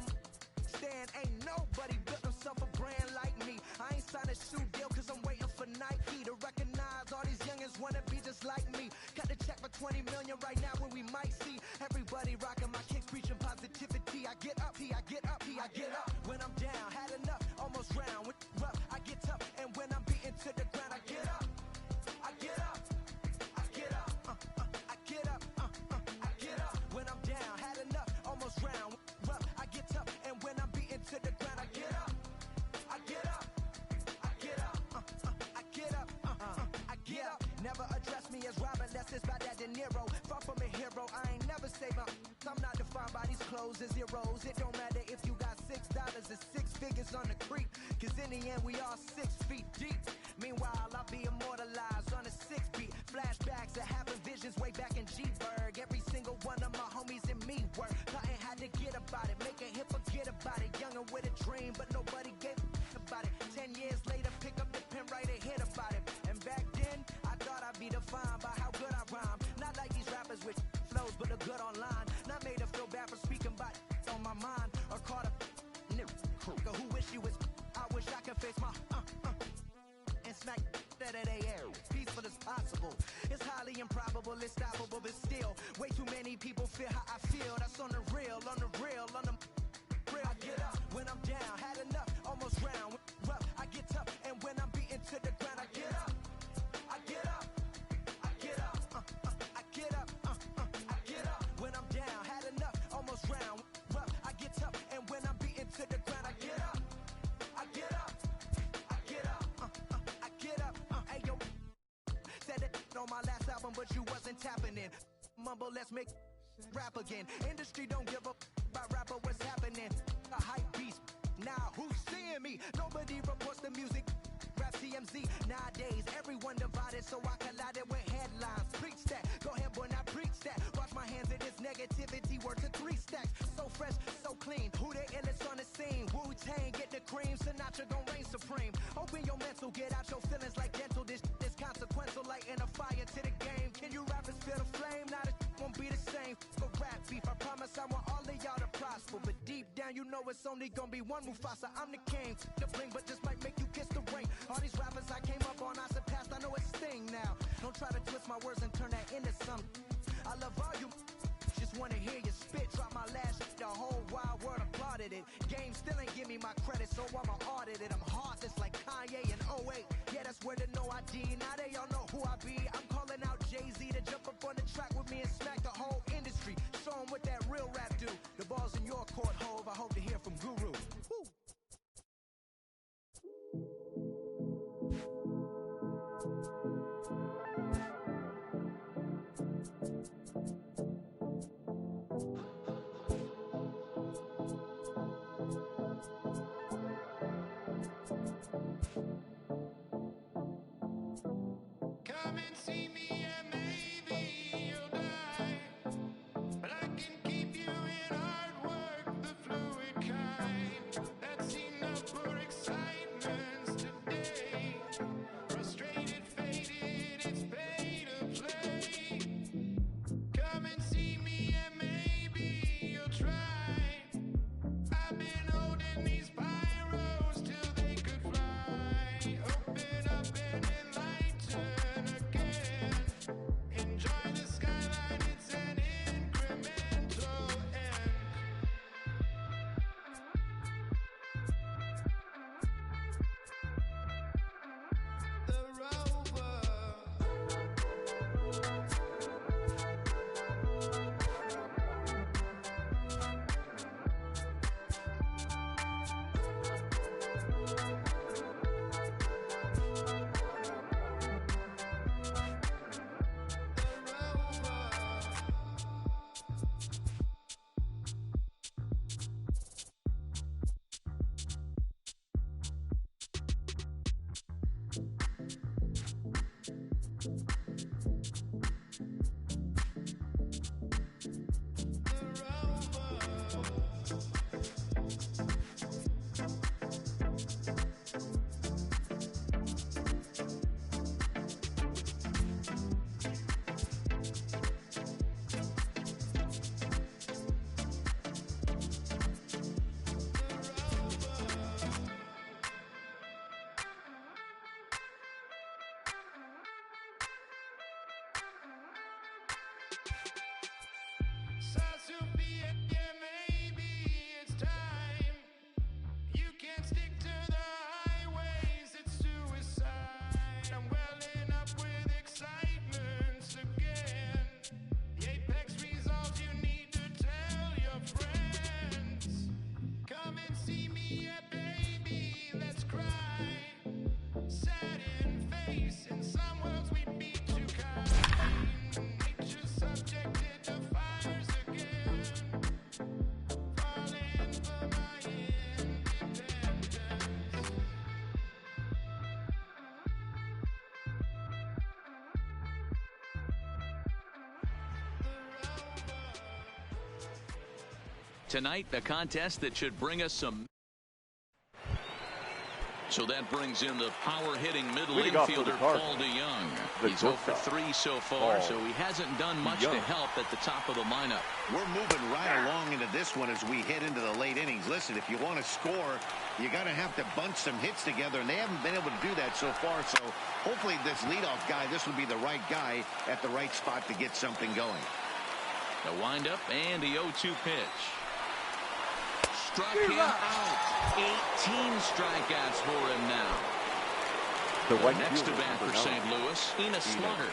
stand. Ain't nobody built himself a brand like me. I ain't signed a shoe deal cause I'm waiting for Nike to recognize all these youngins wanna be just like me. Cut the check for 20 million right now when we might see everybody rocking my kicks, preaching positivity. I get up, I get up, I get up. When I'm down, had enough, almost round. When rough, I get tough, and when I'm beaten to the ground, I get up, I get up, I get up, I get up, I get up. When I'm down, had enough, almost round. Rough, I get tough, and when I'm beaten to the ground, I get up, I get up, I get up, I get up, I get up. Never address me as Robert, unless it's by that De Niro. Far from a hero, I ain't never saving. I'm not defined by these clothes as zeros. It don't matter if you got $6 or 6 figures on the creek, cause in the end we all 6 feet deep. Meanwhile, I'll be immortalized on a 6 beat. Flashbacks of having visions way back in G-Berg. Every single one of my homies and me work. Plotting had to get about it, make a hit, forget about it. Younger with a dream, but nobody gave about it. 10 years later, pick up the pen, write a hit about it. And back then, I thought I'd be defined by how good who wish you was. I wish I could face my and smack that at air. Peaceful as possible. It's highly improbable, it's stoppable, but still, way too many people feel how I feel. That's on the real, on the real, on the real. I get up when I'm down, had enough, almost round. Rough, I get tough, and when I'm beaten to the ground, I get up. I get up. I get up. I get up. I get up when I'm down, had enough, almost round. Rough, I get tough, and when I'm beaten to the ground, I get up. I get up. I get up. I get up. Hey yo, said it on my last album, but you wasn't tapping in. Mumble, let's make rap again. Industry don't give up about rapper, what's happening? A hype beast. Now who's seeing me? Nobody reports the music. Rap CMZ. Nowadays, everyone divided, so I collided with headlines. Preach that. Go ahead, boy, now preach that. Wash my hands of this negativity. Worth to 3 stacks. So fresh, so clean. Who the illest on the scene? Wu-Tang, get the cream. Sinatra gon' reign supreme. Open your mental, get out your feelings like dental. This is consequential, lighting a fire to the game. Can you rappers feel the flame? Now the won't be the same. For rap beef, I promise I want all of y'all to prosper. But deep down, you know it's only gonna be one Mufasa. I'm the king. The bling, but just might make you kiss the ring. All these rappers I came up on, I surpassed. I know it's Sting now. Don't try to twist my words and turn that into something. I love all you. Just wanna hear you spit. Drop my last shit, the whole wild world applauded it. Game still ain't give me my credit, so I'ma audit it. I'm heartless like Kanye in 08. Yeah, that's where the no ID. Now they all know who I be. I'm calling out Jay-Z to jump up on the track with me and smack the whole industry. Show them what that real rap do. The ball's in your court, Hove. I hope to hear from Guru. Woo. Come and see me and maybe you'll die. But I can keep you in hard work, the fluid kind. That's enough for excitement today. Frustrated, faded, it's pay to play. Come and see me and maybe you'll try. I've been holding these pyros till they could fly. Open up and enlighten again. Enjoy the skyline, it's an incremental end. The rover. Tonight, the contest that should bring us some So that brings in the power-hitting middle infielder, Paul DeYoung. He's 0 for 3 so far, so he hasn't done much to help at the top of the lineup. We're moving right along into this one as we head into the late innings. Listen, if you want to score, you got to have to bunch some hits together, and they haven't been able to do that so far. So hopefully this leadoff guy, this will be the right guy at the right spot to get something going. The windup and the 0-2 pitch. Struck him out. 18 strikeouts for him now. The next to bat for St. Louis, Enos Slaughter.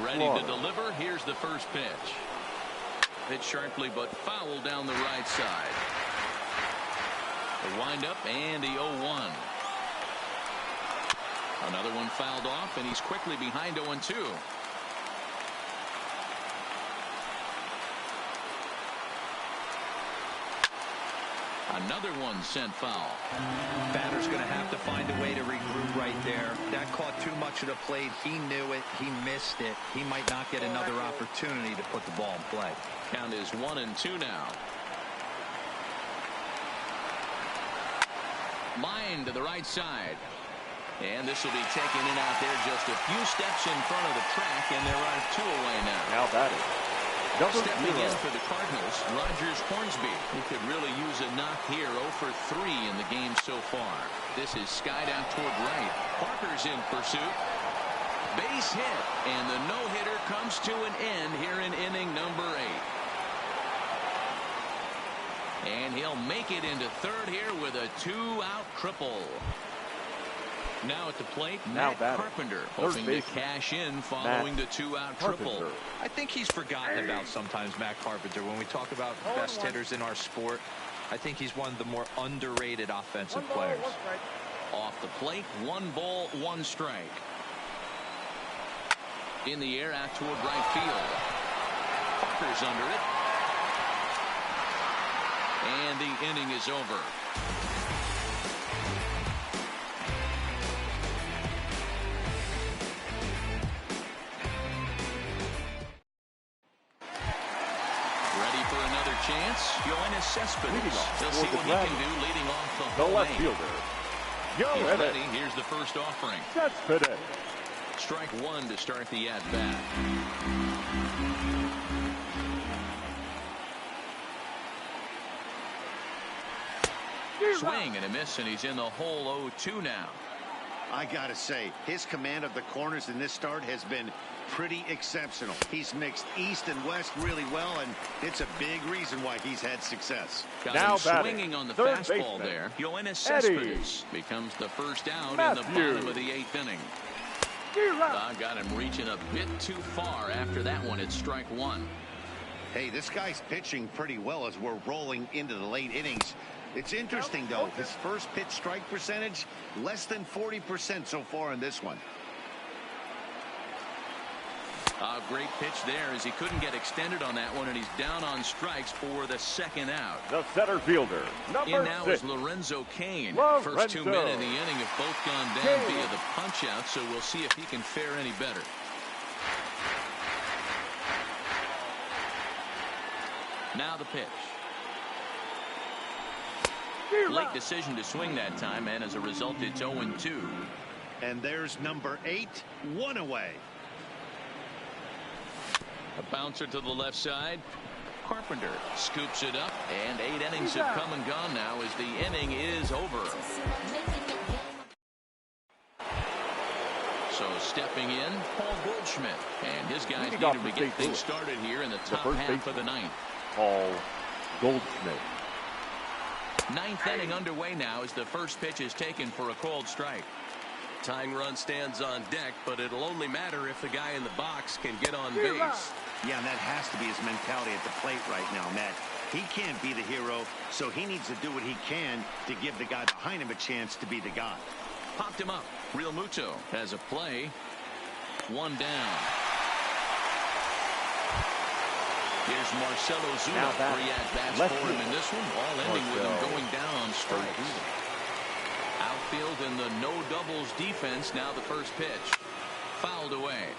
Ready to deliver. Here's the first pitch. Hit sharply but foul down the right side. The windup and the 0-1. Another one fouled off, and he's quickly behind 0-2. Another one sent foul. Batter's going to have to find a way to regroup right there. That caught too much of the plate. He knew it. He missed it. He might not get another opportunity to put the ball in play. Count is 1-2 now. Line to the right side. And this will be taken in out there just a few steps in front of the track, and there are 2 away now. Now batting. Stepping in for the Cardinals, Rogers Hornsby. He could really use a knock here. 0 for 3 in the game so far. This is skied out toward right. Parker's in pursuit. Base hit, and the no-hitter comes to an end here in inning number 8. And he'll make it into third here with a 2-out triple. Now at the plate, Matt Carpenter, hoping to cash in following the 2-out triple. I think he's forgotten about sometimes, Matt Carpenter. When we talk about best hitters in our sport, I think he's one of the more underrated offensive players. Off the plate, 1 ball, 1 strike. In the air out toward right field. Parker's under it. And the inning is over. Chance, Yoenis Cespedes. He'll see what he can do leading off the left fielder. He's ready. Here's the first offering. Cespedes. Strike 1 to start the at-bat. Swing and a miss, and he's in the hole 0-2 now. I gotta say, his command of the corners in this start has been pretty exceptional. He's mixed east and west really well, and it's a big reason why he's had success. Now swinging on the fastball there. Yoenis Cespedes becomes the first out in the bottom of the 8th inning. Got him reaching a bit too far after that one. It's strike 1. Hey, this guy's pitching pretty well as we're rolling into the late innings. It's interesting, though. His first pitch strike percentage, less than 40% so far in this one. A great pitch there as he couldn't get extended on that one, and he's down on strikes for the 2nd out. The center fielder, number 6. In now is Lorenzo Cain. First 2 men in the inning have both gone down via the punch-out, so we'll see if he can fare any better. Now the pitch. Late decision to swing that time, and as a result, it's 0-2. And there's number 8, 1 away. A bouncer to the left side. Carpenter scoops it up, and 8 innings have come and gone now as the inning is over. So stepping in, Paul Goldschmidt, and his guys need him to get things started here in the top half of the 9th. Paul Goldschmidt. 9th inning underway now as the first pitch is taken for a called strike. Tying run stands on deck, but it'll only matter if the guy in the box can get on base. Yeah, and that has to be his mentality at the plate right now, Matt. He can't be the hero, so he needs to do what he can to give the guy behind him a chance to be the guy. Popped him up. Real Muto has a play. 1 down. Here's Marcelo Zuna. 3 at-bats for him in this one, all ending with him going down on strikes. Outfield in the no doubles defense. Now the first pitch. Fouled away.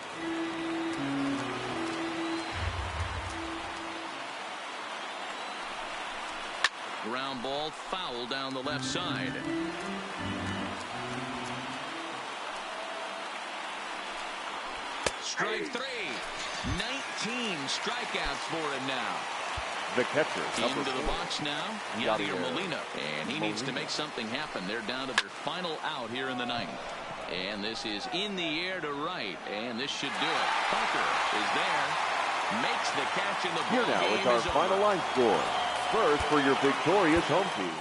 Ground ball foul down the left side. Strike three. 19 strikeouts for him now. The catcher, into the box now, Yadier Molina. And he needs to make something happen. They're down to their final out here in the ninth. And this is in the air to right. And this should do it. Parker is there. Makes the catch in the ball Here now game is our final line score. First for your victorious home team.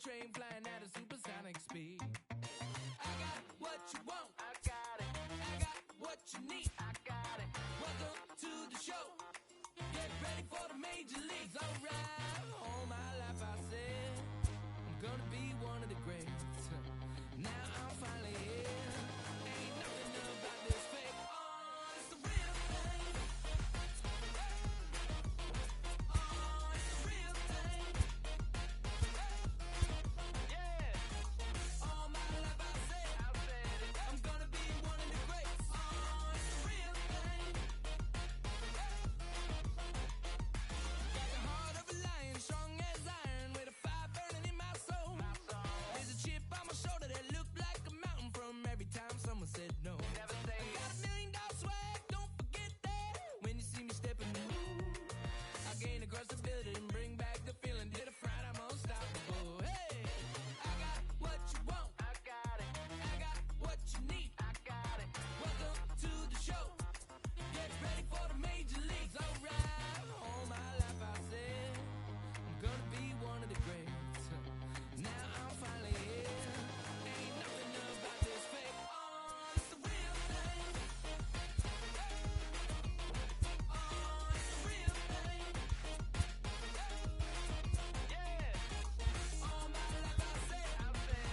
Train flying at a supersonic speed. I got what you want. I got it. I got what you need. I got it. Welcome to the show. Get ready for the major leagues. Alright. All my life I said I'm gonna be one of the greats. Now I'm finally here. Ain't nothing about this fake. Oh, it's the real thing. Oh, it's the real thing. All my life I said it. I'm gonna be one of the greats. Oh, it's the real thing. Got the heart of a lion, strong as iron, with a fire burning in my soul. There's a chip on my shoulder that looked like a mountain from every time someone said no. Never say I got $1 million swag, don't forget that. When you see me stepping through, I gain across the building, bring back the feeling. Did a fright, I'm unstoppable. Hey, I got what you want. I got it. I got what you need. I got it. Welcome to the show. Get ready for the major leagues. Alright. All my life I said I'm gonna be one of the greats. Now I'm finally here. Ain't nothing about this fake. Oh, it's the real thing. Oh, it's the real thing. Yeah. All my life I said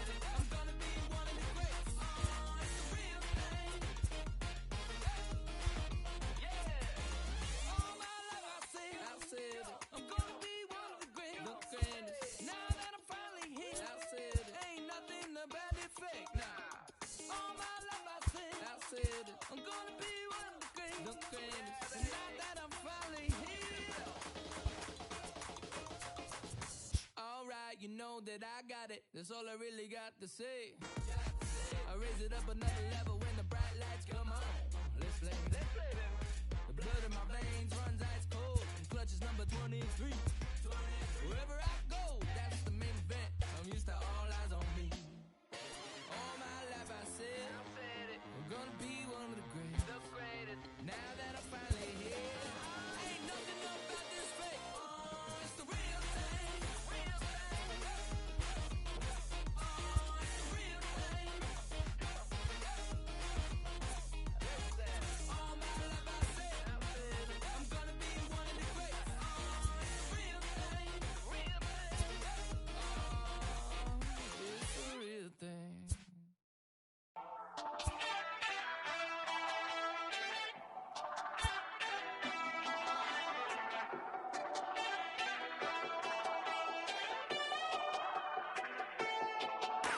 it. I'm gonna be one of the greats. Oh, it's the real thing. Yeah. All my life I said it. I'm gonna be one of the greats. The greatest. Now that I'm finally here, I said it. Ain't nothing about it fake. Nah. All my life I said it. I'm gonna be one of the greats. The greatest. Now that I'm finally here. Alright, you know that I got it. That's all I really got to say. I raise it up another level when the bright lights come on. Let's play. The blood in my veins runs ice cold. Clutches number 23. Wherever I go, that's the main event. I'm used to all eyes on me. All my life I said it. I'm gonna be one of the greats. The greatest. Now that I'm finally here, ain't nothing about this fake. Oh, it's the real thing. Real thing. Oh, it's the real thing. All my life I said it. I'm gonna be one of the greats. Oh, it's the real thing. Real thing. Oh, it's the real thing.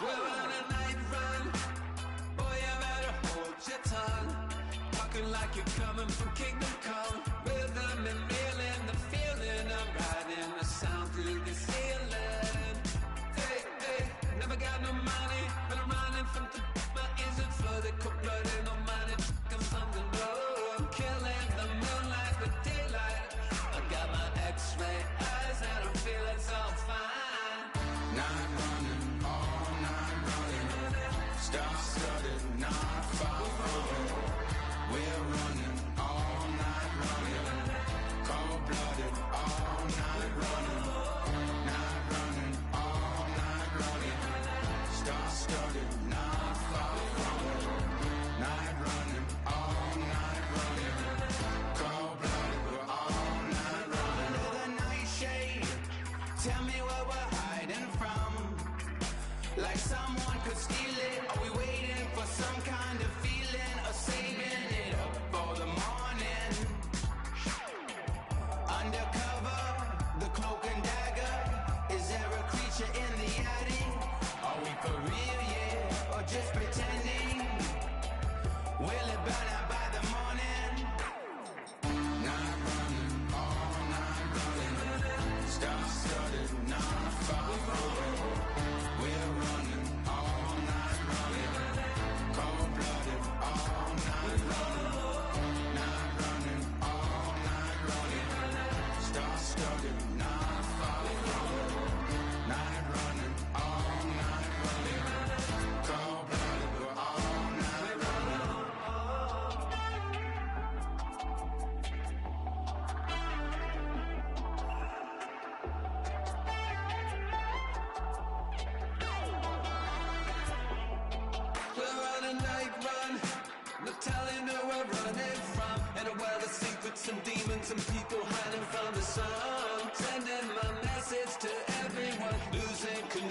We're on a night run. Boy, you better hold your tongue. Talking like you're coming from Kingdom Come. Rhythm and reeling, the feeling of riding the sound through the ceiling. Hey, hey, never got no money, but I'm running from the my ears and flooded, cold-blooded, no money, I'm on the road. Killing the moonlight with daylight. I got my X-ray eyes and I'm feeling so fine. Night running, all night running. Star-studded, not far away. We're running, all night running. Cold-blooded, all night running. Night running, all night running. Star-studded, not far away. Night running,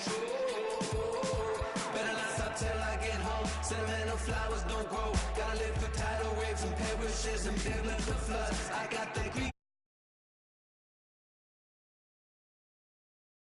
control. Better not stop till I get home. Sentimental flowers don't grow. Gotta live through tidal waves and perishes and biblical floods. I got the Greek